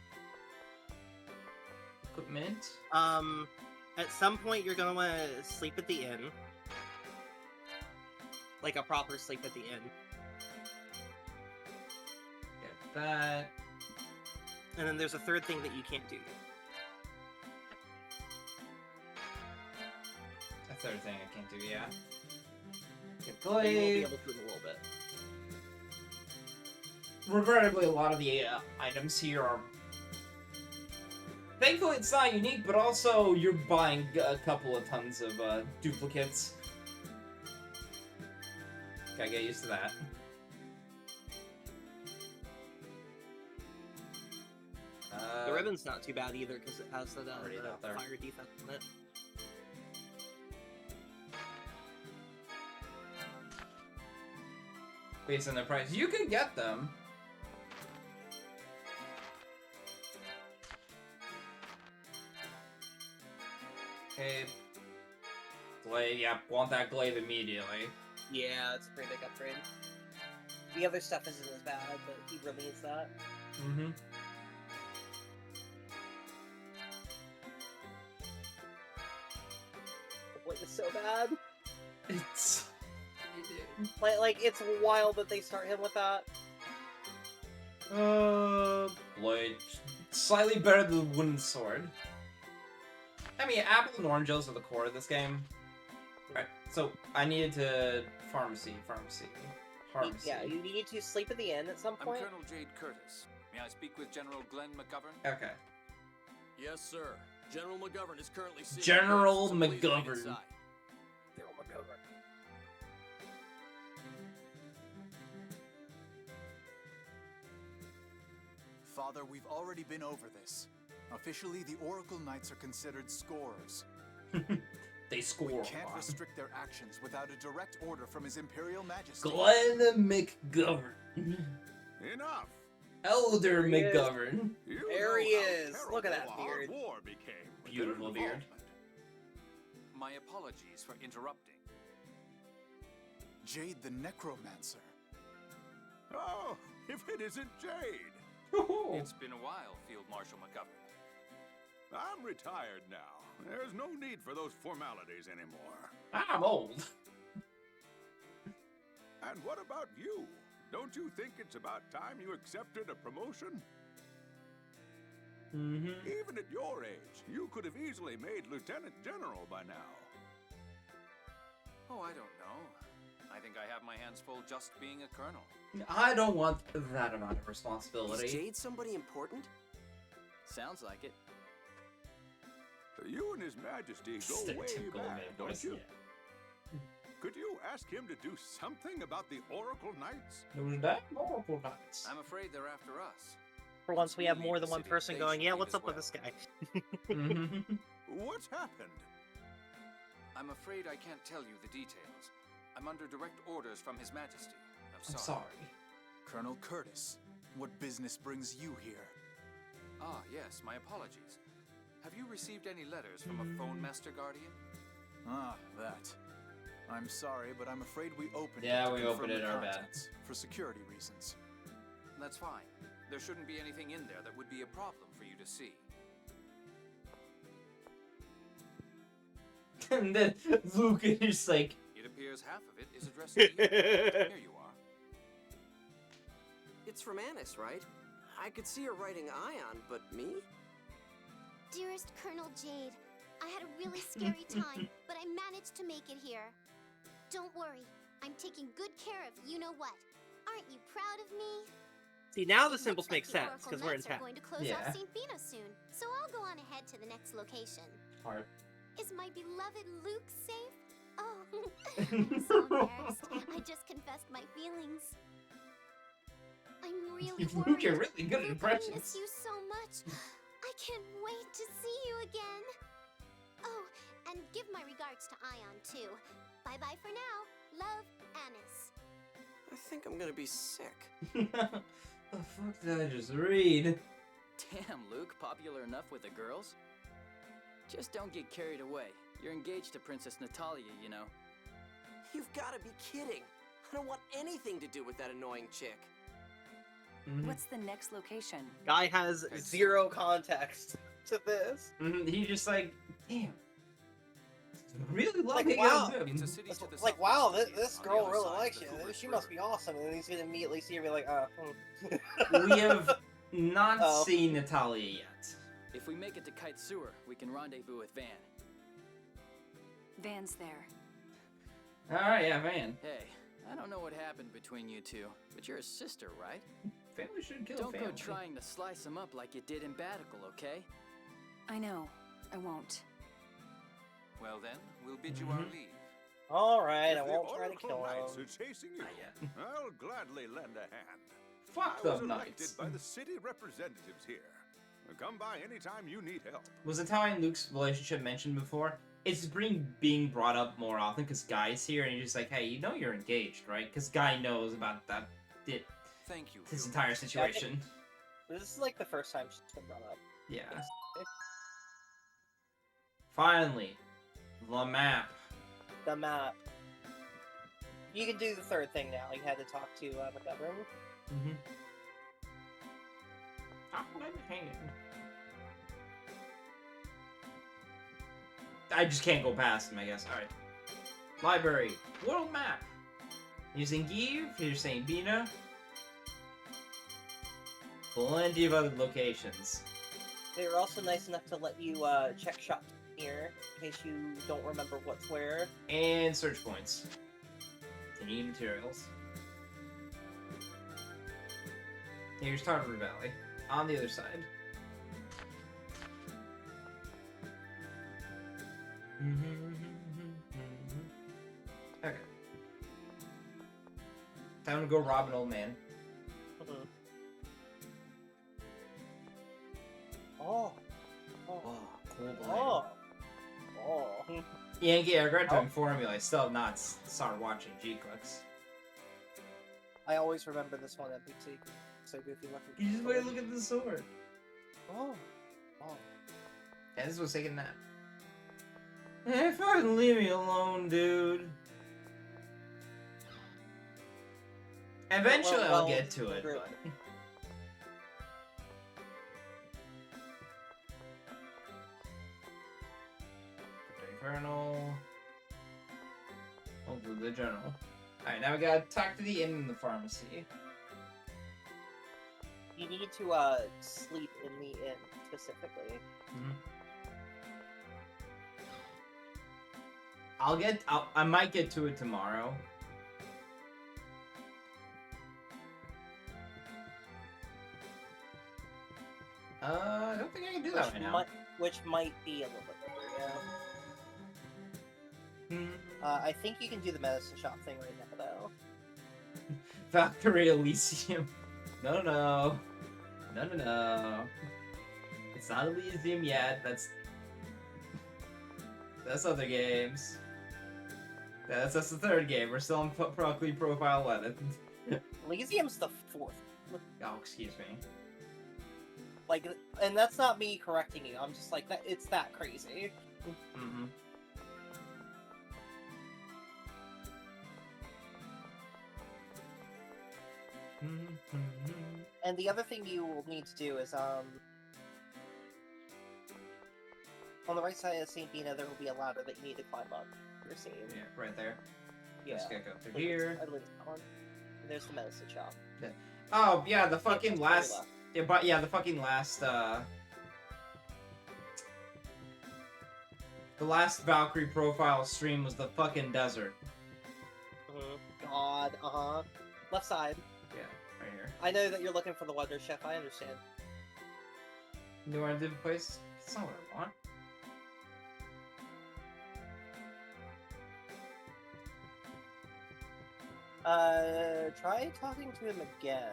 Equipment. At some point you're gonna want to sleep at the inn, like a proper sleep at the inn. Get that. And then there's a third thing that you can't do. A third thing I can't do, yeah. Get But you won't be glaive. able to in a little bit. Regrettably, a lot of the items here are. Thankfully, it's not unique, but also you're buying a couple of tons of duplicates. Gotta get used to that. The ribbon's not too bad either because it has the Already out there. fire defense in it. Based on their price, you can get them. Okay. Glaive, yeah, want that glaive immediately. Yeah, it's a pretty big upgrade. The other stuff isn't as bad, but he really needs that. Mm-hmm. The blade is so bad. It's... Like it's wild that they start him with that. Blade. Slightly better than the wooden sword. I mean, apple and oranges are the core of this game. Right, so I needed to... Pharmacy. Yeah, you need to sleep at the inn at some I'm point. Colonel Jade Curtis. May I speak with General Glenn McGovern? Okay. Yes, sir. General McGovern is currently seeking General so please wait McGovern. inside. General McGovern. Father, we've already been over this. Officially, the Oracle Knights are considered scorers. They score We a can't lot. restrict their actions without a direct order from His Imperial Majesty. Glenn McGovern. Enough! Elder There he is. McGovern. You There know he how is. Look at terrible that a hard beard. war became with Beautiful their beard. involvement. My apologies for interrupting. Jade the Necromancer. Oh, if it isn't Jade! It's been a while, Field Marshal McGovern. I'm retired now. There's no need for those formalities anymore. I'm old. And what about you? Don't you think it's about time you accepted a promotion? Even at your age, you could have easily made Lieutenant General by now. Oh, I don't know. I think I have my hands full just being a colonel. I don't want that amount of Is responsibility. Jade somebody important? Sounds like it. You and His Majesty go way Stereotypical back, man don't voice, you? yeah. Could you ask him to do something about the Oracle Knights? Who's that? Oracle Knights. I'm afraid they're after us. For once, we have We more leave than the one city, person they going, should yeah, leave what's as up with well. this guy? What's happened? I'm afraid I can't tell you the details. I'm under direct orders from His Majesty. I'm sorry. Colonel Curtis, what business brings you here? Ah, yes, my apologies. Have you received any letters from a phone master guardian? Ah, that. I'm sorry, but I'm afraid we opened Yeah, it to we confirm opened it, the our bad. contents for security reasons. That's fine. There shouldn't be anything in there that would be a problem for you to see. And then Luke is just like, It appears half of it is addressed to you. Here you are. It's from Annis, right? I could see her writing Ion, but me? Dearest Colonel Jade, I had a really scary time, but I managed to make it here. Don't worry, I'm taking good care of you-know-what. Aren't you proud of me? See, now the It symbols looks like make the sense, Oracle because we're in Knights are town. going to close Yeah. off St. Vino soon, so I'll go on ahead to the next location. hard. Is my beloved Luke safe? Oh, I'm so embarrassed. I just confessed my feelings. I'm really Luke, worried. you're really good at I impressions. miss you so much. I can't wait to see you again. Oh, and give my regards to Ion, too. Bye-bye for now. Love, Annis. I think I'm gonna be sick. The fuck did I just read? Damn, Luke, popular enough with the girls? Just don't get carried away. You're engaged to Princess Natalia, you know. You've gotta be kidding. I don't want anything to do with that annoying chick. What's the next location? Guy has zero context to this. He's just like, damn. Really Like, like wow. It's a city to the Like, south wow, of the city, this on the girl other really side of likes the you. Thubris She must be River. awesome. And then he's gonna immediately see her and be like, We have not Oh. seen Natalia yet. If we make it to Kite Sewer, we can rendezvous with Van. Van's there. Alright, yeah, man. Hey, I don't know what happened between you two, but you're a sister, right? Family should kill Don't family. go trying to slice them up like you did in Batical, okay? I know. I won't. Well then, we'll bid you our leave. alright, I If the won't try to Oracle kill Knights him. are chasing you, I'll gladly lend a hand. Fuck I was them elected knights. by the city representatives here. Come by anytime you need help. Was Natalia and Luke's relationship mentioned before? It's being brought up more often because Guy's here and he's just like, hey, you know you're engaged, right? Because Guy knows about that. Thank you. This for entire your- situation. This is like the first time she's been brought up. Yeah. Finally, the map. The map. You can do the third thing now. You had to talk to McGovern. Mm-hmm. I just can't go past him, I guess. Alright. Library. World map. Here's Engive. Here's St. Bina. Plenty of other locations. They were also nice enough to let you check shops here in case you don't remember what's where. And search points. To need materials. Here's Tartarus Valley. On the other side. Okay. Time to go rob an old man. Oh. Oh, cool blade. Oh. Oh. Yankee, I regret to inform you, I still have not started watching G-Clicks. I always remember this one at BT. So goofy looking. You just wait, look at the sword. Oh. Oh. Yeah, this was taking a nap. Hey, fucking leave me alone, dude. Eventually I'll get to it, but... Colonel. Oh, the general. Alright, now we gotta talk to the inn and the pharmacy. You need to sleep in the inn specifically. I might get to it tomorrow. I don't think I can do that right now. Which might be a little bit better, yeah. I think you can do the medicine shop thing right now, though. Valkyrie Elysium. No. It's not Elysium yet. That's other games. That's the third game. We're still on Valkyrie Profile 11. Elysium's the fourth. Oh, excuse me. Like, and that's not me correcting you. I'm just like, that. It's that crazy. Mm-hmm. And the other thing you will need to do is, on the right side of St. Bina, there will be a ladder that you need to climb up. You're seeing. Yeah, right there. Yeah. Just gotta go through here. I believe that one. And there's the medicine shop. Yeah. Oh, yeah, the fucking last... Yeah, but yeah, the fucking last, the last Valkyrie Profile stream was the fucking desert. God, left side. Yeah, right here. I know that you're looking for the Wonder Chef, I understand. You know where I did the place? That's not what I want. Try talking to him again.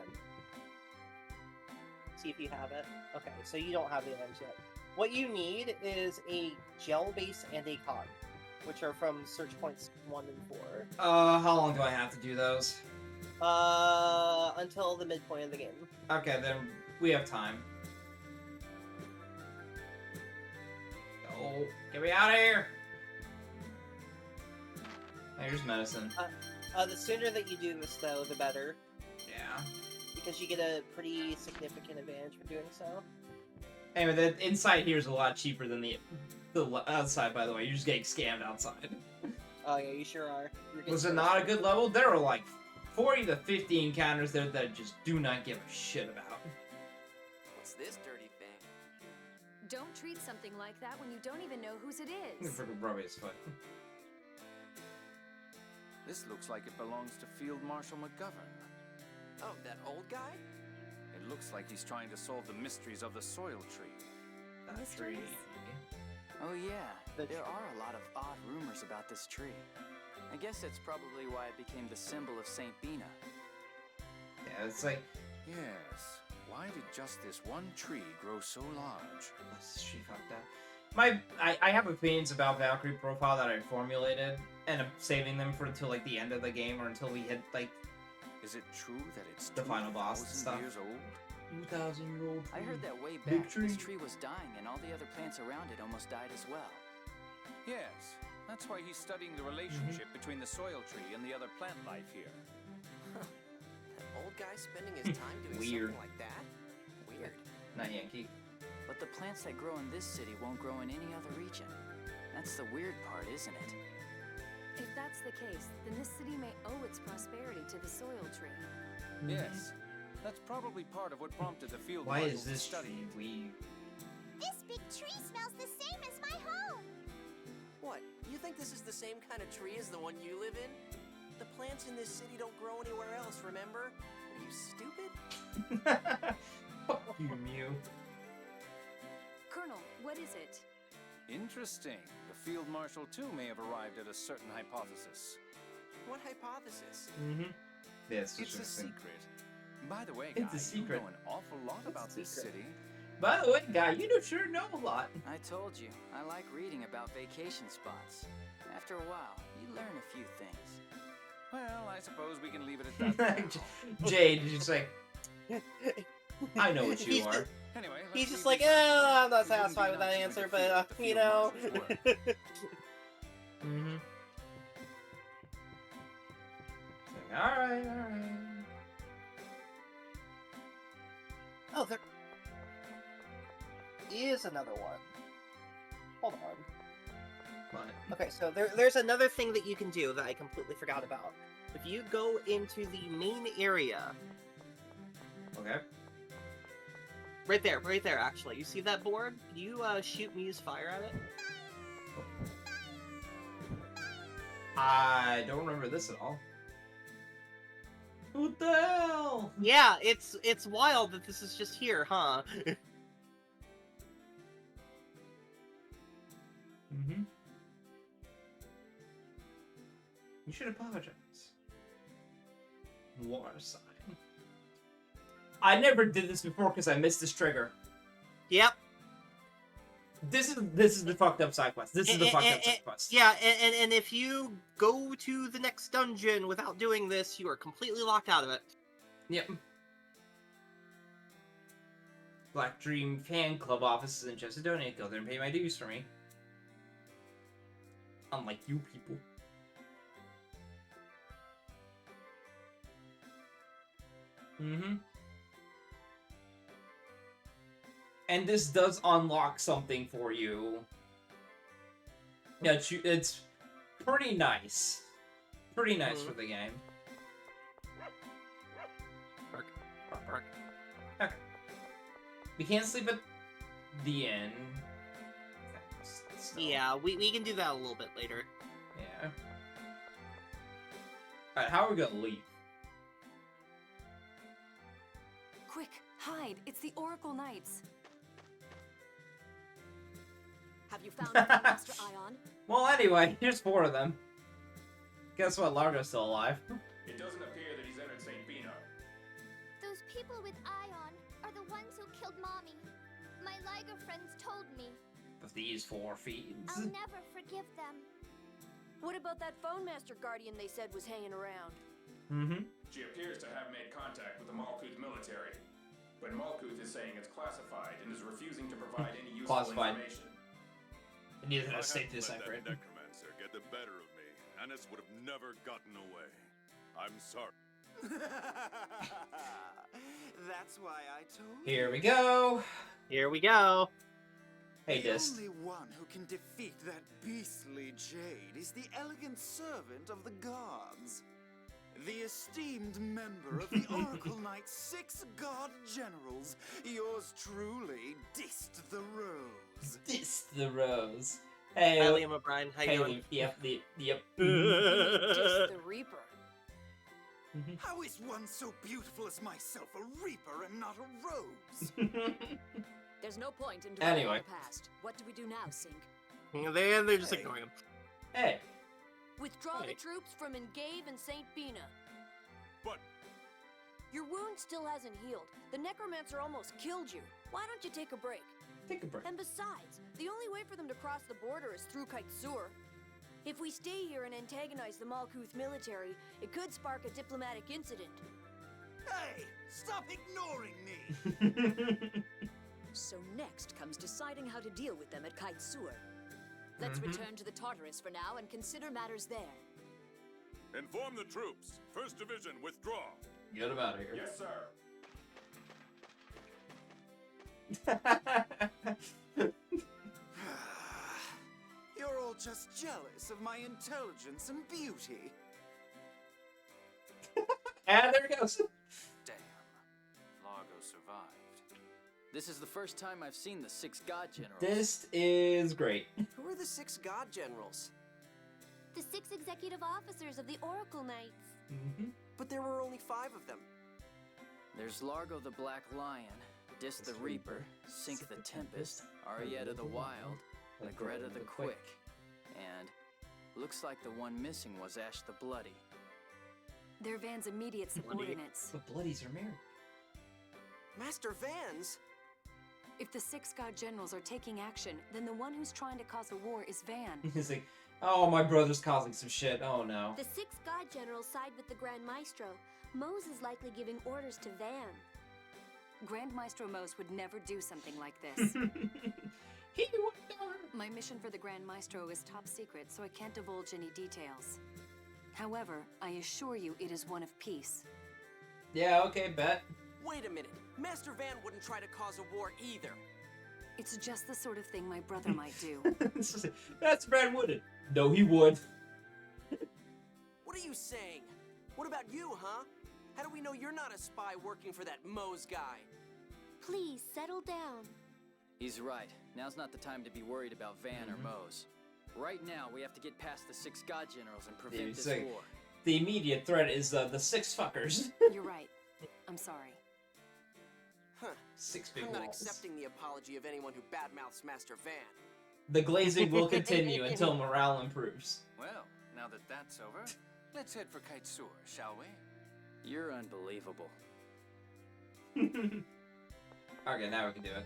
See if you have it. Okay, so you don't have the items yet. What you need is a gel base and a cog, which are from search points 1 and 4. How long do I have to do those? Until the midpoint of the game. Okay, then we have time. Oh, get me out of here! Here's medicine. The sooner that you do this, though, the better. Yeah. Because you get a pretty significant advantage for doing so. Anyway, the inside here is a lot cheaper than the outside, by the way. You're just getting scammed outside. Oh, yeah, you sure are. Was it not a good level? There were like 40 to 50 encounters there that I just do not give a shit about. What's this dirty thing? Don't treat something like that when you don't even know whose it is. Freaking rub his foot. This looks like it belongs to Field Marshal McGovern. Oh, that old guy? It looks like he's trying to solve the mysteries of the soil tree. Mysteries? Oh yeah, there are a lot of odd rumors about this tree. I guess that's probably why it became the symbol of St. Bina. Yeah, it's like... Yes. Why did just this one tree grow so large? She fucked up. I have opinions about Valkyrie Profile that I formulated, and I'm saving them for until like the end of the game or until we hit like... Is it true that it's the final boss and stuff? Years old? 2,000-year-old tree. I heard that way Big back, tree. this tree was dying and all the other plants around it almost died as well. Yes. That's why he's studying the relationship between the soil tree and the other plant life here. That old guy spending his time doing Weird. something like that? Weird. Not Yankee. But the plants that grow in this city won't grow in any other region. That's the weird part, isn't it? If that's the case, then this city may owe its prosperity to the soil tree. Yes. That's probably part of what prompted the field Why marshal is to this study tree it. weird? This big tree smells the same as my home. What? You think this is the same kind of tree as the one you live in? The plants in this city don't grow anywhere else, remember? Are you stupid? Fuck you, Mew. Colonel, what is it? Interesting. The field marshal too may have arrived at a certain hypothesis. What hypothesis? Mm-hmm. Yes, It's a secret. By the way, It's guy, a secret. you know an awful lot It's a about this secret. city. By the way, guy, you do sure know a lot. I told you, I like reading about vacation spots. After a while, you learn a few things. Well, I suppose we can leave it at that. for now. Jade is just like, I know what you He's are. Anyway, He's let's just leave like, this up. I'm not It wouldn't be satisfied with that nice to answer, interfere but, with the you field know. marshal's work. Mm-hmm. Alright. Oh, there is another one. Hold on. But Okay, so there's another thing that you can do that I completely forgot about. If you go into the main area, okay. right there, actually, you see that board? You shoot Muse fire at it. I don't remember this at all. What the hell? Yeah, it's wild that this is just here, huh? Mm-hmm. You should apologize. War sign. I never did this before because I missed this trigger. Yep. This is the fucked up side quest. This is the fucked up side quest. Yeah, and if you go to the next dungeon without doing this, you are completely locked out of it. Yep. Black Dream Fan Club offices in Chesadonia. Go there and pay my dues for me. Unlike you people. Mm-hmm. And this does unlock something for you. Yeah, it's pretty nice. Pretty nice for the game. Bark, bark, bark. Okay. We can't sleep at the inn. Yeah, we can do that a little bit later. Yeah. Alright, how are we gonna leave? Quick, hide! It's the Oracle Knights. Have you found Master Ion? Well, anyway, here's 4 of them. Guess what? Largo's still alive. It doesn't appear that he's entered St. Bina. Those people with Ion are the ones who killed Mommy. My Liger friends told me. But these 4 fiends. I'll never forgive them. What about that phone master guardian they said was hanging around? Mm-hmm. She appears to have made contact with the Malkuth military. But Malkuth is saying it's classified and is refusing to provide any useful information. It needed I a safe hadn't let decipher it. that necromancer get the better of me. Hannes would have never gotten away. I'm sorry. That's why I told Here we go. Here we go. Hey, The Dist. only one who can defeat that beastly Jade is the elegant servant of the gods. The esteemed member of the Oracle Knight's 6 god generals, yours truly, Dist the Rose. Dist the Rose. Hey, Hi, Liam O'Brien. How you doing? Liam. Yep. Just the Reaper. How is one so beautiful as myself a Reaper and not a Rose? There's no point in dwelling Anyway. on the past. What do we do now, Sink? They're just ignoring him. Hey. Withdraw Hey. the troops from Engave and St. Bina. But Your wound still hasn't healed. The Necromancer almost killed you. Why don't you take a break? Take a break. And besides, the only way for them to cross the border is through Kaitsur. If we stay here and antagonize the Malkuth military, it could spark a diplomatic incident. Hey, stop ignoring me! So next comes deciding how to deal with them at Kaitsur. Let's return to the Tartarus for now and consider matters there. inform the troops. 1st Division, withdraw. Get him out of here. Yes, sir. You're all just jealous of my intelligence and beauty. And there it goes. Damn. Largo survived. This is the first time I've seen the 6 god generals. This is great. Who are the 6 god generals? The 6 executive officers of the Oracle Knights. But there were only 5 of them. There's Largo the Black Lion, Dis the Reaper, Sink the Tempest, Arietta the Wild, Lagretta the Quick, and looks like the one missing was Ash the Bloody. They're Van's immediate subordinates. The Bloodies are married. Master Vans? If the 6 god generals are taking action, then the one who's trying to cause a war is Van. He's like, oh, my brother's causing some shit. Oh, no. The 6 god generals side with the Grand Maestro. Mose is likely giving orders to Van. Grand Maestro Mose would never do something like this. He would never. My mission for the Grand Maestro is top secret, so I can't divulge any details. However, I assure you it is one of peace. Yeah, okay, bet. Wait a minute. Master Van wouldn't try to cause a war either. It's just the sort of thing my brother might do. That's Brad Wooded. No, he would. What are you saying? What about you, huh? How do we know you're not a spy working for that Mose guy? Please, settle down. He's right. Now's not the time to be worried about Van or Mose. Right now, we have to get past the 6 God Generals and prevent Dude, this say- war. The immediate threat is the 6 fuckers. You're right. I'm sorry. Huh. 6 big I'm not walls. accepting the apology of anyone who badmouths Master Van. The glazing will continue until morale improves. Well, now that that's over, let's head for Kaitsur, shall we? You're unbelievable. Okay, now we can do it.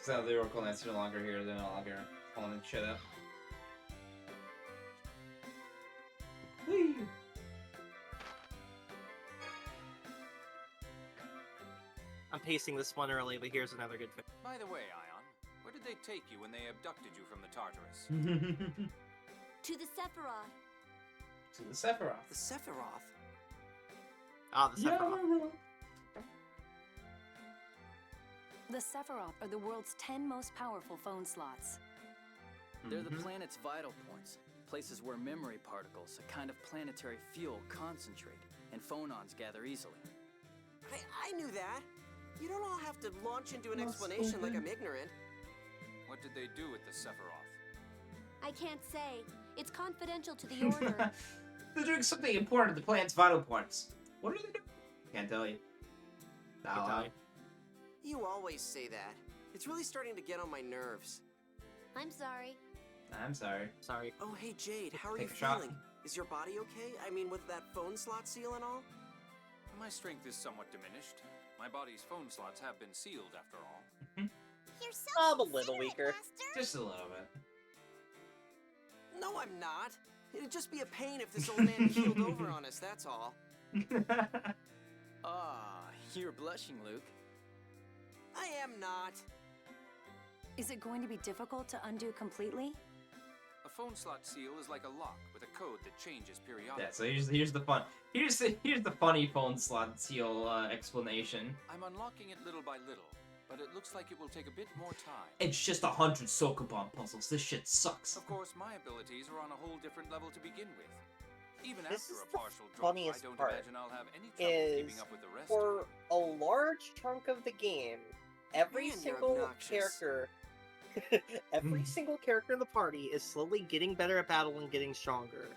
So the Oracle Knight's no longer here, they're no longer pulling shit up. Whee! I'm pacing this one early, but here's another good thing. By the way, Ion, where did they take you when they abducted you from the Tartarus? To the Sephiroth. To the Sephiroth. The Sephiroth? Ah, the Sephiroth. The Sephiroth are the world's 10 most powerful phone slots. They're the planet's vital points, places where memory particles, a kind of planetary fuel, concentrate, and phonons gather easily. I knew that. You don't all have to launch into an explanation like I'm ignorant. What did they do with the Sephiroth? I can't say. It's confidential to the Order. They're doing something important to the planet's vital points. What are they doing? Can't tell you. Not allowed. You always say that. It's really starting to get on my nerves. I'm sorry. I'm sorry. Sorry. Oh, hey Jade, how are Take you a shot. feeling? Is your body okay? I mean, with that phone slot seal and all? My strength is somewhat diminished. My body's phone slots have been sealed after all. You're so I'm a little weaker. Just a little bit. No, I'm not. It'd just be a pain if this old man keeled over on us, that's all. Ah, you're blushing, Luke. I am not. Is it going to be difficult to undo completely? A phone slot seal is like a lock with a code that changes periodically. Yeah, so here's the fun. Here's the funny phone slot seal explanation. I'm unlocking it little by little, but it looks like it will take a bit more time. It's just 100 Sokoban puzzles. This shit sucks. Of course, my abilities are on a whole different level to begin with. Even This after is a the partial drop, I funniest don't part imagine I'll have any trouble is keeping up with the rest. for a large chunk of the game, every Man, you're single obnoxious. character, every single character in the party is slowly getting better at battle and getting stronger.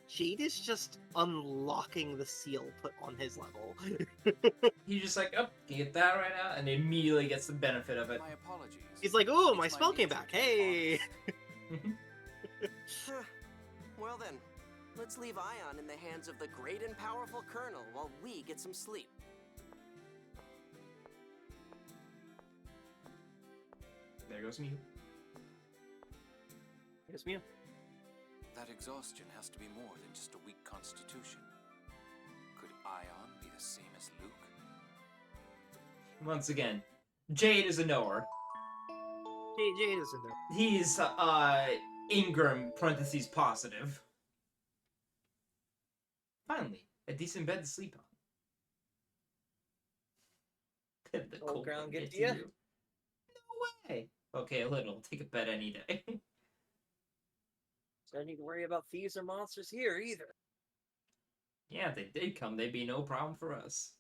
Jade is just unlocking the seal put on his level. He's just like, oh, can you get that right now? And immediately gets the benefit of it. My apologies. He's like, oh, It's my spell came nature back. to be Hey! honest. Well then, let's leave Ion in the hands of the great and powerful Colonel while we get some sleep. There goes Mew. Here's Mew. That exhaustion has to be more than just a weak constitution. Could Ion be the same as Luke? Once again, Jade is a knower. Jade is in there. He's Ingram parentheses positive. Finally, a decent bed to sleep on. The Old cold ground one get gets to ya? No way. Okay, a little. Take a bed any day. Don't need to worry about thieves or monsters here either. Yeah, if they did come, they'd be no problem for us.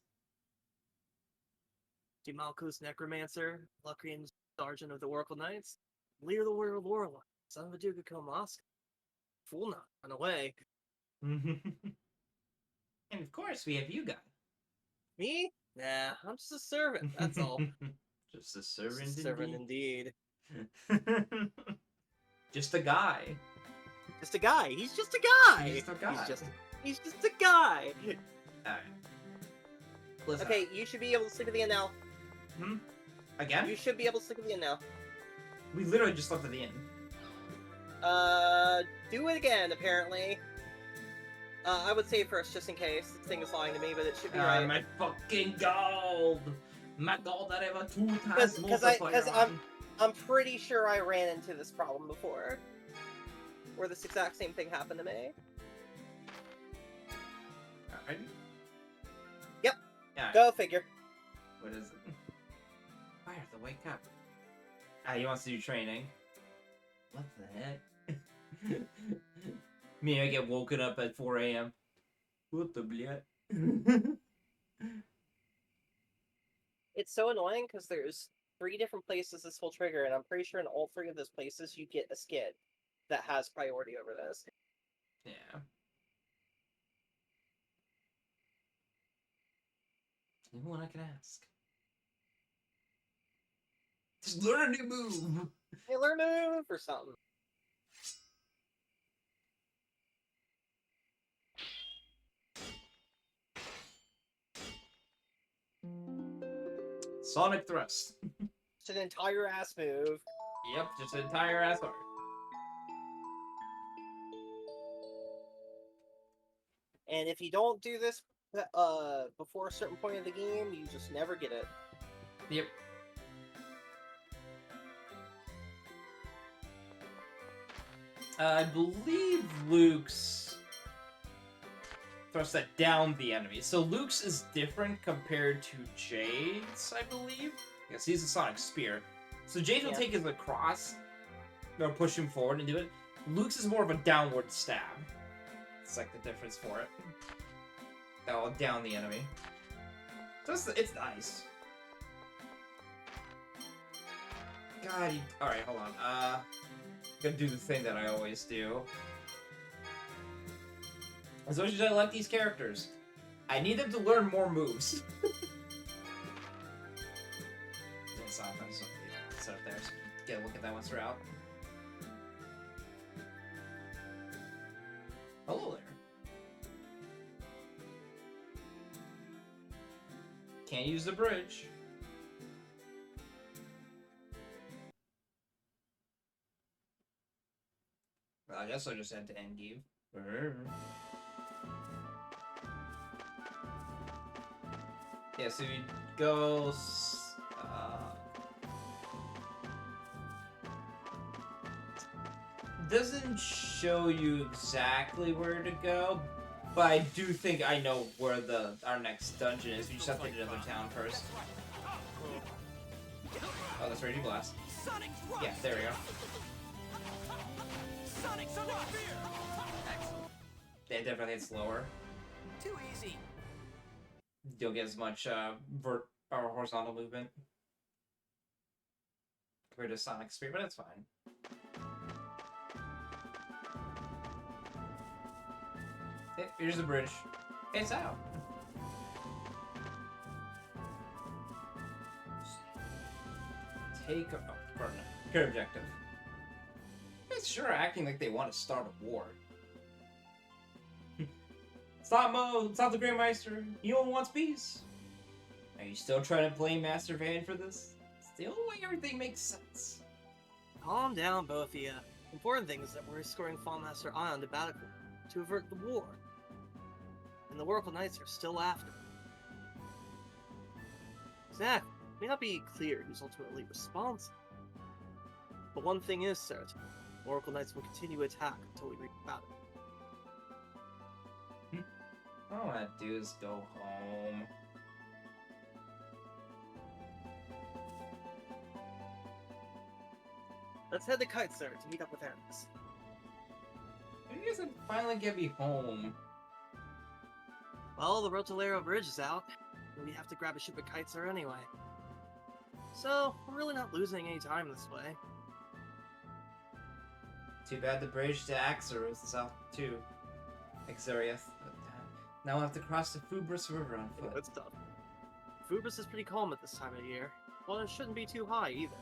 Malkuth's Necromancer, Lucrian Sergeant of the Oracle Knights, leader of the Warrior of Lorelei, son of the Duke of Komask. Fool not, run away. And of course, we have you guys. Me? Nah, I'm just a servant, that's all. Just a servant, Just a servant indeed. Just a guy. Just a guy. He's just a guy. He's just a guy. He's just a guy. Alright. Listen. Okay, you should be able to sleep at the end now. Again? You should be able to sleep at the end now. We literally just left at the end. Do it again, apparently. I would say first, just in case. This thing is lying to me, but it should be right. My fucking gold! My gold that ever 2 times Because I'm pretty sure I ran into this problem before. Where this exact same thing happened to me. Alright. Yep. Yeah. Go figure. What is it? Fire, wake up. Ah, he wants to do training. What the heck? Me, I get woken up at 4 a.m. What the bleh? It's so annoying because there's 3 different places this will trigger, and I'm pretty sure in all 3 of those places you get a skid that has priority over this. Yeah. Anyone I can ask? Just learn a new move! Hey, learn a new move or something. Sonic Thrust. It's an entire ass move. Yep, just an entire ass art. And if you don't do this before a certain point of the game, you just never get it. Yep. I believe Luke's thrust that down the enemy. So Luke's is different compared to Jade's, I believe. Yes, he's a Sonic Spear. So Jade will take his across, or push him forward and do it. Luke's is more of a downward stab. It's like the difference for it. That will down the enemy. So it's nice. God, alright, hold on. Gonna do the thing that I always do. As much as I like these characters, I need them to learn more moves. It's up there, so get a look at that once we're out. Hello there. Can't use the bridge. Well, I guess I'll just head to Endive. Yeah, so you go... doesn't show you exactly where to go, but I do think I know where our next dungeon is. We just have to hit another town first. Oh, that's Raging Blast. Yeah, there we go. Yeah, definitely it's slower. Too easy. Don't get as much horizontal movement compared to Sonic Spear, but it's fine. Yeah, here's the bridge. It's out. Take current objective. It's sure acting like they want to start a war. It's not Mo, it's not the Grand Meister. He only wants peace. Are you still trying to blame Master Van for this? It's the only way everything makes sense. Calm down, both of you. Important thing is that we're escorting Fall Master Ion to Battlefield to avert the war. And the Oracle Knights are still after him. Exactly. It may not be clear who's ultimately responsible. But one thing is certain. Oracle Knights will continue to attack until we reach battle. All I want to do is go home. Let's head to Kaiser to meet up with Ernest. Maybe you guys can finally get me home. Well, the Rotolero Bridge is out, and we have to grab a ship at Kaiser anyway. So, we're really not losing any time this way. Too bad the bridge to Axor is out too. Axariath. Now we'll have to cross the Fubris River on foot. That's tough. Fubris is pretty calm at this time of year. Well, it shouldn't be too high either.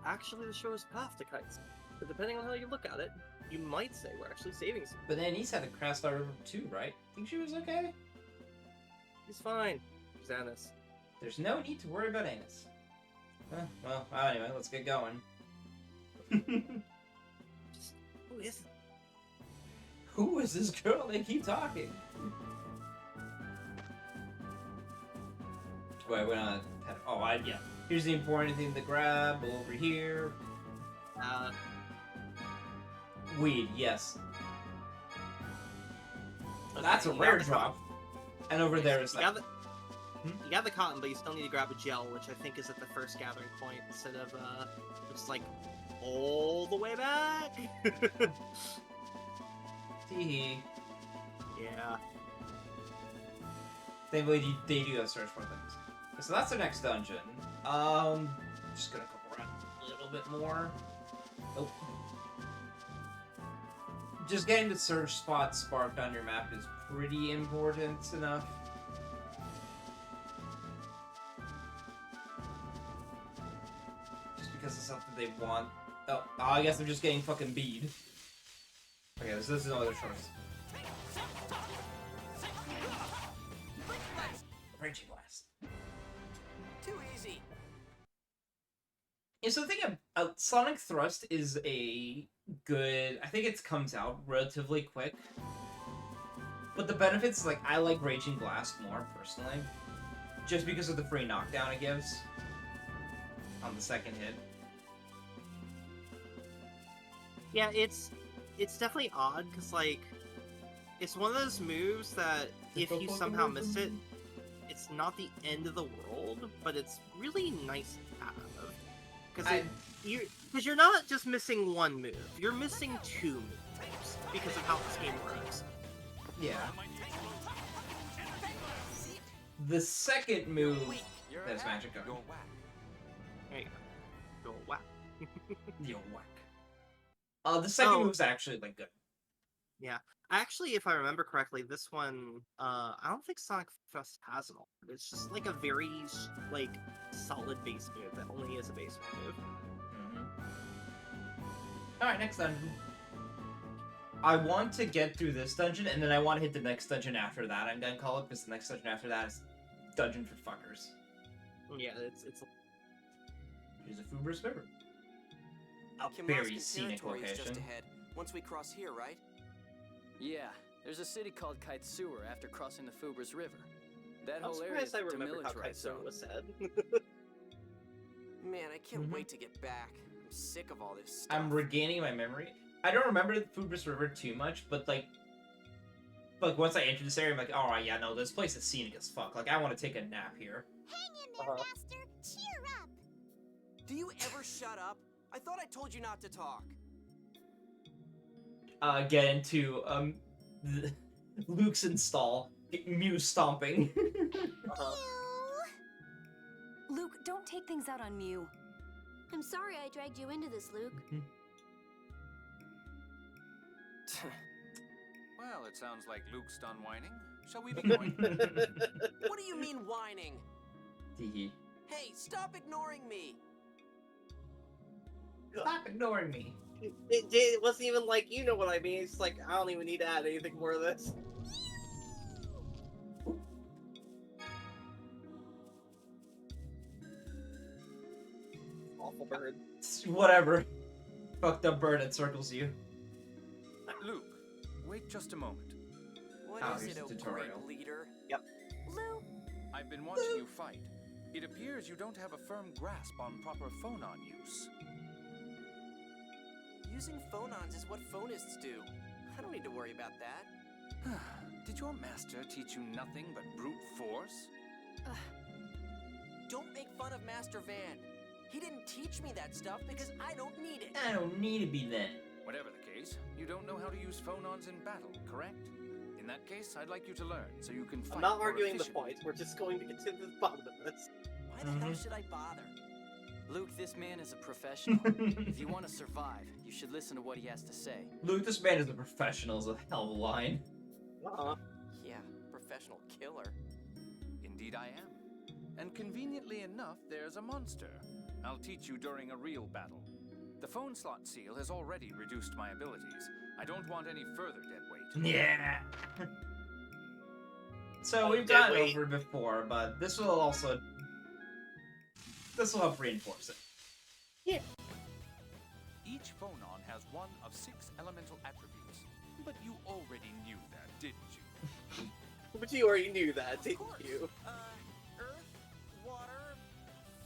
Actually, the show's path to Kaiser, but depending on how you look at it, you might say we're actually saving some. But Anise had to cross that river too, right? Think she was okay? He's fine. There's Annis. There's no need to worry about Annis. Well, anyway, let's get going. Just, who is it? Who is this girl? They keep talking. Wait, we're not... Oh, yeah. Here's the important thing to grab. Over here. Weed, yes. Okay, that's a rare drop. And over there is that. You got the cotton, but you still need to grab a gel, which I think is at the first gathering point instead of just like all the way back. Teehee. Yeah. Thankfully, they do have search for things. So that's the next dungeon. Just gonna go around a little bit more. Nope. Just getting the search spot sparked on your map is pretty important enough. Just because it's something they want. Oh, I guess I'm just getting fucking bead. Okay, this is no other choice. Raging Blast. Too easy. Yeah, so the thing about Sonic Thrust is a good... I think it comes out relatively quick. But the benefits, like, I like Raging Blast more, personally. Just because of the free knockdown it gives. On the second hit. Yeah, it's definitely odd, because, like, it's one of those moves that if you somehow miss it, it's not the end of the world, but it's really nice to have. Because you're not just missing one move, you're missing two moves because of how this game works. Yeah. The second move that's magic gun. There you go. Go whack. Yo, whack. The second move's actually, like, good. Yeah. Actually, if I remember correctly, this one, I don't think Sonic Thrust has an ult. It's just, like, a very, like, solid base move that only is a base move. Alright, next dungeon. I want to get through this dungeon, and then I want to hit the next dungeon after that, I'm gonna call it, because the next dungeon after that is Dungeon for Fuckers. Yeah, it's... Here's a Fubris River. A Kimlaskin very scenic territory is location. just ahead. Once we cross here, right? Yeah, there's a city called Kaitsura after crossing the Fubris River. That I'm whole area is surprised I remember how demilitarized zone. Kaitsura was said. Man, I can't wait to get back. I'm sick of all this stuff. I'm regaining my memory. I don't remember the Fubris River too much, but like once I enter this area, I'm like, alright, yeah, no, this place is scenic as fuck. Like, I want to take a nap here. Hang in there, Master. Cheer up. Do you ever shut up? I thought I told you not to talk. Get into Luke's install. Mew stomping. Luke, don't take things out on Mew. I'm sorry I dragged you into this, Luke. Well, it sounds like Luke's done whining. Shall we be going? What do you mean whining? Teehee. Hey, stop ignoring me. Stop ignoring me. It wasn't even like, you know what I mean. It's like, I don't even need to add anything more to this. Awful bird. Whatever. Fucked up bird that circles you. Luke, wait just a moment. What is here's it, the oh tutorial. great leader? Yep. Lou, I've been watching you fight. It appears you don't have a firm grasp on proper phonon use. Using phonons is what phonists do. I don't need to worry about that. Did your master teach you nothing but brute force? Don't make fun of Master Van. He didn't teach me that stuff because I don't need it. I don't need to be that. Whatever the case, you don't know how to use phonons in battle, correct? In that case, I'd like you to learn so you can fight I'm not more arguing the efficiently. point. We're just going to get to the bottom of this. Why the hell should I bother? Luke, this man is a professional. If you want to survive, you should listen to what he has to say. Luke, this man is a professional is a hell of a line. Yeah, professional killer. Indeed I am. And conveniently enough, there's a monster. I'll teach you during a real battle. The phone slot seal has already reduced my abilities. I don't want any further dead weight. Yeah. So we've gotten over it before, but this will also... This will help reinforce it. Yeah. Each phonon has one of 6 elemental attributes. But you already knew that, didn't you? But you already knew that, didn't you? Earth, water,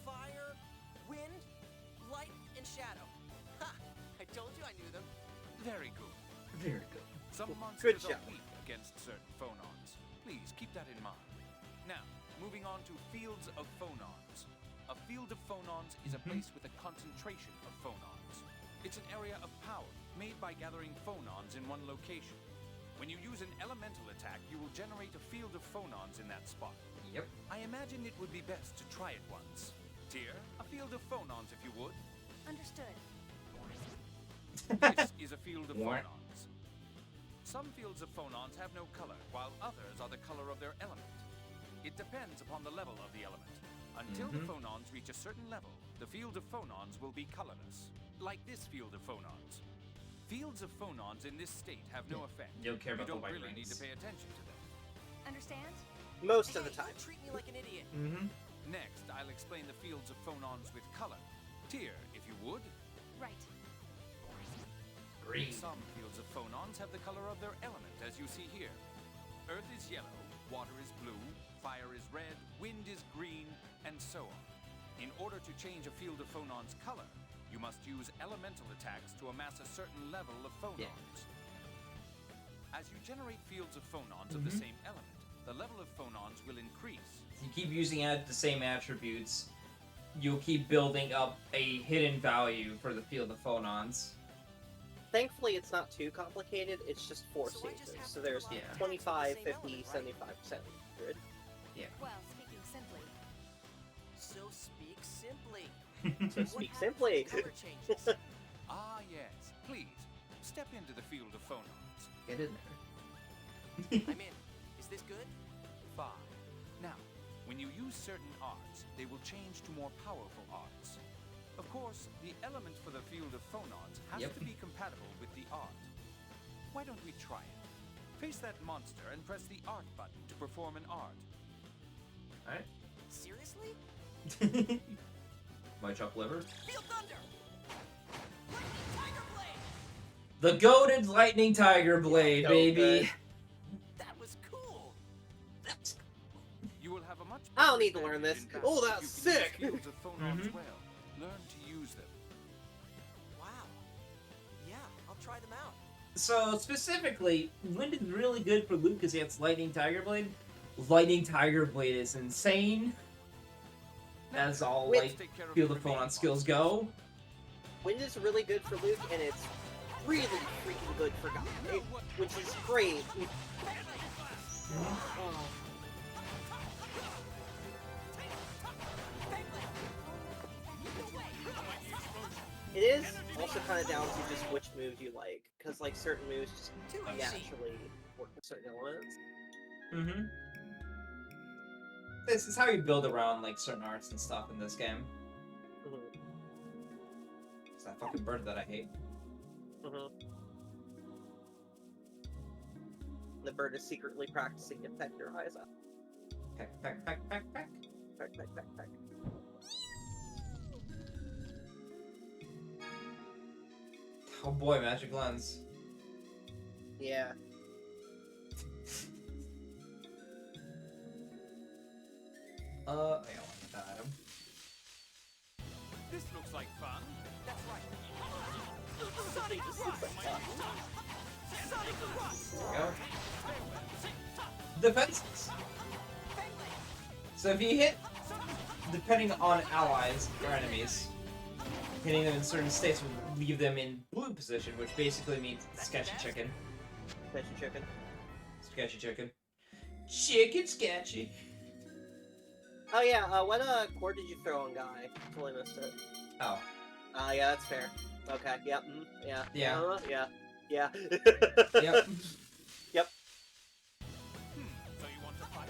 fire, wind, light, and shadow. Ha! I told you I knew them. Very good. Very good. Some monsters job. are weak against certain phonons. Please keep that in mind. Now, moving on to fields of phonons. A field of phonons is a place with a concentration of phonons. It's an area of power made by gathering phonons in one location. When you use an elemental attack, you will generate a field of phonons in that spot. Yep. I imagine it would be best to try it once. Tyr, a field of phonons if you would. Understood. This is a field of What? phonons. Some fields of phonons have no color, while others are the color of their element. It depends upon the level of the element. Until the phonons reach a certain level, the field of phonons will be colorless, like this field of phonons. Fields of phonons in this state have no effect. You don't care about you the don't white really need rings. to pay attention to them. Understand? Most of the Hey, time. don't treat me like an idiot. Next, I'll explain the fields of phonons with color. Tyr, if you would. Right. Green. Some fields of phonons have the color of their element, as you see here. Earth is yellow, water is blue, fire is red, wind is green, and so on. In order to change a field of phonons' color, you must use elemental attacks to amass a certain level of phonons. As you generate fields of phonons of the same element, the level of phonons will increase. If you keep using the same attributes, you'll keep building up a hidden value for the field of phonons. Thankfully, it's not too complicated. It's just 4 So I just stages. have So to there's combine 25, the same 50, element, 75%. Good. Well, speaking simply. So speak simply. So What speak happens simply. when color changes? Ah, yes. Please, step into the field of phonons. Get in there. I'm in. Is this good? Fine. Now, when you use certain arts, they will change to more powerful arts. Of course, the element for the field of phonons has Yep. to be compatible with the art. Why don't we try it? Face that monster and press the art button to perform an art. Alright. Seriously? My chopped liver. Feel thunder! Lightning Tiger Blade! The goated lightning tiger blade, So baby. good. That was cool! You will have a much I don't better need to learn advantage this. in Oh, battle if that's you can use sick. fields of phonons well. Learn to use them. Wow. Yeah, I'll try them out. So specifically, Wind is really good for Luke because he has Lightning Tiger Blade. Lightning Tiger Blade is insane. As all Wait. like field of phonon skills go. Wind is really good for Luke, and it's really freaking good for Guy, which is great. Oh. It is also kind of down to just which moves you like, because like certain moves just naturally work with certain elements. Mm-hmm. This is how you build around like certain arts and stuff in this game. Mhm. It's that fucking bird that I hate. Mhm. The bird is secretly practicing to peck your eyes out. Peck, peck, peck, peck, peck. Peck, peck, peck, peck. Oh boy, magic lens. Yeah. I don't want that item. This looks like fun. That's right. Sonic Sonic Thrust! There we go. Defenses. So if you hit, depending on allies or enemies, hitting them in certain states will leave them in blue position, which basically means sketchy chicken. Sketchy chicken. Sketchy chicken. Chicken sketchy. Oh yeah, what chord did you throw on Guy? Totally missed it. Oh. Yeah, that's fair. Okay, yep, yeah. Yeah. Yeah. Yeah. Yep. Yep. So you want to fight?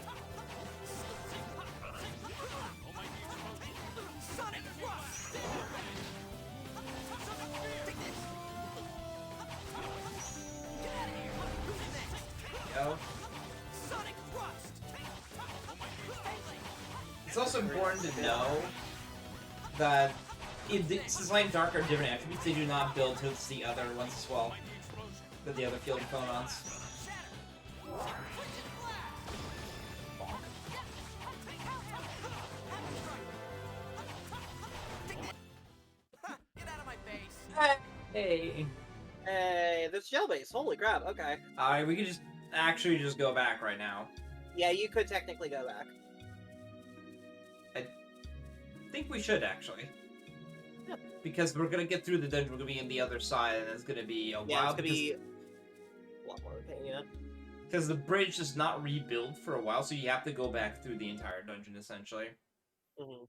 Sonic Thrust! Get out of here! Who's next? Go. Sonic Thrust! It's also important to know that since Light and Dark are different attributes, they do not build to the other ones as well. The other field phonons. Get out of my base! Hey. Hey, there's gel base. Holy crap. Okay. Alright, we could just actually just go back right now. Yeah, you could technically go back. think we should, actually. Yeah. Because we're gonna get through the dungeon, we're gonna be on the other side, and it's gonna be a Yeah, while. it's gonna be a lot more of a pain, yeah. Because the bridge does not rebuild for a while, so you have to go back through the entire dungeon, essentially. Mm-hmm.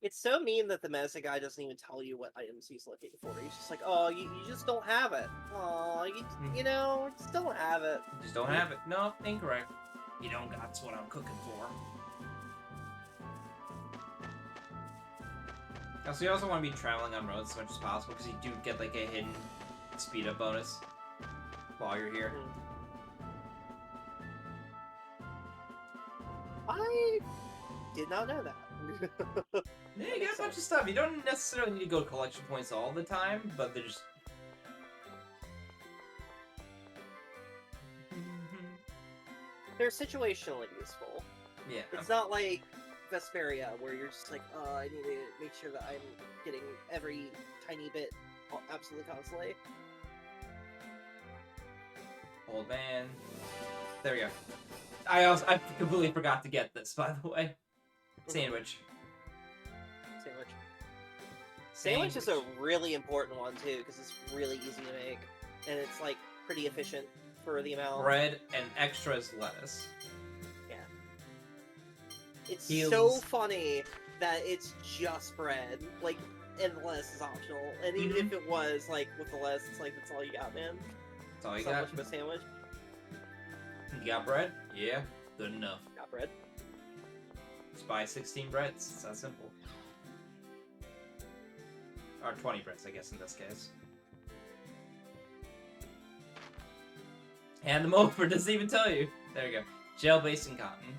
It's so mean that the medicine guy doesn't even tell you what items he's looking for. He's just like, oh, you just don't have it. Oh, you know, just don't have it. You just don't have it. No, incorrect. You don't got what I'm cooking for. Also, you also want to be traveling on roads as much as possible, because you do get, like, a hidden speed-up bonus while you're here. I did not know that. Yeah, you get a bunch of stuff. You don't necessarily need to go collection points all the time, but they're just... They're situationally useful. Yeah. It's not like Vesperia, where you're just like, oh, I need to make sure that I'm getting every tiny bit absolutely constantly. Old man. There we go. I completely forgot to get this, by the way. Sandwich. Sandwich is a really important one too, because it's really easy to make, and it's like pretty efficient for the amount. Bread and extras lettuce. Yeah. It's Heals. so funny that it's just bread, like, and the lettuce is optional. And even if it was like with the lettuce, it's like that's all you got, man. That's all you So got. much of a sandwich. You got bread? Yeah, good enough. Got bread. Just buy 16 breads. It's that simple. Or 20 breads, I guess, in this case. Hand them over, doesn't even tell you. There you go. Gel based in cotton.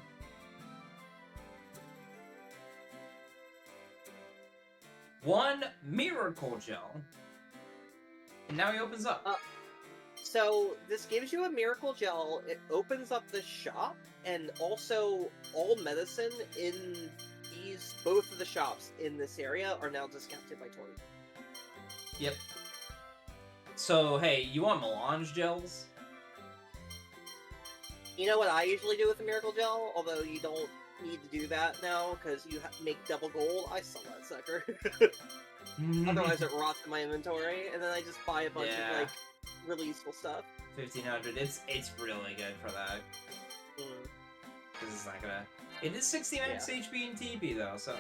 One miracle gel. And now he opens up. So this gives you a miracle gel. It opens up the shop, and also all medicine in both of the shops in this area are now discounted by 20. Yep. So, hey, you want melange gels? You know what I usually do with the miracle gel? Although you don't need to do that now, because you make double gold. I sell that sucker. Otherwise it rots in my inventory, and then I just buy a bunch of, like, really useful stuff. 1500. It's really good for that. Because it's not gonna... It is 60 max HP and TP, though, so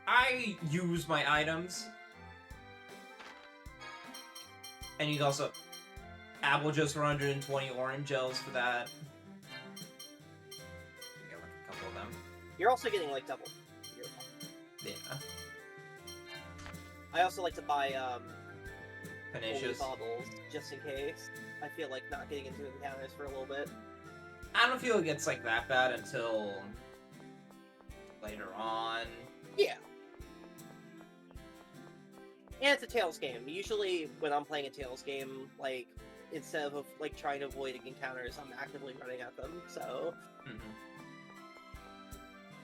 I use my items. And you can also... Apple Juice for 120, orange gels for that. You get, like, a couple of them. You're also getting, like, double. Yeah. I also like to buy, Panaceous. holy bottles, just in case. I feel like not getting into encounters for a little bit. I don't feel it gets like that bad until later on. Yeah. And it's a Tales game. Usually, when I'm playing a Tales game, like, instead of, like, trying to avoid encounters, I'm actively running at them, so...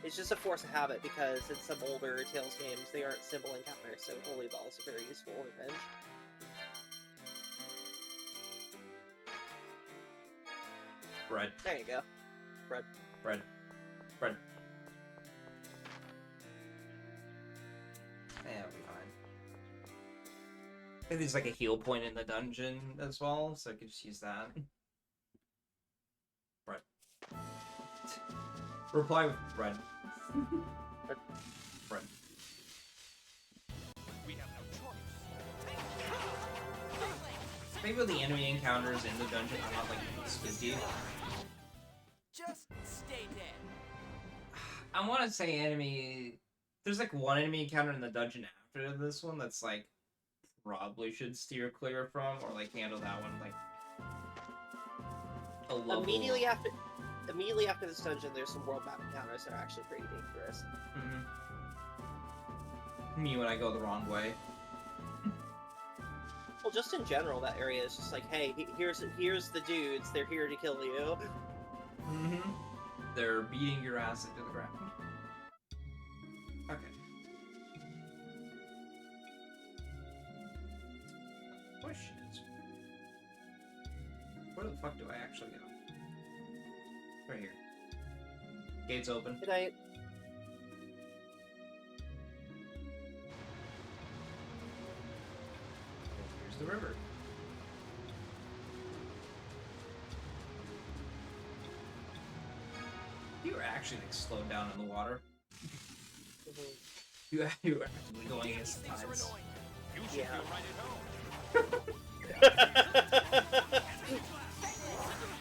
It's just a force of habit, because in some older Tales games, they aren't simple encounters, so holy balls are very useful in revenge. Bread. There you go. Bread. Bread. Bread. Yeah, it'll be fine. I think there's like a heal point in the dungeon as well, so I could just use that. Bread. Reply with bread. Bread. We have no choice. Maybe the enemy encounters in the dungeon are not like spooky. Just stay dead. I want to say enemy. There's like one enemy encounter in the dungeon after this one that's like probably should steer clear from, or like handle that one like a level. Immediately after this dungeon, there's some world map encounters that are actually pretty dangerous. Me when I go the wrong way. Well, just in general, that area is just like, hey, here's the dudes. They're here to kill you. They're beating your ass into the ground. Okay. Question is, where the fuck do I actually go? Right here. Gates open. Good night. There's the river. You were actually like slowed down in the water. You were actually going against the tides. Yeah.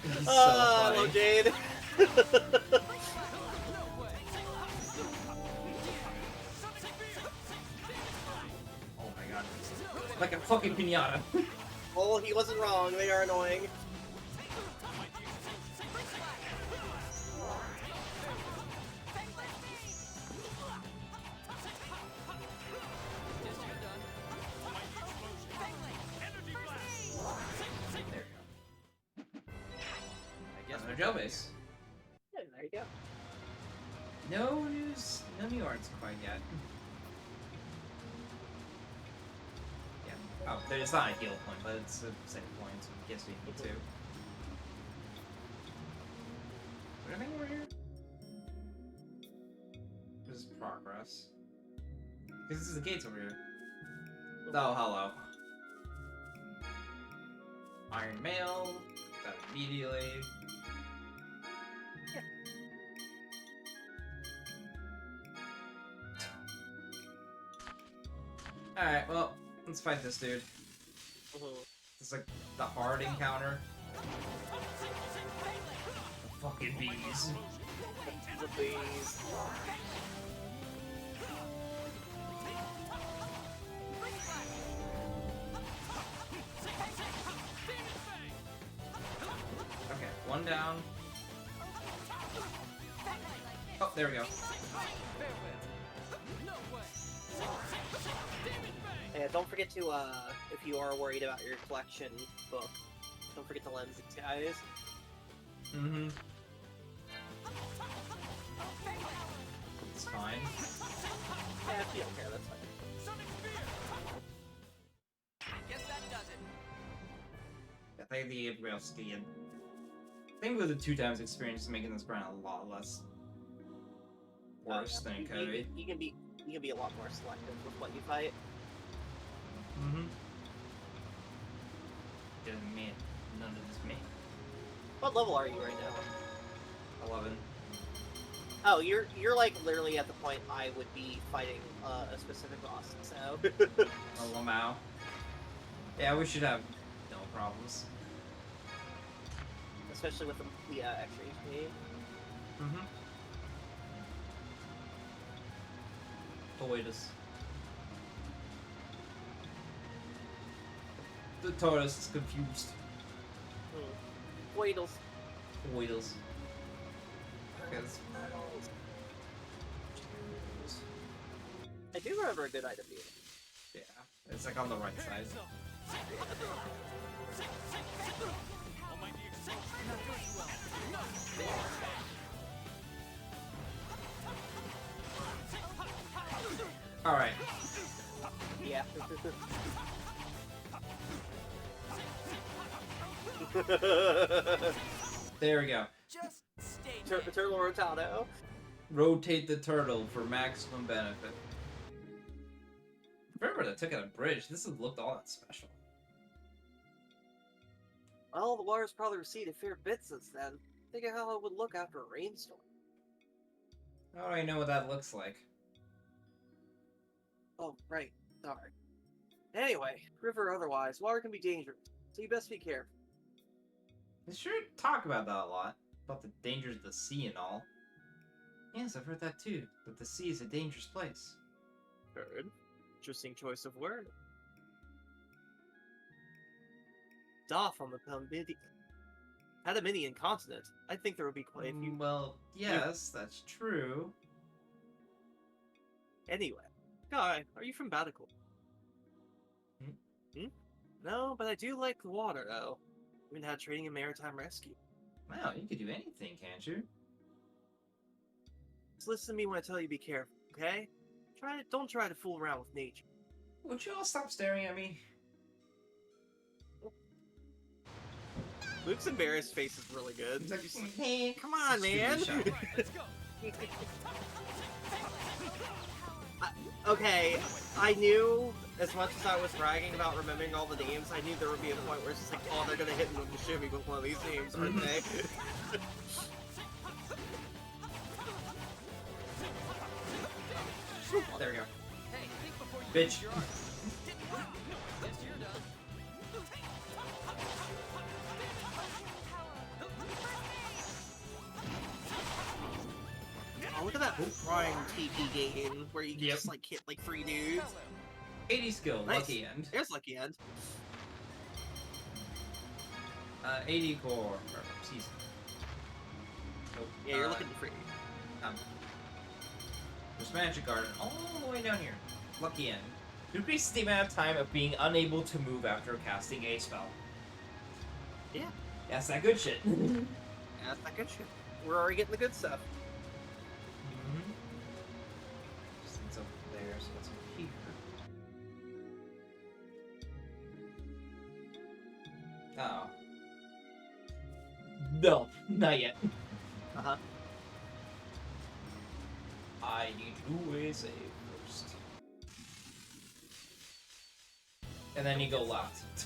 He's hello, Jade. Oh my god. Like a fucking pinata. Oh, he wasn't wrong. They are annoying. Another gel base. Yeah, there you go. No news, no new arts quite yet. Yeah. Oh, it's not a heal point, but it's a save point, so I guess we need to. Is there anything over here? This is progress. Because this is the gates over here. Oh, hello. Iron Mail. That immediately. Alright, well, let's fight this dude. It's like the hard encounter. The fucking bees. The bees. Okay, one down. Oh, there we go. Yeah, don't forget to, if you are worried about your collection book, don't forget to lens these guys. Mm-hmm. It's fine. Yeah, if you don't care, that's fine. Guess that does it. I think the real skiing. I think with the 2x experience, making this grind a lot less worse than it could be. You can be a lot more selective with what you fight. Mm-hmm. Doesn't mean none of this me. What level are you right now? 11. Oh, you're like literally at the point I would be fighting a specific boss. So. A Lamau. Yeah, we should have no problems. Especially with the extra HP. Mm-hmm. Toitus. The tortoise is confused. Waddles. Waddles. Because I do remember a good item being. yeah, it's like on the right side. All right. Yeah. There we go. Just stay Turtle Rotado. Rotate the turtle for maximum benefit. Remember that took out a bridge. This has looked all that special. Well, the water's probably receded a fair bit since then. Think of how it would look after a rainstorm. How do I know what that looks like? Oh, right. Sorry. Anyway, river or otherwise, water can be dangerous, so you best be careful. They sure talk about that a lot. About the dangers of the sea and all. Yes, I've heard that too. That the sea is a dangerous place. Heard. Interesting choice of word. Doff on the Padaminian continent. I think there would be quite a few. Well, yes, that's true. Anyway, Guy, are you from Batical? No, but I do like the water, though. Even had training in maritime rescue. Wow, you could do anything, can't you? Just listen to me when I tell you be careful, okay? Don't try to fool around with nature. Would you all stop staring at me? Luke's embarrassed face is really good. He's like, hey, come on, man! Let's go. Okay, I knew as much as I was bragging about remembering all the names, I knew there would be a point where it's just like, oh, they're gonna hit me with the shimmy with one of these names, aren't they? There we go. Bitch. Oh, look at that prime TP game where you can just like hit like 3 dudes. 80 skill, Nice. lucky end. There's lucky end. 80 core, or season. Nope. Yeah, you're looking free. There's Magic Garden all the way down here. Lucky end. Decreases the amount of time of being unable to move after casting a spell. Yeah. That's that good shit. That's that good shit. We're already getting the good stuff. Just it's up there, so it's up here. Uh oh. No, not yet. Uh-huh. I need to do a save first. And then you go left.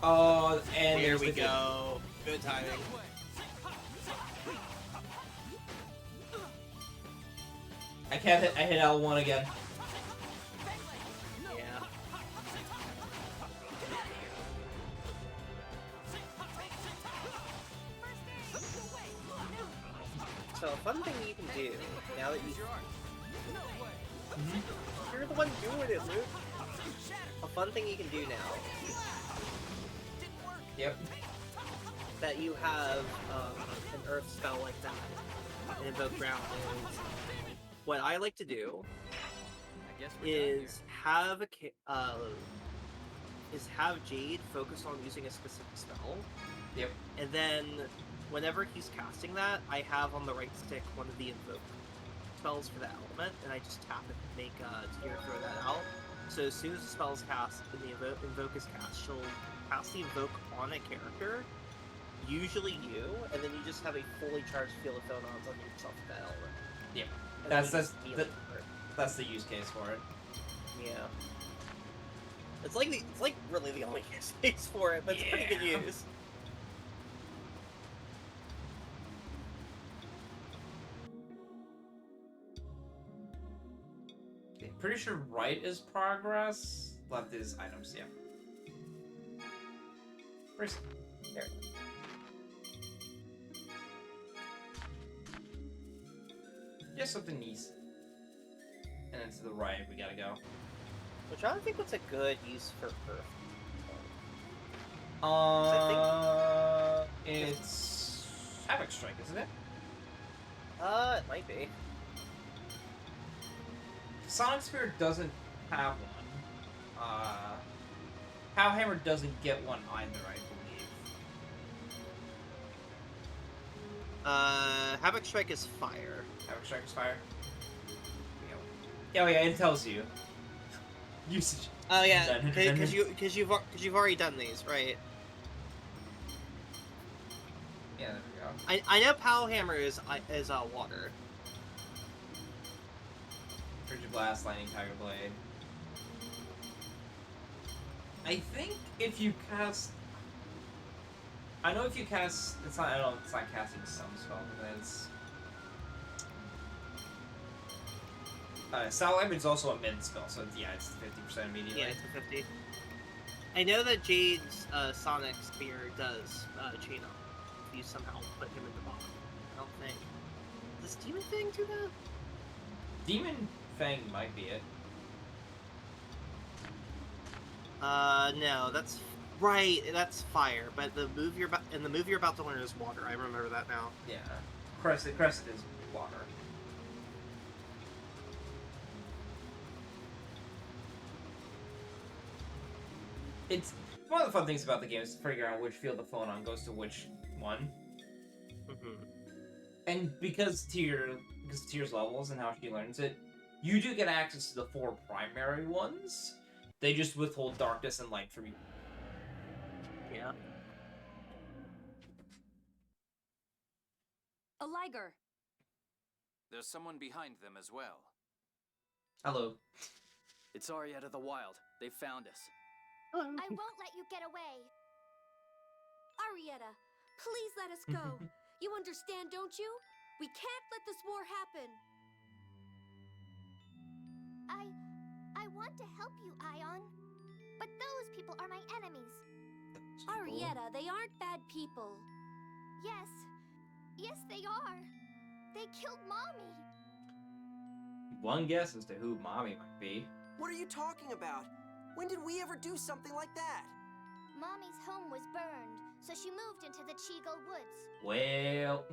Oh, and there there's we the go. Good timing. I can't hit. I hit L1 again. Yeah. So a fun thing you can do now that you're the one doing it, Luke. A fun thing you can do now. Yep. That you have an earth spell like that, and invoke ground is what I like to do is have have Jade focus on using a specific spell. Yep. And then whenever he's casting that, I have on the right stick one of the invoke spells for the element, and I just tap it and make Tyr throw that out. So as soon as the spell is cast and the invoke is cast, she'll cast the invoke on a character, usually you, and then you just have a fully charged Field of Phonons on yourself with that element. Yep. And That's then that's you the, just heal her. that's the use case for it. Yeah. It's like really the only use case for it, but it's pretty good use. Okay, pretty sure right is progress, left is items. Yeah. Where's there? Just something nice. And then to the right, we gotta go. Which I don't think what's a good use for Earth. It's Havoc Strike, isn't it? It might be. Sonic Spear doesn't have one. Pow Hammer doesn't get one either, I believe. Havoc Strike is fire. Havoc Strike is fire. Here we go. Yeah, it tells you. Usage. Oh yeah, because you've already done these, right? Yeah, there we go. I know Pow Hammer is water. Frigid Blast, Lightning Tiger Blade. I think if you cast, I know if you cast, it's not casting some spell, but it's. Soul Image is also a mid spell, so yeah, it's 50% immediately. Yeah, it's a 50. I know that Jade's Sonic Spear does chain up if you somehow put him in the bottom. I don't think. Does Demon Fang do that? Demon Fang might be it. No, that's right. That's fire. But the move you're about to learn is water. I remember that now. Yeah, Crescent is water. It's one of the fun things about the game is figuring out which Field of Phonon goes to which one. And because Tyr's levels and how she learns it, you do get access to the 4 primary ones. They just withhold darkness and light from you. Yeah. A Liger. There's someone behind them as well. Hello. It's Arietta the Wild. They found us. I won't let you get away. Arietta, please let us go. You understand, don't you? We can't let this war happen. I want to help you, Ion. But those people are my enemies. Arietta, they aren't bad people. Yes. Yes, they are. They killed Mommy. One guess as to who Mommy might be. What are you talking about? When did we ever do something like that? Mommy's home was burned, so she moved into the Chigo Woods. Well...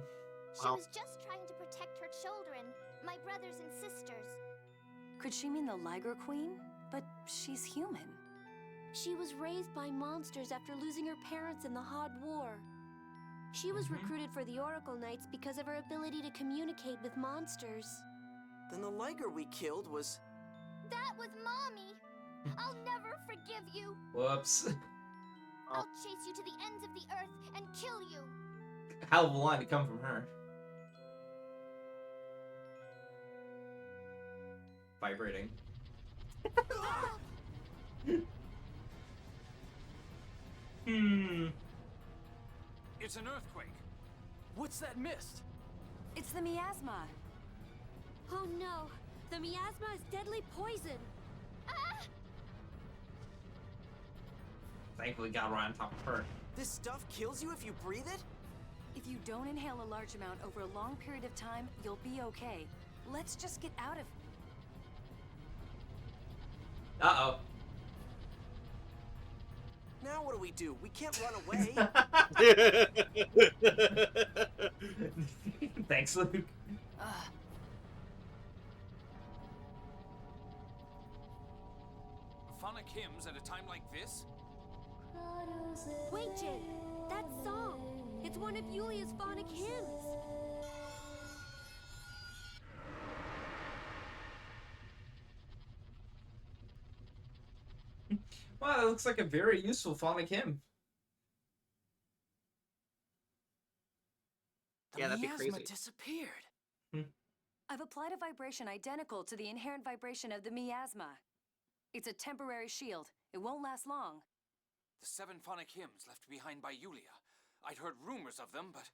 She was just trying to protect her children, my brothers and sisters. Could she mean the Liger Queen? But she's human. She was raised by monsters after losing her parents in the Hod War. She was recruited for the Oracle Knights because of her ability to communicate with monsters. Then the Liger we killed was... That was Mommy! I'll never forgive you! Whoops. I'll chase you to the ends of the earth and kill you! Hell of a line to come from her. Vibrating. It's an earthquake. What's that mist? It's the miasma. Oh no! The miasma is deadly poison! Thankfully got right on top of her. This stuff kills you if you breathe it? If you don't inhale a large amount over a long period of time, you'll be okay. Let's just get out of... Uh-oh. Now what do we do? We can't run away. Thanks, Luke. Phonic hymns at a time like this? Wait, Jade! That song! It's one of Yulia's phonic hymns! Wow, that looks like a very useful phonic hymn. Yeah, that'd be miasma crazy. disappeared. I've applied a vibration identical to the inherent vibration of the miasma. It's a temporary shield. It won't last long. The 7 phonic hymns left behind by Yulia. I'd heard rumors of them, but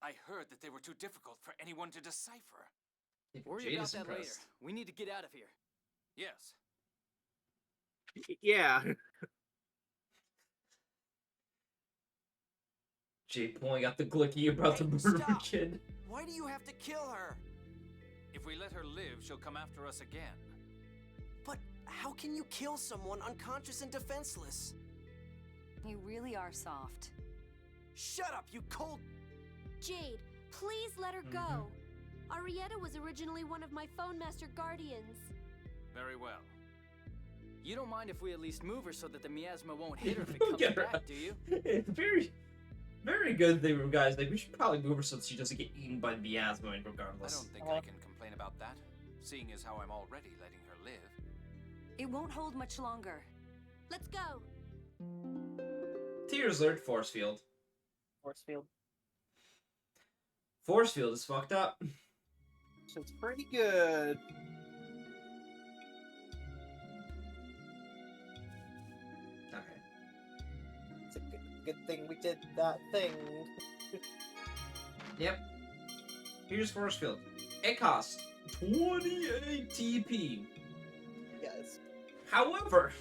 I heard that they were too difficult for anyone to decipher. Worry Jade about is that later. impressed. We need to get out of here. Yes. Yeah. Jade pulling out the glicky about to murder a stop. kid. Why do you have to kill her? If we let her live, she'll come after us again. But how can you kill someone unconscious and defenseless? You really are soft. Shut up, you cold... Jade, please let her go! Arietta was originally one of my Phone Master Guardians. Very well. You don't mind if we at least move her so that the miasma won't hit her if it We'll comes get her back, out. do you? It's very, very good thing, guys. Like, we should probably move her so that she doesn't get eaten by the miasma I regardless. don't think I can complain about that, seeing as how I'm already letting her live. It won't hold much longer. Let's go! Tears alert, force field. Force field. Force field is fucked up. So it's pretty good. Okay. It's a good thing we did that thing. Yep. Here's force field. It costs 28 TP. Yes. However,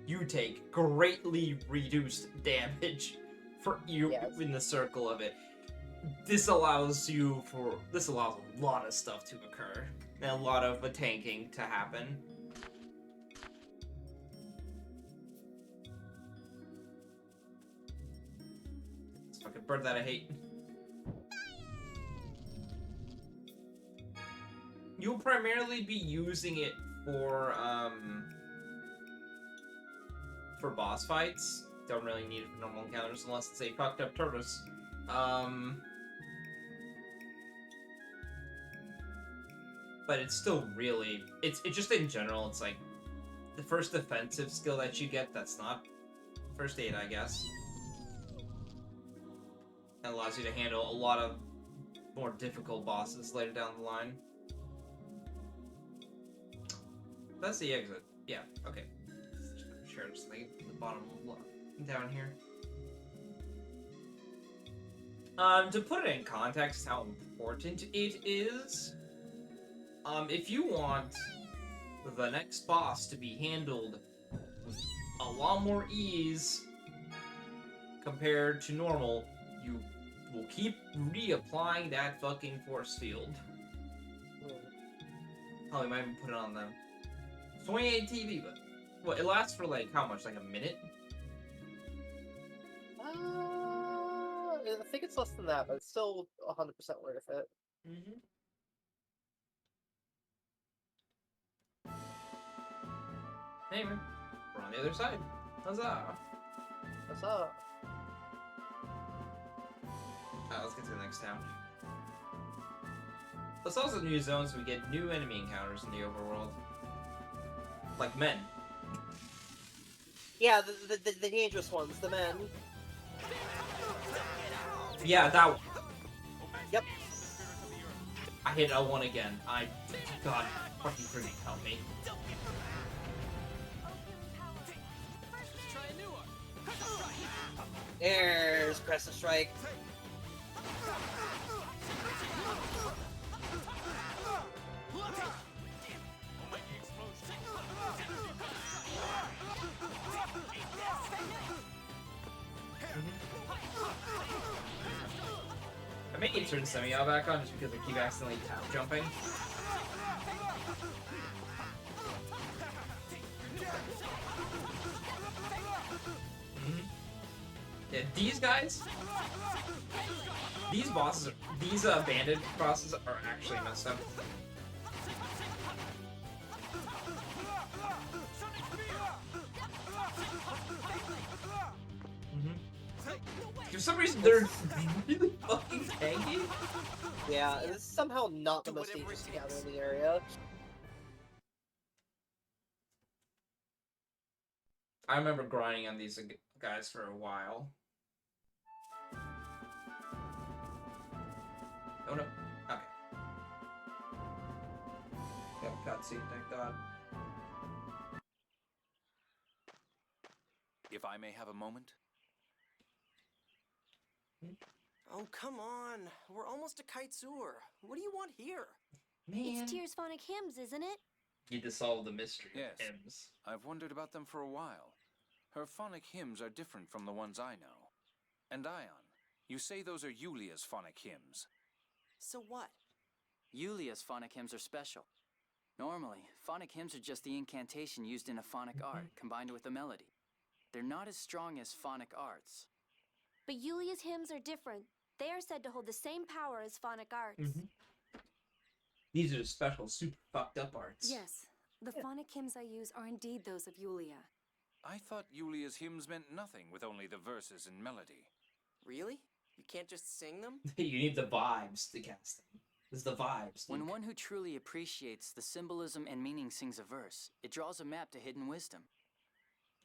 you take greatly reduced damage for you in the circle of it. This allows a lot of stuff to occur and a lot of tanking to happen. This fucking bird that I hate. You'll primarily be using it for boss fights. Don't really need it for normal encounters unless it's a fucked up Turtles. But it's still really, it's just in general, it's like the first defensive skill that you get that's not first aid, I guess. It allows you to handle a lot of more difficult bosses later down the line. That's the exit. Yeah, okay. Sure, just like the bottom down here. To put it in context how important it is, if you want the next boss to be handled with a lot more ease compared to normal, you will keep reapplying that fucking force field. Probably might even put it on the 28 TV, but what, it lasts for like how much? Like a minute? I think it's less than that, but it's still 100% worth it. Mm-hmm. Anyway, we're on the other side. Huzzah! Huzzah! Let's get to the next town. Let's also new zones so we get new enemy encounters in the overworld. Like men. Yeah, the dangerous ones, the men. Yeah, that one. Yep. I hit L1 again. God, fucking freaking help me. There's Crescent Strike. I may need to turn Semi-Au back on just because I keep accidentally tap jumping. Yeah, these guys, these bosses, these bandit bosses are actually messed up. For some reason, they're really fucking tanky. Yeah, this is somehow not the most dangerous gather in the area. I remember grinding on these guys for a while. Oh no. Okay. Got cutscene, thank God. If I may have a moment? Oh, come on. We're almost to Kaitsur. What do you want here? Man. It's Tears Phonic Hymns, isn't it? Need to solve the mystery Yes. of hymns. I've wondered about them for a while. Her phonic hymns are different from the ones I know. And Ion, you say those are Yulia's phonic hymns. So what? Yulia's phonic hymns are special. Normally, phonic hymns are just the incantation used in a phonic art combined with a melody. They're not as strong as phonic arts. But Yulia's hymns are different. They are said to hold the same power as phonic arts. These are the special, super fucked up arts. Yes, the phonic hymns I use are indeed those of Yulia. I thought Yulia's hymns meant nothing with only the verses and melody. Really? You can't just sing them? You need the vibes to cast them. It's the vibes. When one who truly appreciates the symbolism and meaning sings a verse, it draws a map to hidden wisdom.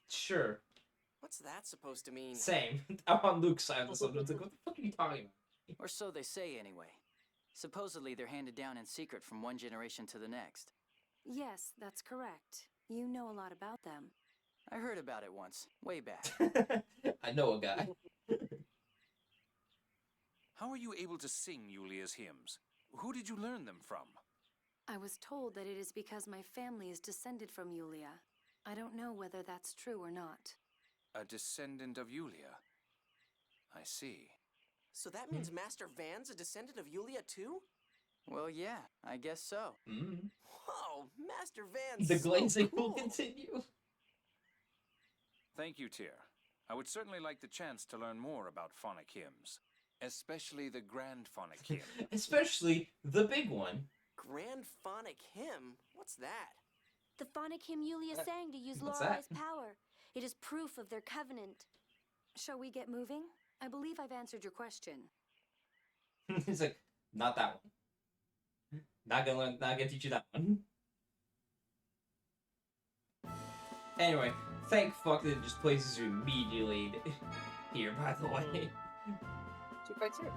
Sure. What's that supposed to mean? Same. I'm on Luke's side of something. It's like, what the fuck are you talking about? Or so they say anyway. Supposedly they're handed down in secret from one generation to the next. Yes, that's correct. You know a lot about them. I heard about it once, way back. I know a guy. How are you able to sing Yulia's hymns? Who did you learn them from? I was told that it is because my family is descended from Yulia. I don't know whether that's true or not. A descendant of Yulia. I see. So that means Master Van's a descendant of Yulia too? Well, yeah, I guess so. Whoa, Master Van's The glazing so cool. will continue. Thank you, Tyr. I would certainly like the chance to learn more about phonic hymns. Especially the Grand Phonic Hymn. Especially the big one. Grand Phonic Hymn? What's that? The phonic hymn Yulia sang to use What's Lorelai's that? power. It is proof of their covenant. Shall we get moving? I believe I've answered your question. He's like, not that one. Not gonna teach you that one. Anyway, thank fuck that it just places you immediately here, by the way. Two fights here.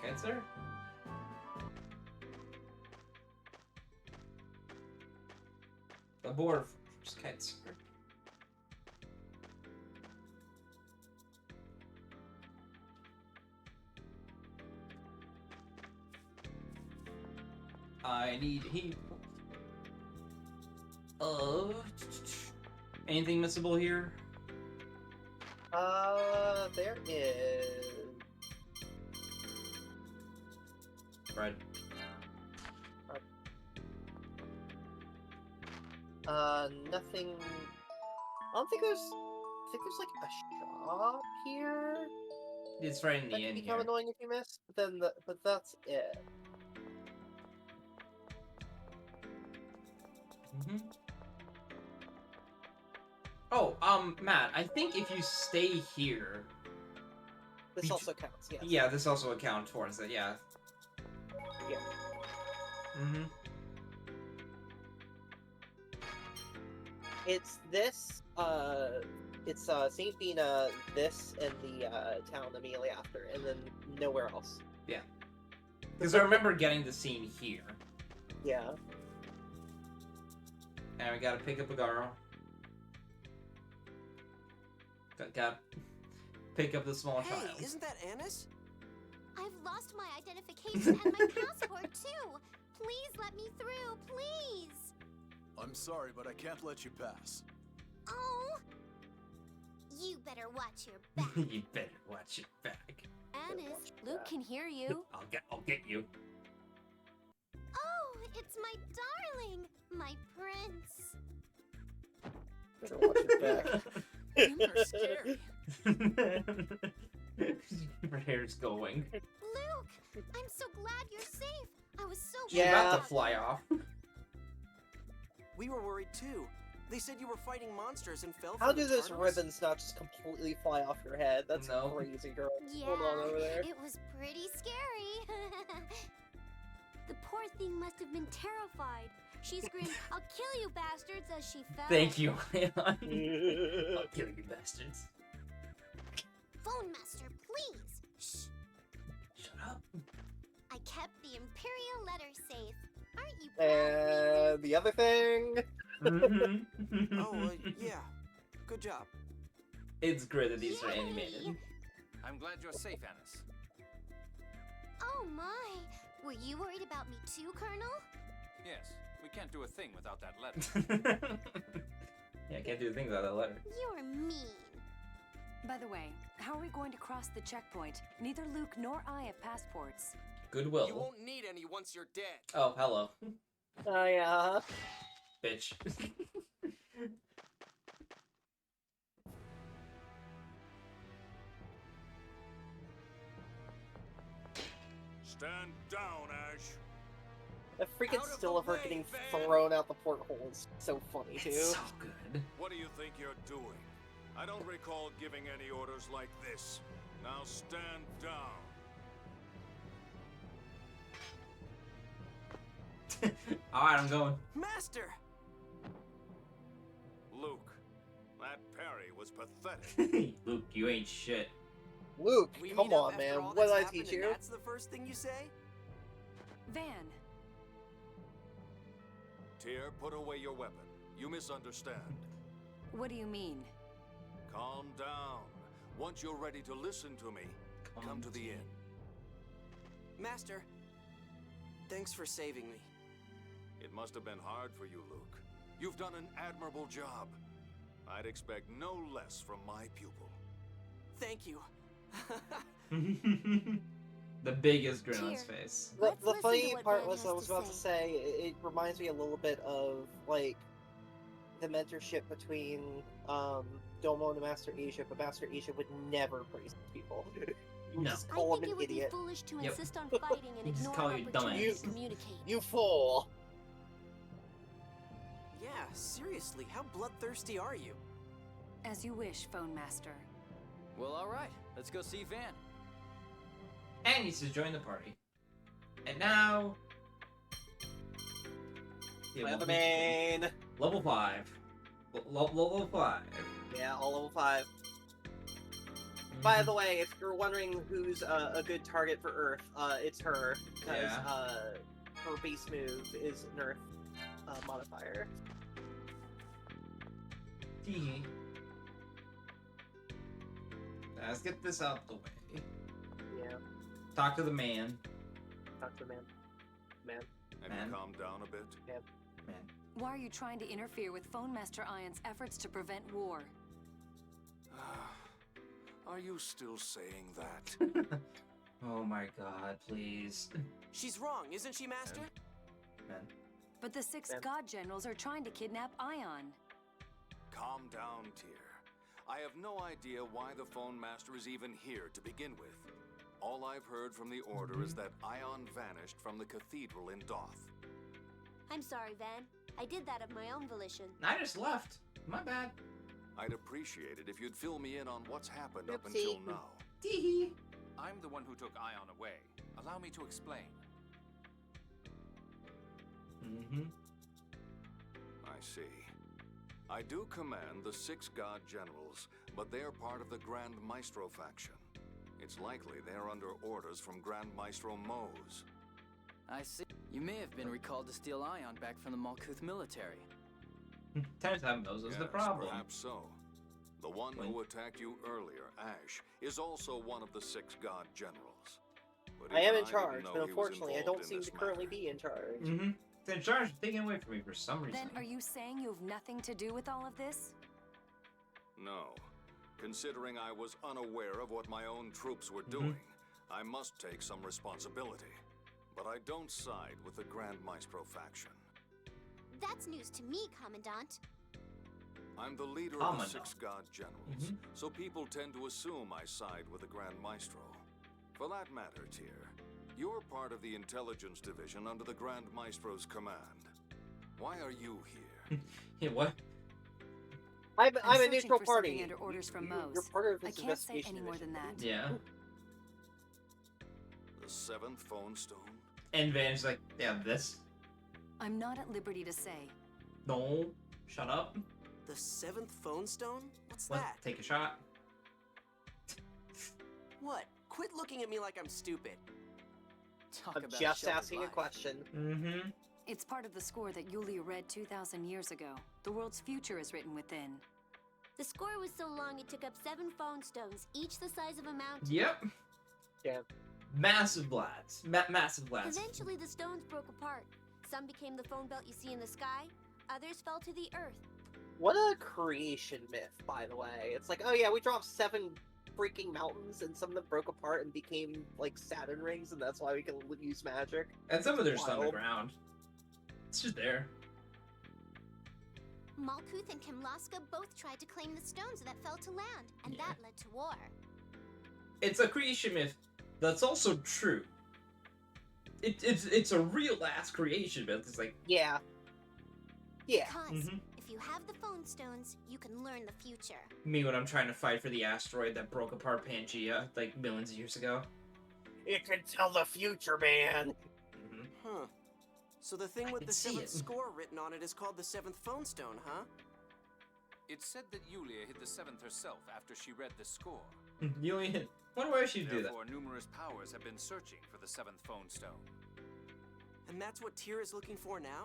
Kites there? The board. Just kites. I need heat. Anything missable here? There is. Bread. Nothing. I don't think there's. I think there's like a shop here. It's right in That the can end be here. kind of annoying if you miss, but then but that's it. Mm-hmm. Oh, Matt, I think if you stay here... This also counts, yes. Yeah, this also accounts towards it, yeah. Yeah. Mm-hmm. It's this, it's, St. Bina, this, and the, town immediately after, and then nowhere else. Yeah. Because I remember getting the scene here. Yeah. And we gotta pick up a Garo. Gotta pick up the small child. Hey, isn't that Annis? I've lost my identification and my passport too. Please let me through, please. I'm sorry, but I can't let you pass. Oh. You better watch your back. You better watch your back. Annis, Luke can hear you. I'll get you. Oh, it's my darling, my prince. Better watch your back. You're scary. Her hair's going. Luke, I'm so glad you're safe. I was so She's about to fly off. We were worried too. They said you were fighting monsters and fell. How from do the those Tartarus? ribbons not just completely fly off your head? That's crazy, girl. Yeah, Hold on over there. it was pretty scary. The poor thing must have been terrified. She screamed, "I'll kill you, bastards," as she fell. Thank you, Leon. I'll kill you bastards. Phone master, please. Shh. Shut up. I kept the Imperial letter safe. Aren't you proud? And the other thing. Yeah. Good job. It's great that these are animated. I'm glad you're safe, Annis. Oh my. Were you worried about me too, Colonel? Yes, we can't do a thing without that letter. Yeah, I can't do a thing without that letter. You're mean. By the way, how are we going to cross the checkpoint? Neither Luke nor I have passports. Goodwill. You won't need any once you're dead. Oh, hello. Oh, yeah. Bitch. Stand down, Ash. The freaking still of her getting thrown out the porthole is so funny, too. It's so good. What do you think you're doing? I don't recall giving any orders like this. Now stand down. Alright, I'm going. Master! Luke, that parry was pathetic. Luke, you ain't shit. Luke, We come meet up on, after man. all What did that's I happened teach and you? That's the first thing you say? Van, Tyr, put away your weapon. You misunderstand. what do you mean? Calm down. Once you're ready to listen to me, come to the inn. Master, thanks for saving me. It must have been hard for you, Luke. You've done an admirable job. I'd expect no less from my pupil. Thank you. The biggest grin on his face. The listen to funny what part Van was, has I was to about to say, it reminds me a little bit of, like, the mentorship between, Domo and Master Asia, but Master Asia would never praise people. You No. just I call think him it an would be idiot. foolish to Yep. insist on fighting and Just ignore call you opportunities dumbass. to communicate. You fool! Yeah, seriously, how bloodthirsty are you? As you wish, Phone Master. Well, alright. Let's go see Van. And needs to join the party. And now... Yeah, My other main! Level 5. Level 5. Yeah, all level 5. By the way, if you're wondering who's a good target for Earth, it's her, because Yeah. her base move is an Earth modifier. Tee. Let's get this out the way. Yeah. Talk to the man. Talk to the man. Man. Have you calmed down a bit? Man. Man. Why are you trying to interfere with Phone Master Ion's efforts to prevent war? Are you still saying that? Oh my god, please. She's wrong, isn't she, Master? Man. But the 6 God Generals are trying to kidnap Ion. Calm down, Tyr. I have no idea why the Phone Master is even here to begin with. All I've heard from the Order is that Ion vanished from the cathedral in Doth. I'm sorry, Van. I did that of my own volition. I just left. My bad. I'd appreciate it if you'd fill me in on what's happened up Oopsie. until now. Tee. I'm the one who took Ion away. Allow me to explain. Mm-hmm. I see. I do command the 6 God Generals, but they're part of the Grand Maestro faction. It's likely they're under orders from Grand Maestro Mose. I see. You may have been recalled to steal Ion back from the Malkuth military. Time those was the problem. Perhaps so. The one who attacked you earlier, Ash, is also one of the 6 God Generals. But I am even in didn't charge, know but he was unfortunately, I involved don't in seem this to currently be in charge. Mm-hmm. It's in charge of taking away from me for some reason. Then are you saying you have nothing to do with all of this? No. Considering I was unaware of what my own troops were doing, I must take some responsibility. But I don't side with the Grand Maestro faction. That's news to me, Commandant. I'm the leader of the 6 God Generals, so people tend to assume I side with the Grand Maestro. For that matter, Tyr, you're part of the intelligence division under the Grand Maestro's command. Why are you here? Yeah, what? I'm a searching neutral for party. something under orders from You're Mose. part of I this can't say investigation any more division. than that. Yeah. The 7th Phone Stone? And Van's like, yeah, this. I'm not at liberty to say. No. Shut up. The 7th Phone Stone? What's What? that? Take a shot. What? Quit looking at me like I'm stupid. Talk I'm about just sheltered asking a life. question. Mm-hmm. It's part of the score that Yulia read 2,000 years ago. The world's future is written within. The score was so long it took up 7 phone stones, each the size of a mountain. Yep. Yeah. Massive blasts. Massive blasts. Eventually, the stones broke apart. Some became the phone belt you see in the sky, others fell to the earth. What a creation myth, by the way. It's like, oh yeah, we dropped 7 freaking mountains, and some of them broke apart and became like Saturn rings, and that's why we can use magic. And some of them are just Wild. underground. It's just there. Malkuth and Kimlaska both tried to claim the stones that fell to land, and that led to war. It's a creation myth that's also true. It's a real ass creation myth. It's like, yeah. Yeah. Because if you have the phone stones, you can learn the future. me when I'm trying to fight for the asteroid that broke apart Pangea like millions of years ago. It can tell the future, man. Huh. So the thing with can the see 7th it. score written on it is called the 7th Phone Stone, huh? It's said that Yulia hid the 7th herself after she read the score. You only wonder why she'd do that. Therefore, numerous powers have been searching for the 7th Phone Stone. And that's what Tyr is looking for now?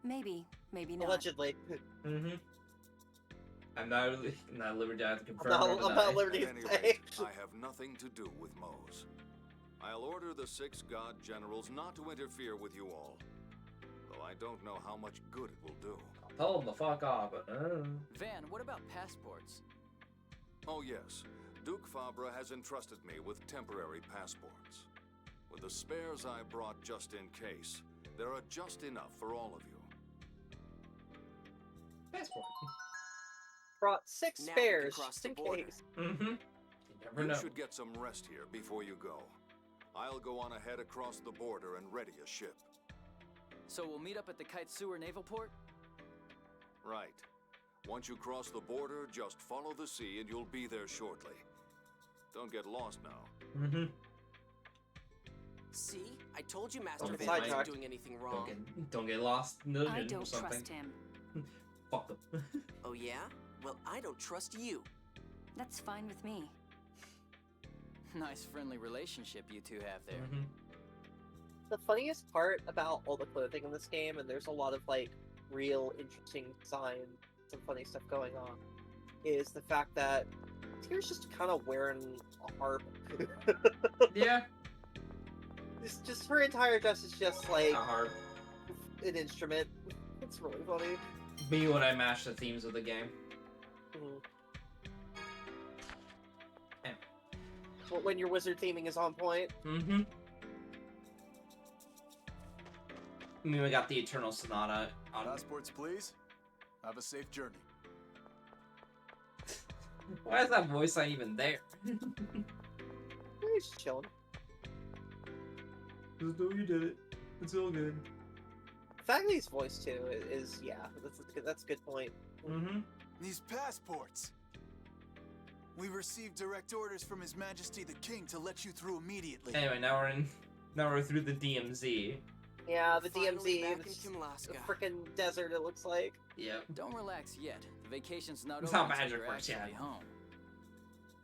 Maybe, maybe not. Allegedly. Mm-hmm. I'm not at liberty to confirm. I'm or not deny. at liberty At any to say. rate, I have nothing to do with Mose. I'll order the 6 God Generals not to interfere with you all. Though I don't know how much good it will do. Tell them to fuck off, but Van, what about passports? Oh yes, Duke Fabra has entrusted me with temporary passports. With the spares I brought just in case, there are just enough for all of you. passport. Brought 6 Now we can spares cross just the in border. case. Mm-hmm. You never You know. should get some rest here before you go. I'll go on ahead across the border and ready a ship. So we'll meet up at the Kite Sewer Naval Port? Right. Once you cross the border, just follow the sea and you'll be there shortly. Don't get lost now. Mm-hmm. See? I told you Master Don't Van get wasn't sidetracked. doing anything wrong. Don't get lost in the I dungeon or don't something. trust him. Fuck them. Oh yeah? Well, I don't trust you. That's fine with me. Nice friendly relationship you two have there. Mm-hmm. The funniest part about all the clothing in this game, and there's a lot of like real interesting design, some funny stuff going on, is the fact that Tyr's just kind of wearing a harp. Yeah. Just her entire dress is just like A harp. an instrument. It's really funny. Me when I mash the themes of the game. When your wizard theming is on point. Mm-hmm. I mean, we got the Eternal Sonata on. Passports, please. Have a safe journey. Why is that voice not even there? He's chilling. Just know you did it. It's all good. Fagly's voice too is yeah. That's a good point. Mm-hmm. These passports. We received direct orders from His Majesty the King to let you through immediately. Anyway, now we're through the DMZ. Yeah, the Finally DMZ, back in it's Kimlaska. a freaking desert. It looks like. Yep. Don't relax yet. The vacation's not It's over not until magic you're first, yeah. actually home.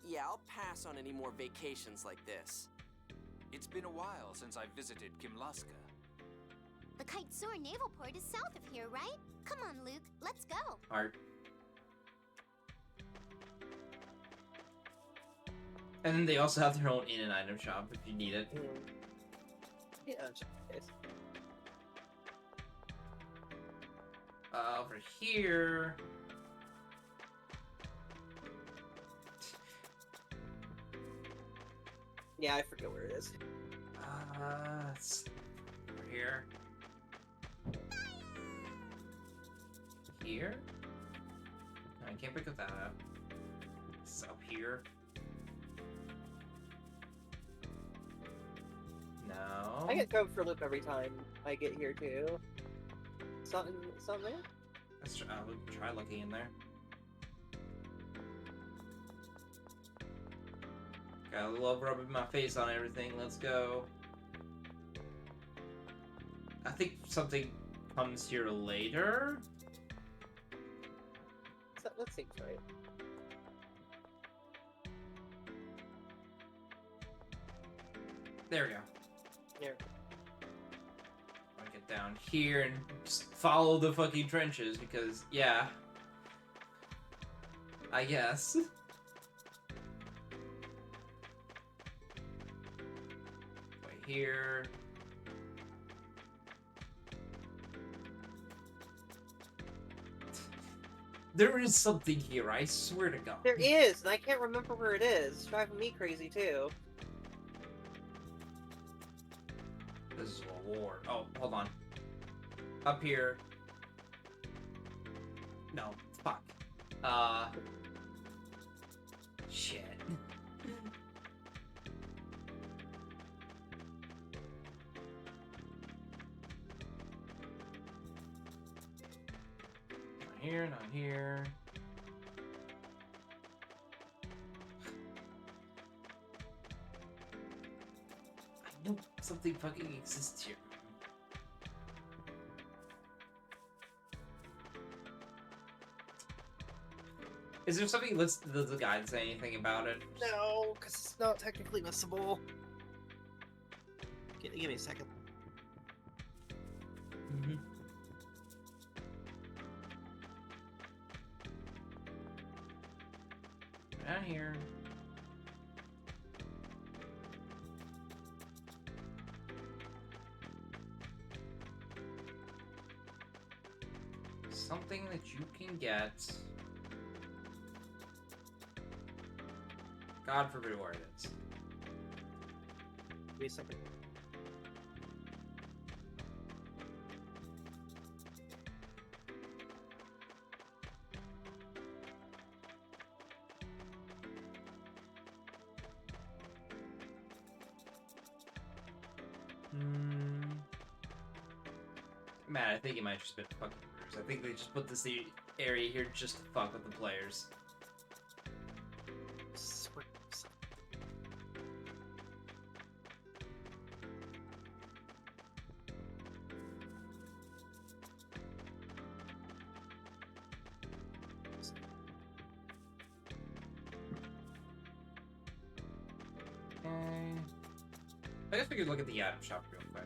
Yeah, I'll pass on any more vacations like this. It's been a while since I visited Kimlaska. The Kite Soar Naval Port is south of here, right? Come on, Luke, let's go. Art. And then they also have their own in-and item shop if you need it. Yeah, just in case. Over here. Yeah, I forget where it is. It's over here. Here? I can't pick up that up. It's up here. No. I get code for loop every time I get here too. Something there? Let's try looking in there. Got a little rubbing my face on everything. Let's go. I think something comes here later. That seems right. There we go. Here. I get down here and just follow the fucking trenches because, yeah. I guess. Right here. There is something here, I swear to God. There is, and I can't remember where it is. It's driving me crazy too. This is a war. Oh, hold on. Up here. No, fuck. Shit. Not here, not here. I know something fucking exists here. Is there something listed? Does the guide say anything about it? No, because it's not technically missable. Give me a second. Mm-hmm. Down here. Something that you can get. God forbid where it is. Give me a second. Man, I think it might just been fucking rules. I think they just put this area here just to fuck with the players. guess we could look at the item shop real quick.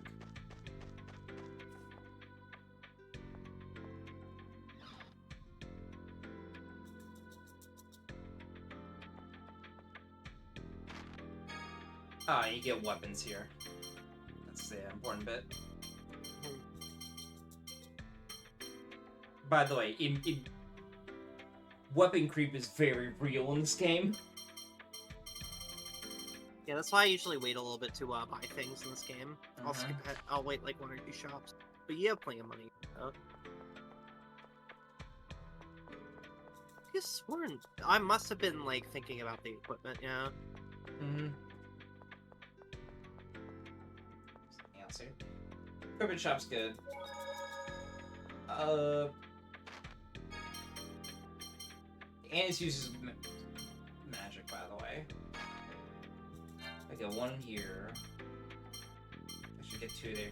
Ah, you get weapons here. That's the important bit. By the way, weapon creep is very real in this game. Yeah, that's why I usually wait a little bit to buy things in this game. I'll Uh-huh. skip ahead. I'll wait like 1 or 2 shops. But you have plenty of money. So. I could have sworn I must have been like thinking about the equipment. Yeah. Mm-hmm. Something else here. Equipment shop's good. Annis uses magic, by the way. I get 1 here. I should get 2 there.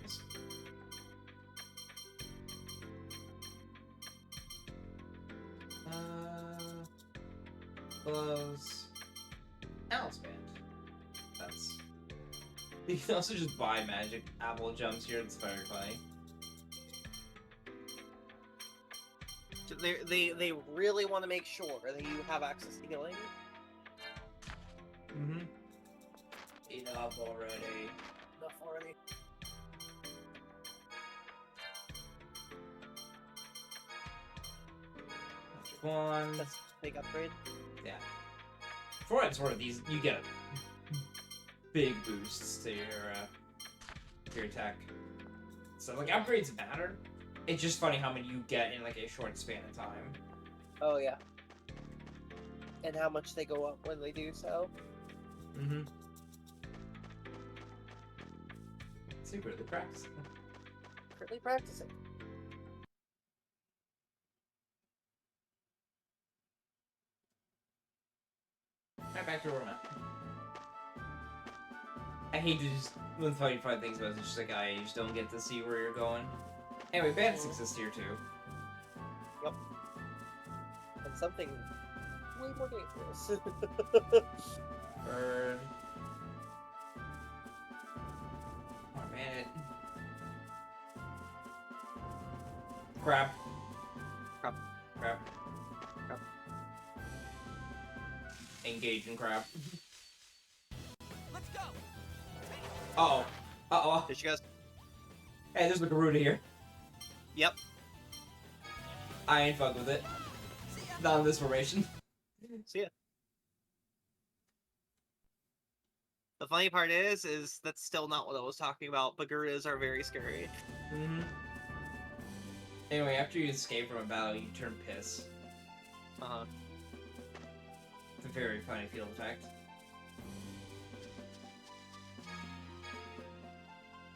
Gloves. Alice band. That's. You can also just buy magic apple jumps here. It's very funny. They really want to make sure that you have access to healing. Mm-hmm. Enough already. Enough already. Magic wand. That's a big upgrade. Yeah. For what it's worth, these you get big boosts to your attack. So like upgrades matter. It's just funny how many you get in like a short span of time. Oh yeah. And how much they go up when they do so. Mm-hmm. Secretly practicing. Currently practicing. Right back to where I'm at. I hate to just when funny things about it, it's just like you just don't get to see where you're going. Anyway, bandits exist here too. Yep. And something way more dangerous. Bird. More bandit. Crab. Crab. Crab. Crab. Engage in crab. Let's go. Uh-oh. Uh-oh. Did you guys? Hey, there's the Garuda here. Yep. I ain't fuck with it. Not in this formation. See ya. The funny part is that's still not what I was talking about, but Garudas are very scary. Mm-hmm. Anyway, after you escape from a battle, you turn piss. Uh-huh. It's a very funny field effect.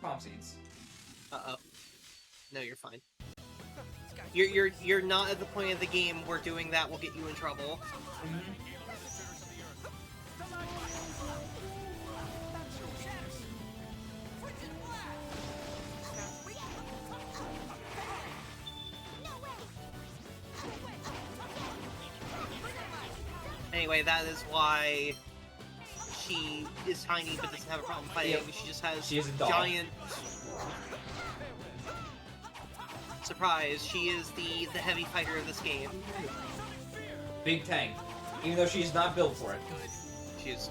Palm seeds. Uh-oh. No, you're fine. You're not at the point of the game where doing that will get you in trouble. Anyway, that is why she is tiny but doesn't have a problem fighting. Yep. She just has She is a doll. giant... Surprise, she is the heavy fighter of this game. Big tank. Even though she's not built for it. She is.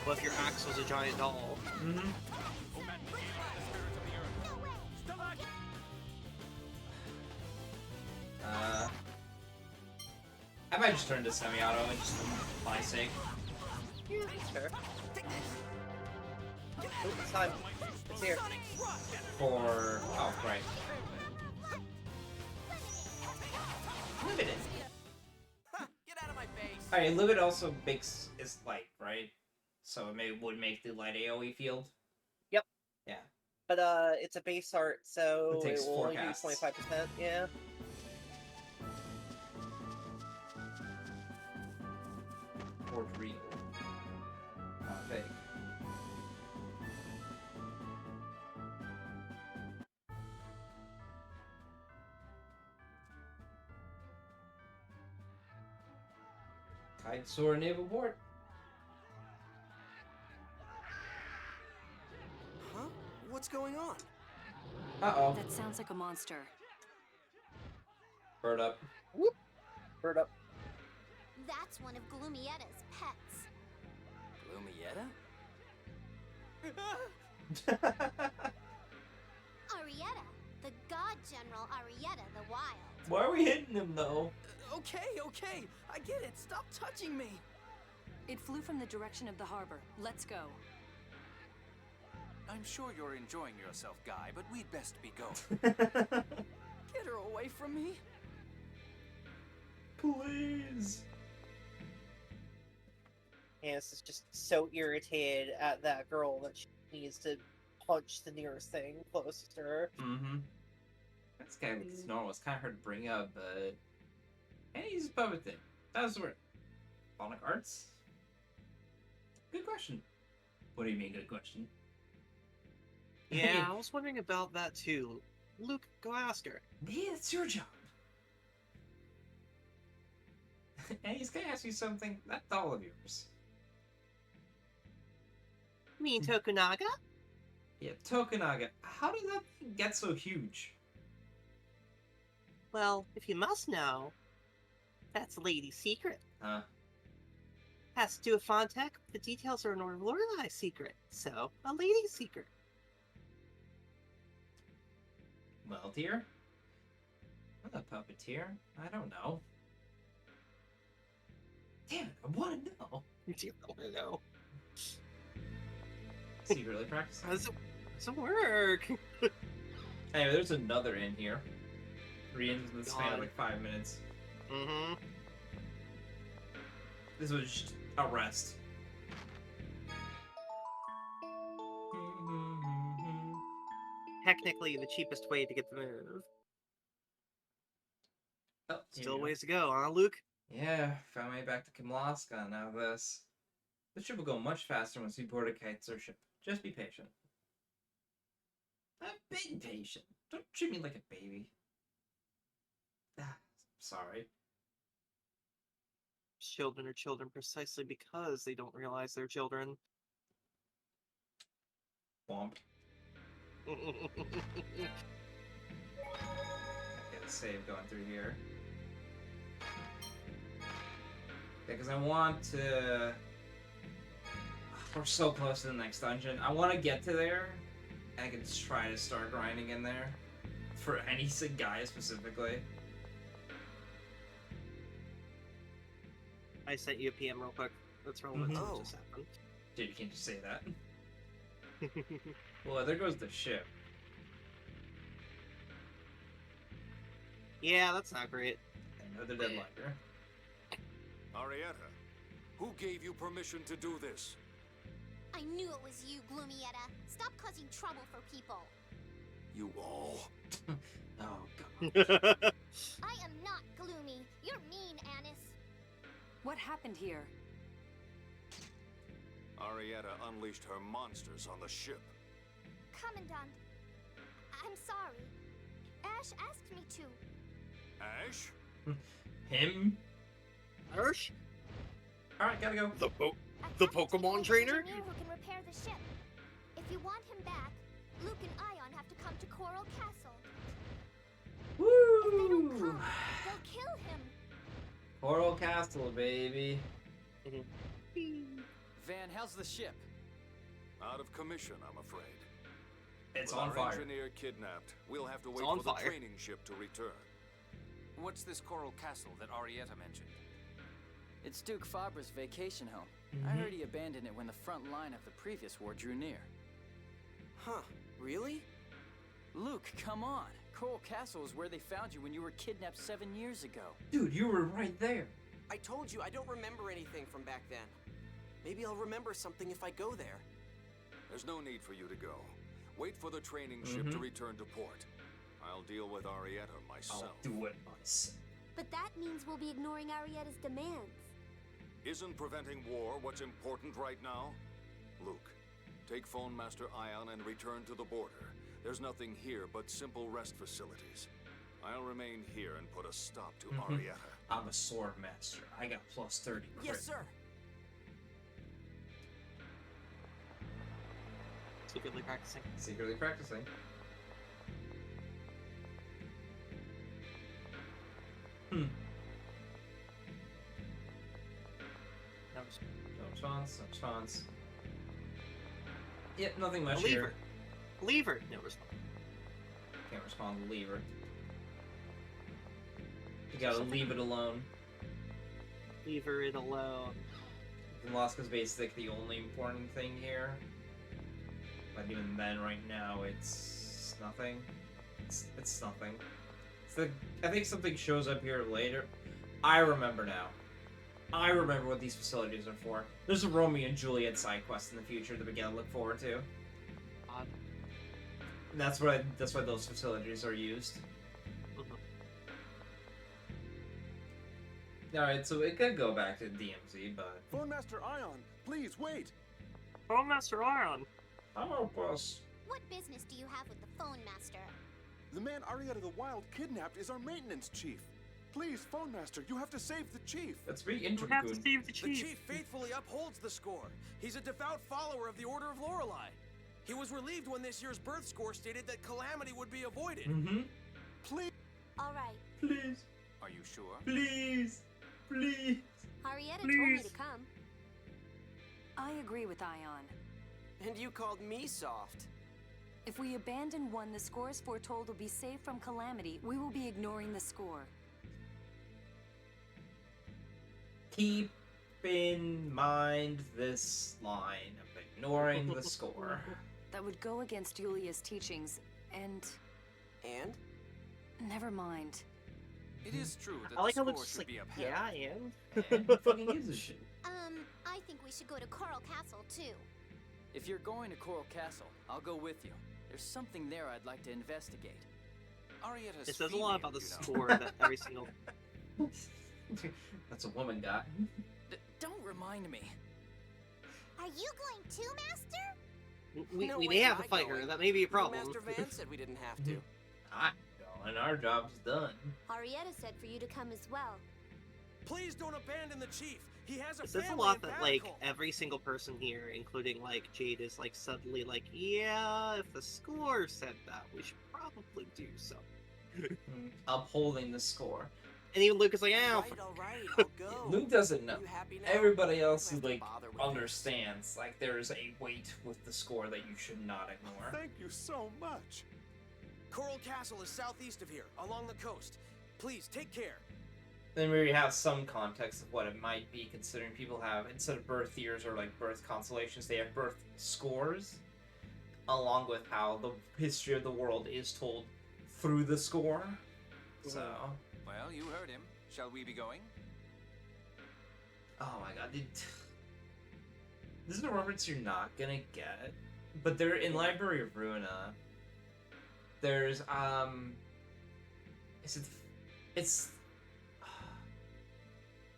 What if your axe was a giant doll? Mm-hmm. I might just turn to semi-auto and just for my sake. Yeah, that's fair. Oh, it's time. It's here. For... oh, right. Limit it. Get out of my face. Alright, limit also makes... is light, right? So it would make the light AoE field? Yep. Yeah. But it's a base art, so It takes will only do forecasts. 25%, yeah. Or real. Not fake. Kite-Sora Naval Port. Huh? What's going on? Uh-oh. That sounds like a monster. Bird up. Whoop. Bird up. That's one of Gloomieta's pets. Gloomietta? Arietta, the God General Arietta the Wild. Why are we hitting him, though? Okay, I get it. Stop touching me. It flew from the direction of the harbor. Let's go. I'm sure you're enjoying yourself, Guy, but we'd best be going. Get her away from me. Please. Annis is just so irritated at that girl that she needs to punch the nearest thing closest to her. Mm-hmm. That's kind of normal. It's kind of hard to bring up, but... And he's a puppet thing. That was where... Phonic Arts? Good question. What do you mean, good question? Yeah, I was wondering about that too. Luke, go ask her. Yeah, it's your job. And he's gonna ask you something that's all of yours. You mean Tokunaga? Yeah, Tokunaga. How did that thing get so huge? Well, if you must know, that's a lady's secret. Huh? Has to do with Fontech, the details are an Lorelei secret, so a lady's secret. Well, dear? I'm a puppeteer. I don't know. Damn it, I want to know. You want to know. Secretly practicing. Doesn't work. Anyway, there's another in here. 3 ends in the span of like 5 minutes. Mm-hmm. This was just a rest. Technically, the cheapest way to get the move. Oh, Still a ways to go, huh, Luke? Yeah, found my way back to Kimlaska. Now this. The ship will go much faster once we board a Kite-Sora ship. Just be patient. I've been patient. Don't treat me like a baby. Sorry. Children are children precisely because they don't realize they're children. Womp. I get a save going through here. Because I want to... We're so close to the next dungeon. I want to get to there, and I can try to start grinding in there. For any guy specifically. I sent you a PM real quick. That's relevant to what just happened. Dude, you can't just say that. Well, there goes the ship. Yeah, that's not great. Another dead lighter. Arietta, who gave you permission to do this? I knew it was you, Gloomietta. Stop causing trouble for people. You all? Oh, God. I am not gloomy. You're mean, Annis. What happened here? Arietta unleashed her monsters on the ship. Commandant, I'm sorry. Ash asked me to. Ash? Him? Ash? Alright, gotta go. The Pokemon trainer? Engineer who can repair the ship. If you want him back, Luke and Ion have to come to Coral Castle. Woo! If they don't come, they'll kill him. Coral Castle, baby. Van, how's the ship? Out of commission, I'm afraid. It's With on our fire. engineer kidnapped, we'll have to wait on for the fire. training ship to return. What's this Coral Castle that Arietta mentioned? It's Duke Fabra's vacation home. I heard he abandoned it when the front line of the previous war drew near. Huh, really? Luke, come on. Coral Castle is where they found you when you were kidnapped 7 years ago. Dude, you were right there. I told you I don't remember anything from back then. Maybe I'll remember something if I go there. There's no need for you to go. Wait for the training ship to return to port. I'll deal with Arietta myself. I'll do it myself. But that means we'll be ignoring Arietta's demands. Isn't preventing war what's important right now? Luke, take Phone Master Ion and return to the border. There's nothing here but simple rest facilities. I'll remain here and put a stop to Arietta. I'm a sword master. I got plus 30 crit. Yes, sir. Secretly practicing. Secretly practicing. Hmm. No No response. No response. Yep, nothing much Lever. here. Lever. No response. Can't respond to lever. You gotta leave it alone. Lever it alone. Velasquez is basically the only important thing here. But even then, right now, it's nothing. It's nothing. I think something shows up here later. I remember now. I remember what these facilities are for. There's a Romeo and Juliet side quest in the future that we gotta look forward to. And that's why those facilities are used. Alright, so it could go back to DMZ, but... Phone Master Ion, please wait! Phone Master Ion! Oh, boss. What business do you have with the Phone Master? The man Arietta the Wild kidnapped is our maintenance chief. Please, Phone Master, you have to save the chief. That's very You have to save the The chief faithfully upholds the score. He's a devout follower of the Order of Lorelei. He was relieved when this year's birth score stated that calamity would be avoided. Mm-hmm. Please. All right. Please. Are you sure? Please. Please. Arietta told me to come. I agree with Ion. And you called me soft. If we abandon one the scores foretold will be saved from calamity, we will be ignoring the score. Keep in mind this line of ignoring the score. That would go against Julia's teachings, and... And? Never mind. It is true that I like the how score it's just should like, be upheld. yeah, and? Who fucking gives a shit? I think we should go to Coral Castle, too. If you're going to Coral Castle, I'll go with you. There's something there I'd like to investigate. Arietta's It says a lot about the female, score that every single... That's a woman guy. Don't remind me. Are you going too, Master? We No may way have am to I fight her, going. that may be a problem. Master Van said we didn't have to. I know, and our job's done. Arietta said for you to come as well. Please don't abandon the chief. He has a It says a family lot in that, like, Baracle. every single person here, including, like, Jade, is, like, suddenly like, yeah, if the score said that, we should probably do so. Upholding the score. And even Luke is like, All yeah, right, I'll go. Luke doesn't know. You happy now? Everybody else You don't have to like bother with understands. Like there is a weight with the score that you should not ignore. Thank you so much. Coral Castle is southeast of here, along the coast. Please, take care. Then we have some context of what it might be, considering people have, instead of birth years or like birth constellations, they have birth scores, along with how the history of the world is told through the score. So, Well, you heard him. Shall we be going? oh my god, this is a reference you're not gonna get, but they're in Library of Ruina. There's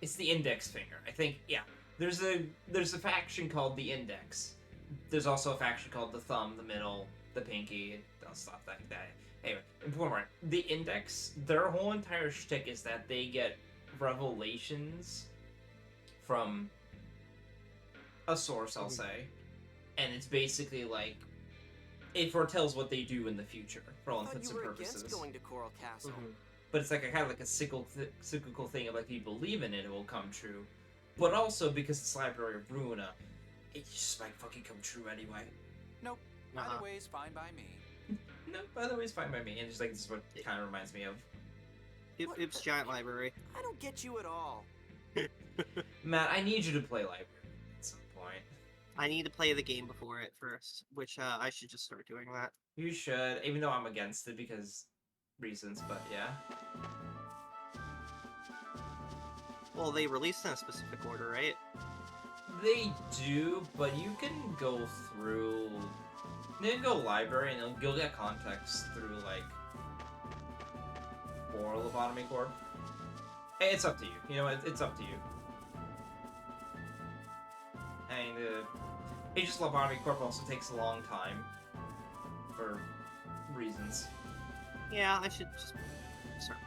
it's the Index Finger. I think, yeah. There's a faction called the Index. There's also a faction called the Thumb, the Middle, the Pinky, and stuff like that. Anyway, important part. The Index, their whole entire shtick is that they get revelations from a source, I'll say, and it's basically like it foretells what they do in the future for all I thought intents you and were purposes. against going to Coral Castle. But it's like a kind of like a cyclical thing of like if you believe in it, it will come true. But also because it's Library of Ruina, it just might fucking come true anyway. Nope. Either way is fine by me. No, by the way, it's fine by me. And just like this is what it kind of reminds me of. It's Giant Library. I don't get you at all. Matt, I need you to play Library at some point. I need to play the game before it first, which I should just start doing that. You should, even though I'm against it because reasons, but yeah. Well, they released in a specific order, right? They do, but you can go through. You can go library and you'll get context through like Oral Lobotomy Corp. Hey, it's up to you. You know, it's up to you. And Aegis Lobotomy Corp also takes a long time for reasons. Yeah, I should just start.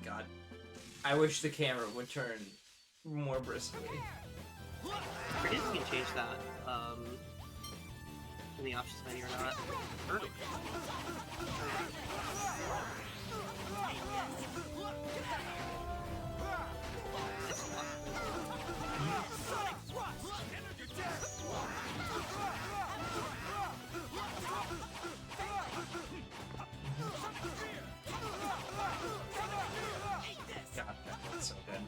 God. I wish the camera would turn more briskly. I forget if you can change that in the options menu or not. God, that's so good.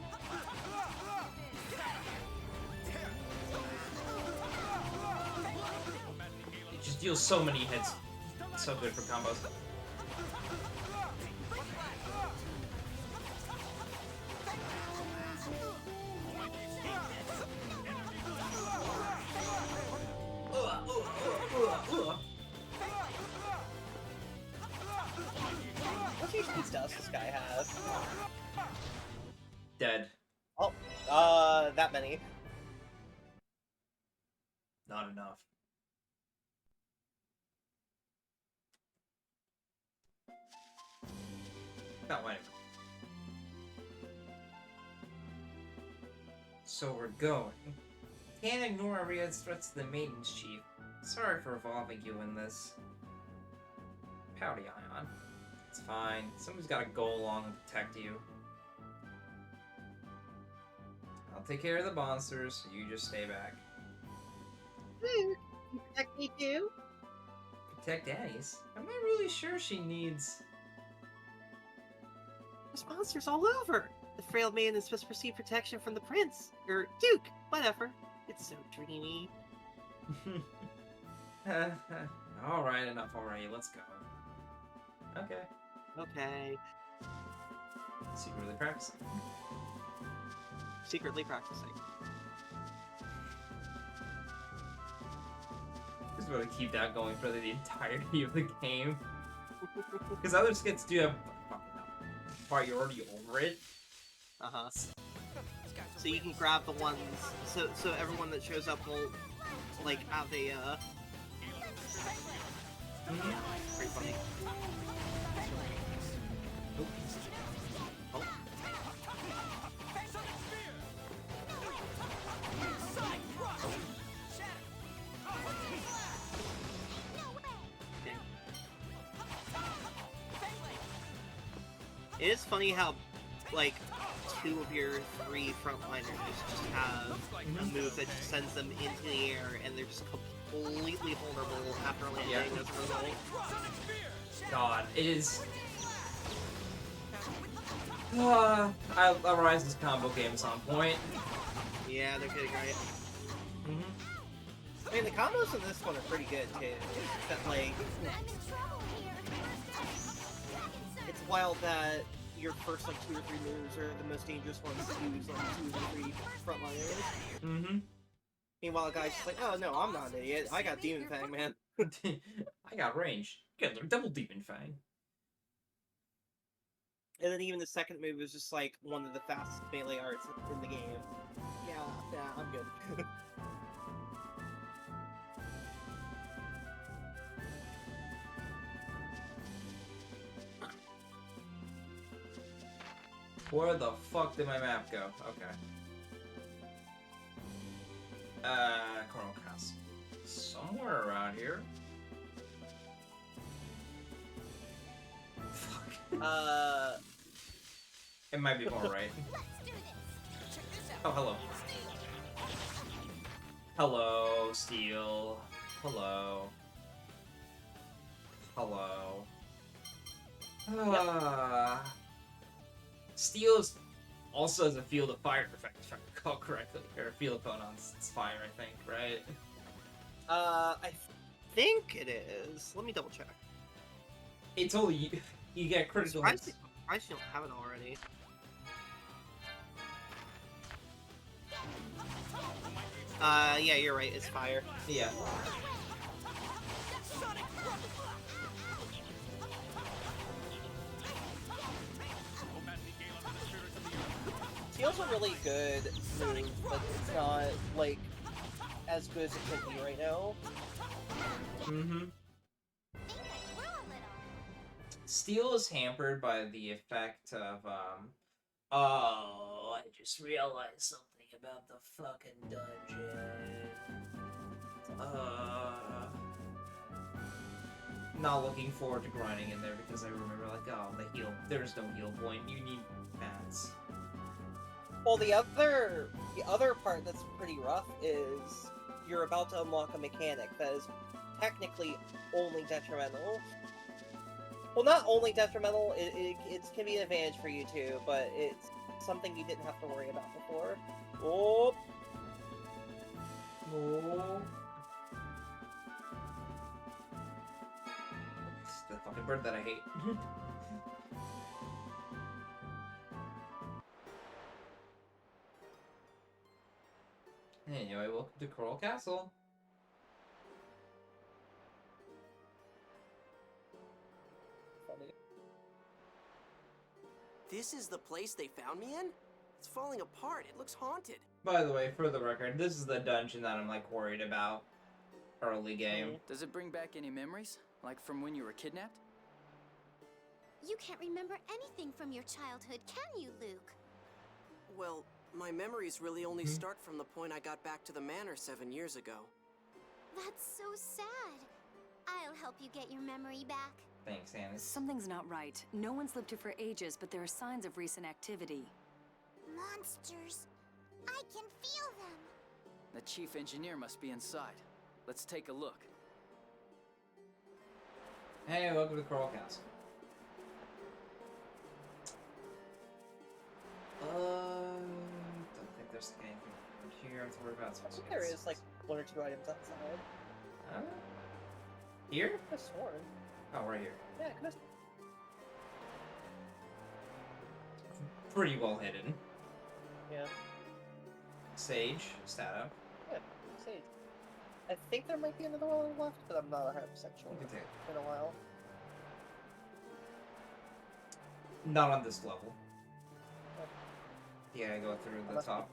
It just deals so many hits. So good for combos. What HP does this guy have? Dead. Oh, that many. Not enough. Not whatever. So we're going. Can't ignore Aria's threats to the Maintenance Chief. Sorry for involving you in this. Pouty Ion. It's fine. Somebody's gotta go along and protect you. I'll take care of the monsters, so you just stay back. You protect me too? Protect Annie's? I'm not really sure she needs... There's monsters all over! The frail maiden is supposed to receive protection from the prince. Or Duke, whatever. It's so dreamy. Alright, enough already. Let's go. Okay. Okay. Secretly practicing. Secretly practicing. Just really keep that going for the entirety of the game. Because other skits do have priority over it. Uh-huh. So you can grab the ones, so everyone that shows up will, like, have a, Pretty funny. Oh. It is funny how, like, 2 of your 3 frontliners just have a move that just sends them into the air, and they're just completely vulnerable after landing as a result. God, it is... Arise's combo game is on point. Yeah, they're getting right. I mean, the combos in this one are pretty good, too. That, like... It's wild that your first, like, 2 or 3 moves are the most dangerous ones to use on 2 or 3 frontliners. Meanwhile, the guy's just like, oh, no, I'm not an idiot. I got Demon Fang, man. I got range. You got double Demon Fang. And then even the second move is just, like, one of the fastest melee arts in the game. Yeah, I'm good. Where the fuck did my map go? Okay. Coronal Castle. Somewhere around here. Fuck. It might be more right. Oh, hello. Hello, Steel. Hello. Hello. Steel also has a field of fire effect, if I recall correctly. Or a field of photons. It's fire, I think, right? I think it is. Let me double check. It's only you get critical hits. I don't have it already. Yeah, you're right. It's fire. Yeah. Steel's a really good move, but it's not, like, as good as it could be right now. Steel is hampered by the effect of, oh, I just realized something about the fucking dungeon. Not looking forward to grinding in there because I remember, like, oh, there's no heal point. You need mats. Well, the other part that's pretty rough is you're about to unlock a mechanic that is technically only detrimental. Well, not only detrimental, it can be an advantage for you too, but it's something you didn't have to worry about before. Oh. Oh. It's the fucking bird that I hate. Anyway, welcome to Coral Castle. This is the place they found me in? It's falling apart. It looks haunted. By the way, for the record, this is the dungeon that I'm, like, worried about. Early game. Does it bring back any memories? Like from when you were kidnapped? You can't remember anything from your childhood, can you, Luke? Well, my memories really only start from the point I got back to the manor 7 years ago. That's so sad. I'll help you get your memory back. Thanks, Annie. Something's not right. No one's lived here for ages, but there are signs of recent activity. Monsters. I can feel them. The chief engineer must be inside. Let's take a look. Hey, welcome to Coral Castle. Don't think there's anything here to worry about. I think there is like 1 or 2 items outside. Here? I could've sworn. Oh, right here. Yeah, I could've. Pretty well hidden. Yeah. Sage, stat up. Yeah, sage. I think there might be another one left, but I'm not 100% sure. You can take it. It's been a while. Not on this level. Yeah, go through the top.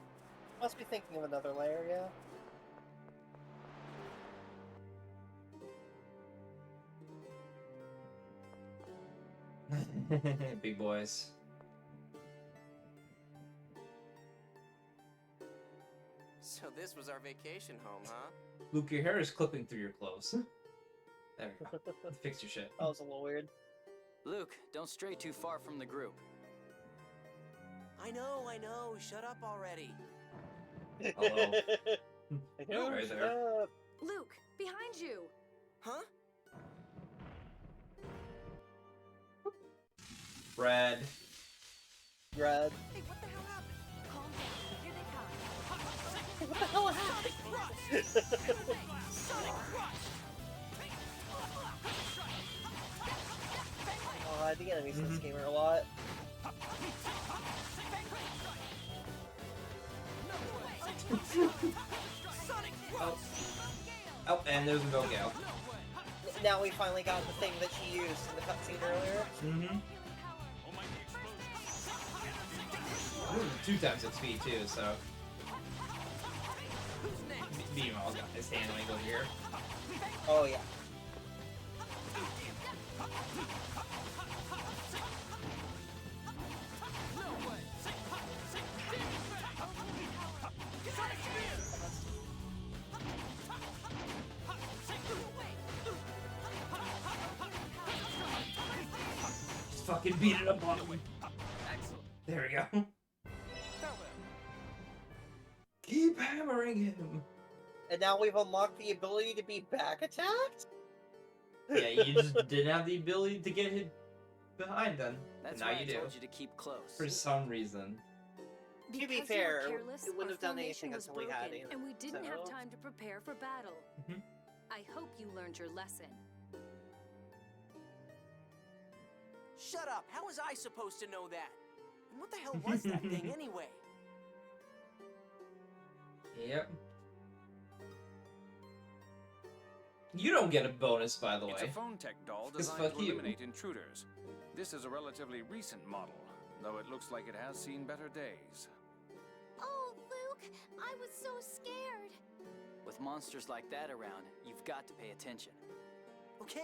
Must be thinking of another layer, yeah. Big boys. So this was our vacation home, huh? Luke, your hair is clipping through your clothes. There we go. Fix your shit. That was a little weird. Luke, don't stray too far from the group. I know. Shut up already. Hello. Hello, Right shut there. up. Luke, behind you! Huh? Red. Red. Hey, what the hell happened? Calm down. Here they come. What the hell happened? Oh, the enemies in this game are a lot. Oh, and there's a Go Gale. Now we finally got the thing that she used in the cutscene earlier. Mm-hmm. 2 times its speed too, so. Meanwhile, got his hand angle here. Oh yeah. Just fucking beat it up on him. There we go. Keep hammering him. And now we've unlocked the ability to be back attacked? Yeah, you just didn't have the ability to get hit behind them. That's but now why you I do. told you to keep close. For some reason. To be Because fair, you were careless, it wouldn't have our done formation anything was until we had broken, it. and we didn't have So- time to prepare for battle. Mhm. I hope you learned your lesson. Shut up! How was I supposed to know that? And what the hell was that thing anyway? Yep. You don't get a bonus, by the It's a way. phone tech doll 'Cause designed fuck to you. eliminate intruders. This is a relatively recent model, though it looks like it has seen better days. Oh, Luke, I was so scared. With monsters like that around, you've got to pay attention. Okay,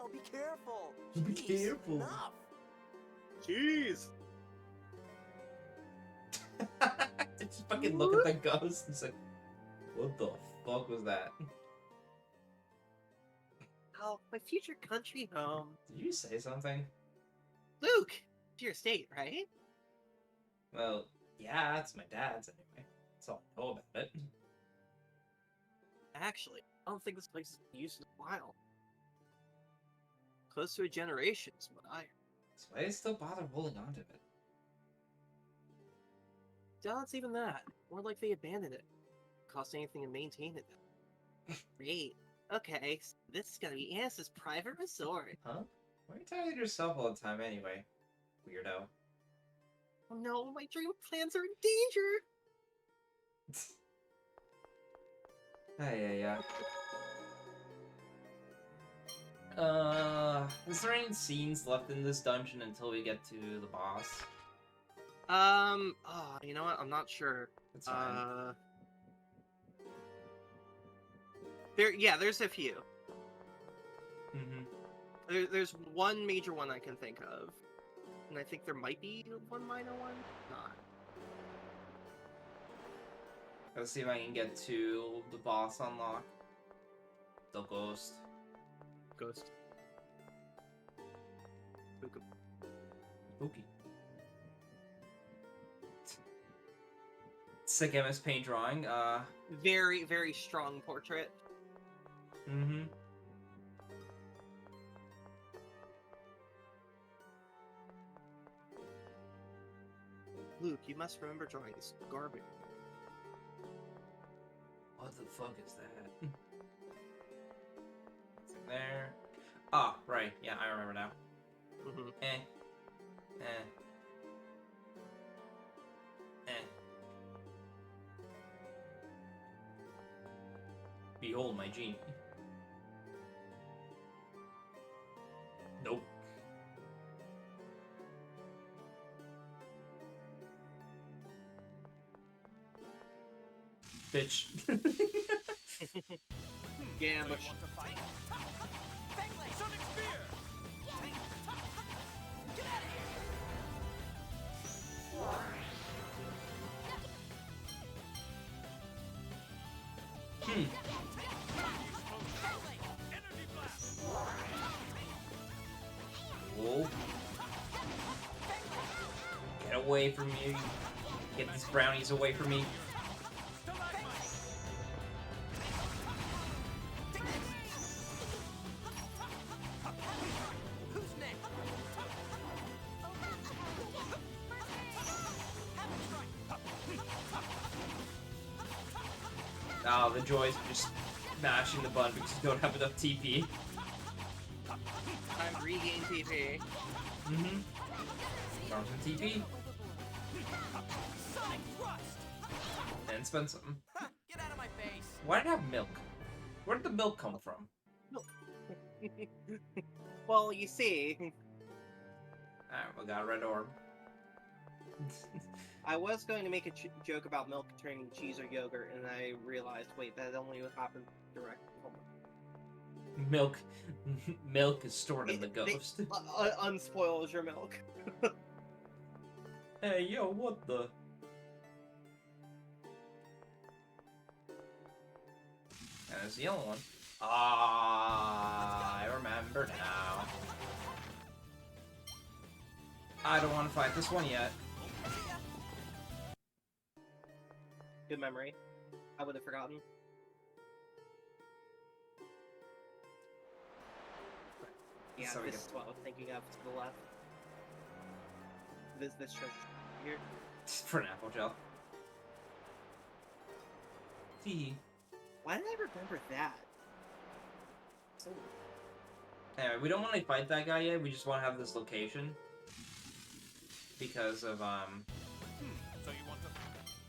I'll be careful. Be Jeez, careful. Enough. Jeez. Just fucking look at the ghost and say, what the fuck was that? Oh, my future country home. Did you say something? Luke, it's your estate, right? Well, yeah, it's my dad's anyway. That's all I know about it. Actually, I don't think this place has been used in a while. Close to a generation is what I heard. So why do they still bother holding on to it? No, it's even that. More like they abandoned it. Cost anything to maintain it. Great. Okay, so this is gonna be Anna's private resort. Huh? Why are you talking to yourself all the time anyway? Weirdo. Oh no, my dream plans are in danger! Yeah. Is there any scenes left in this dungeon until we get to the boss? Oh, you know what? I'm not sure. That's fine. There's a few. There's one major one I can think of. And I think there might be one minor one. Not. Let's see if I can get to the boss unlock. The ghost. Ghost. Spooky. Sick MS Paint drawing. Very, very strong portrait. Luke, you must remember drawing this garbage. What the fuck is that? It's in there. Ah, right. Yeah, I remember now. Eh. Behold my genie. Nope. Bitch. Gambush. Whoa. Get away from me. Get these brownies away from me. Oh, the joys of just mashing the button because you don't have enough TP. Time to regain TP. Farm some TP. And spend some. Get out of my face. Why did it have milk? Where did the milk come from? Well, you see, Alright, we got a red orb. I was going to make a joke about milk turning cheese or yogurt, and I realized, wait, that only would happen direct. Milk is stored in the ghost. Unspoils your milk. Hey, yo, what the? And there's the yellow one. Ah, I remember now. I don't want to fight this one yet. Good memory. I would have forgotten. Yeah, So we this get- is what I was thinking of to the left. This treasure here. For an apple gel. Tee. Why did I remember that? So Anyway, we don't want to fight that guy yet. We just want to have this location because of So you want to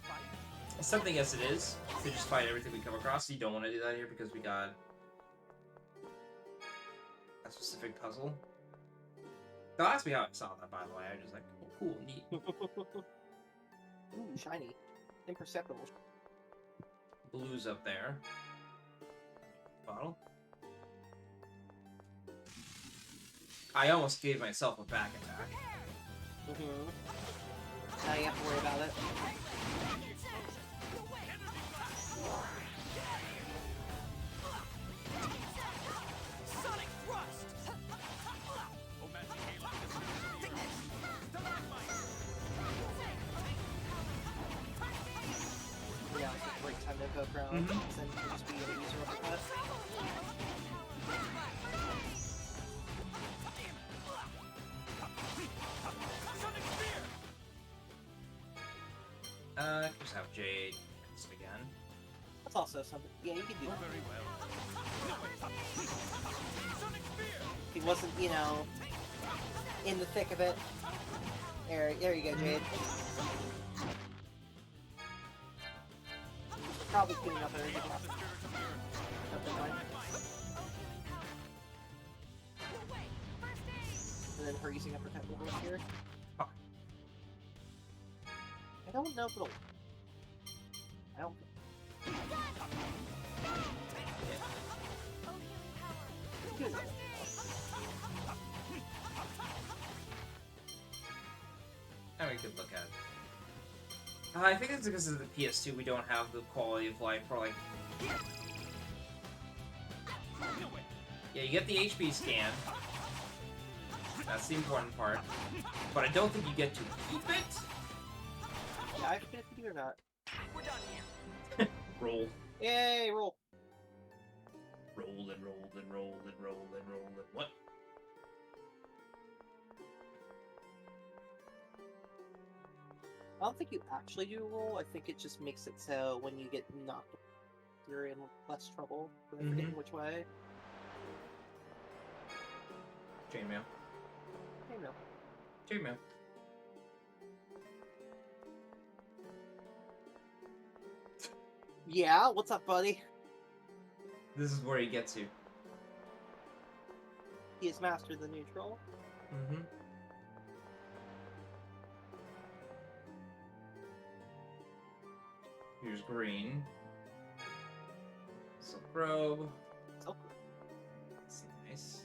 fight? something as it is to just fight everything we come across. You don't want to do that here because we got a specific puzzle. Don't ask me how I saw that, by the way. I was just like, oh, cool, neat. Ooh, shiny. Imperceptible. Blue's up there. Bottle. I almost gave myself a back attack. Now you have to worry about it. Sonic Thrust! Yeah, it's a great time to poke around and just be able to use your uppercut. Just have Jade cast again. That's also something. Yeah, you can do that. Very well. If he wasn't, you know, in the thick of it. There you go, Jade. Probably cleaning up everything else. And then her using uppercut movement here. I don't know if it'll. I don't. Good. Now we could look at it. I think it's because of the PS2 we don't have the quality of life for like... Yeah, you get the HP scan. That's the important part. But I don't think you get to keep it. Yeah, I forget if you do or not. We're done here. Roll. Yay, roll. Roll and roll and roll and roll and roll and what? I don't think you actually do roll. I think it just makes it so when you get knocked, you're in less trouble. I'm forgetting which way. Chainmail. Chainmail. Chainmail. Yeah, what's up, buddy? This is where he gets you. He has mastered the neutral. Mm-hmm. Here's green. Silk robe. Silk. That's nice.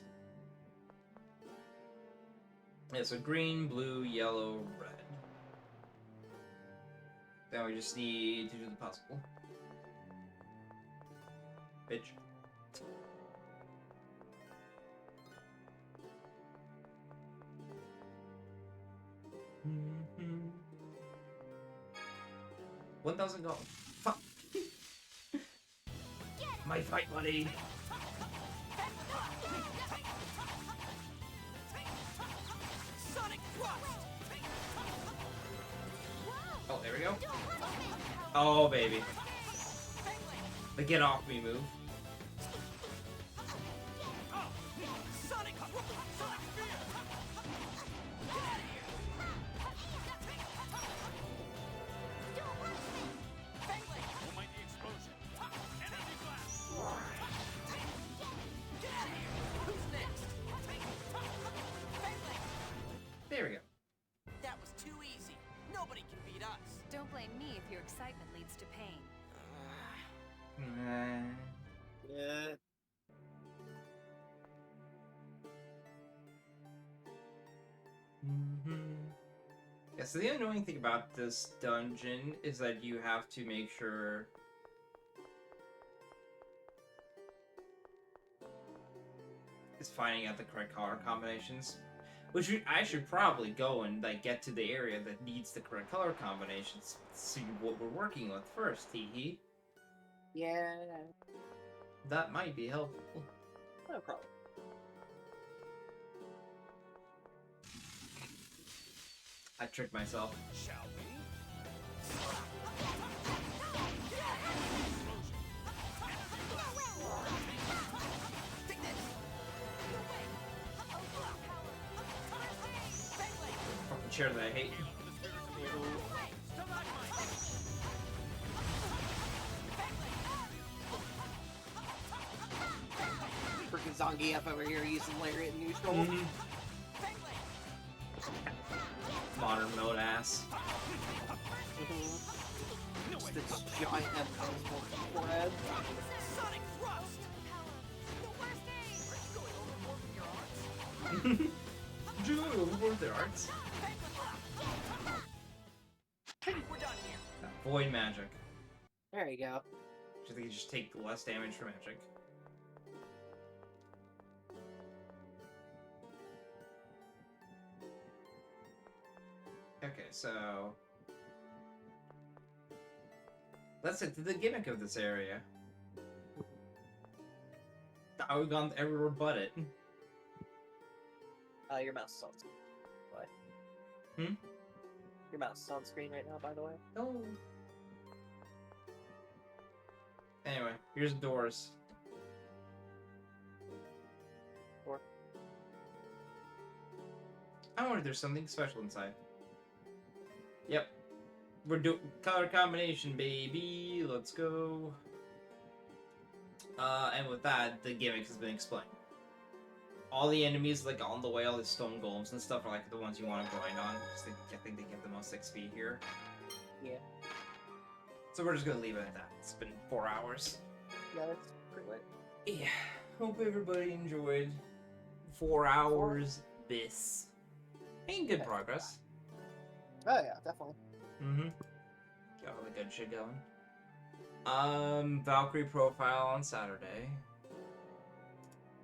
Yeah, so green, blue, yellow, red. Now we just need to do the puzzle. Bitch. Mm-hmm. 1,000 gold. Fuck. My fight buddy. Sonic Thrust! Oh, there we go. Oh, baby. The get off me move. Sonic Sonic Spear! Get out of here! Almighty explosion! Energy blast! Get out of here! Who's next? There we go. That was too easy. Nobody can beat us. Don't blame me if your excitement leads to pain. Yeah. Yeah, so the annoying thing about this dungeon is that you have to make sure it's finding out the correct color combinations. Which I should probably go and like get to the area that needs the correct color combinations, see what we're working with first, hee. Yeah. That might be helpful. No problem. I tricked myself. Shall we? Fucking chair that I hate. Freaking Zangief over here using Lariat and neutral. Modern mode ass. Just this giant M-Pose forehead. Sonic Thrust! Jewel of the arts. We're done here. Void magic. There you go. I think you just take less damage for magic. Okay, so that's it. The gimmick of this area. Oh, we've gone everywhere but it. Your mouse is on screen. What? Your mouse is on screen right now, by the way. No. Anyway, here's the doors. Door. I wonder if there's something special inside. Yep. We're doing color combination, baby. Let's go. And with that, the gimmick has been explained. All the enemies, like on the way, all the stone golems and stuff, are like the ones you want to grind on. Because I think they get the most XP here. Yeah. So we're just gonna leave it at that. It's been 4 hours. Yeah, that's pretty lit. Yeah. Hope everybody enjoyed 4 hours this. Ain't good progress. Oh yeah, definitely. Mm-hmm. Got all the good shit going. Valkyrie profile on Saturday.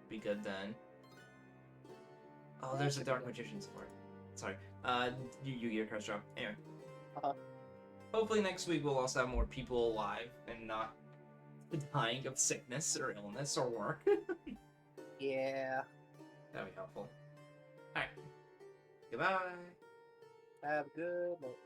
Be good then. Oh, there's a Dark Magician's for it. Sorry. Yu-Gi-Oh! Curse Drop. Anyway. Hopefully next week we'll also have more people alive and not dying of sickness or illness or work. Yeah. That'd be helpful. Alright. Goodbye. Have a good night.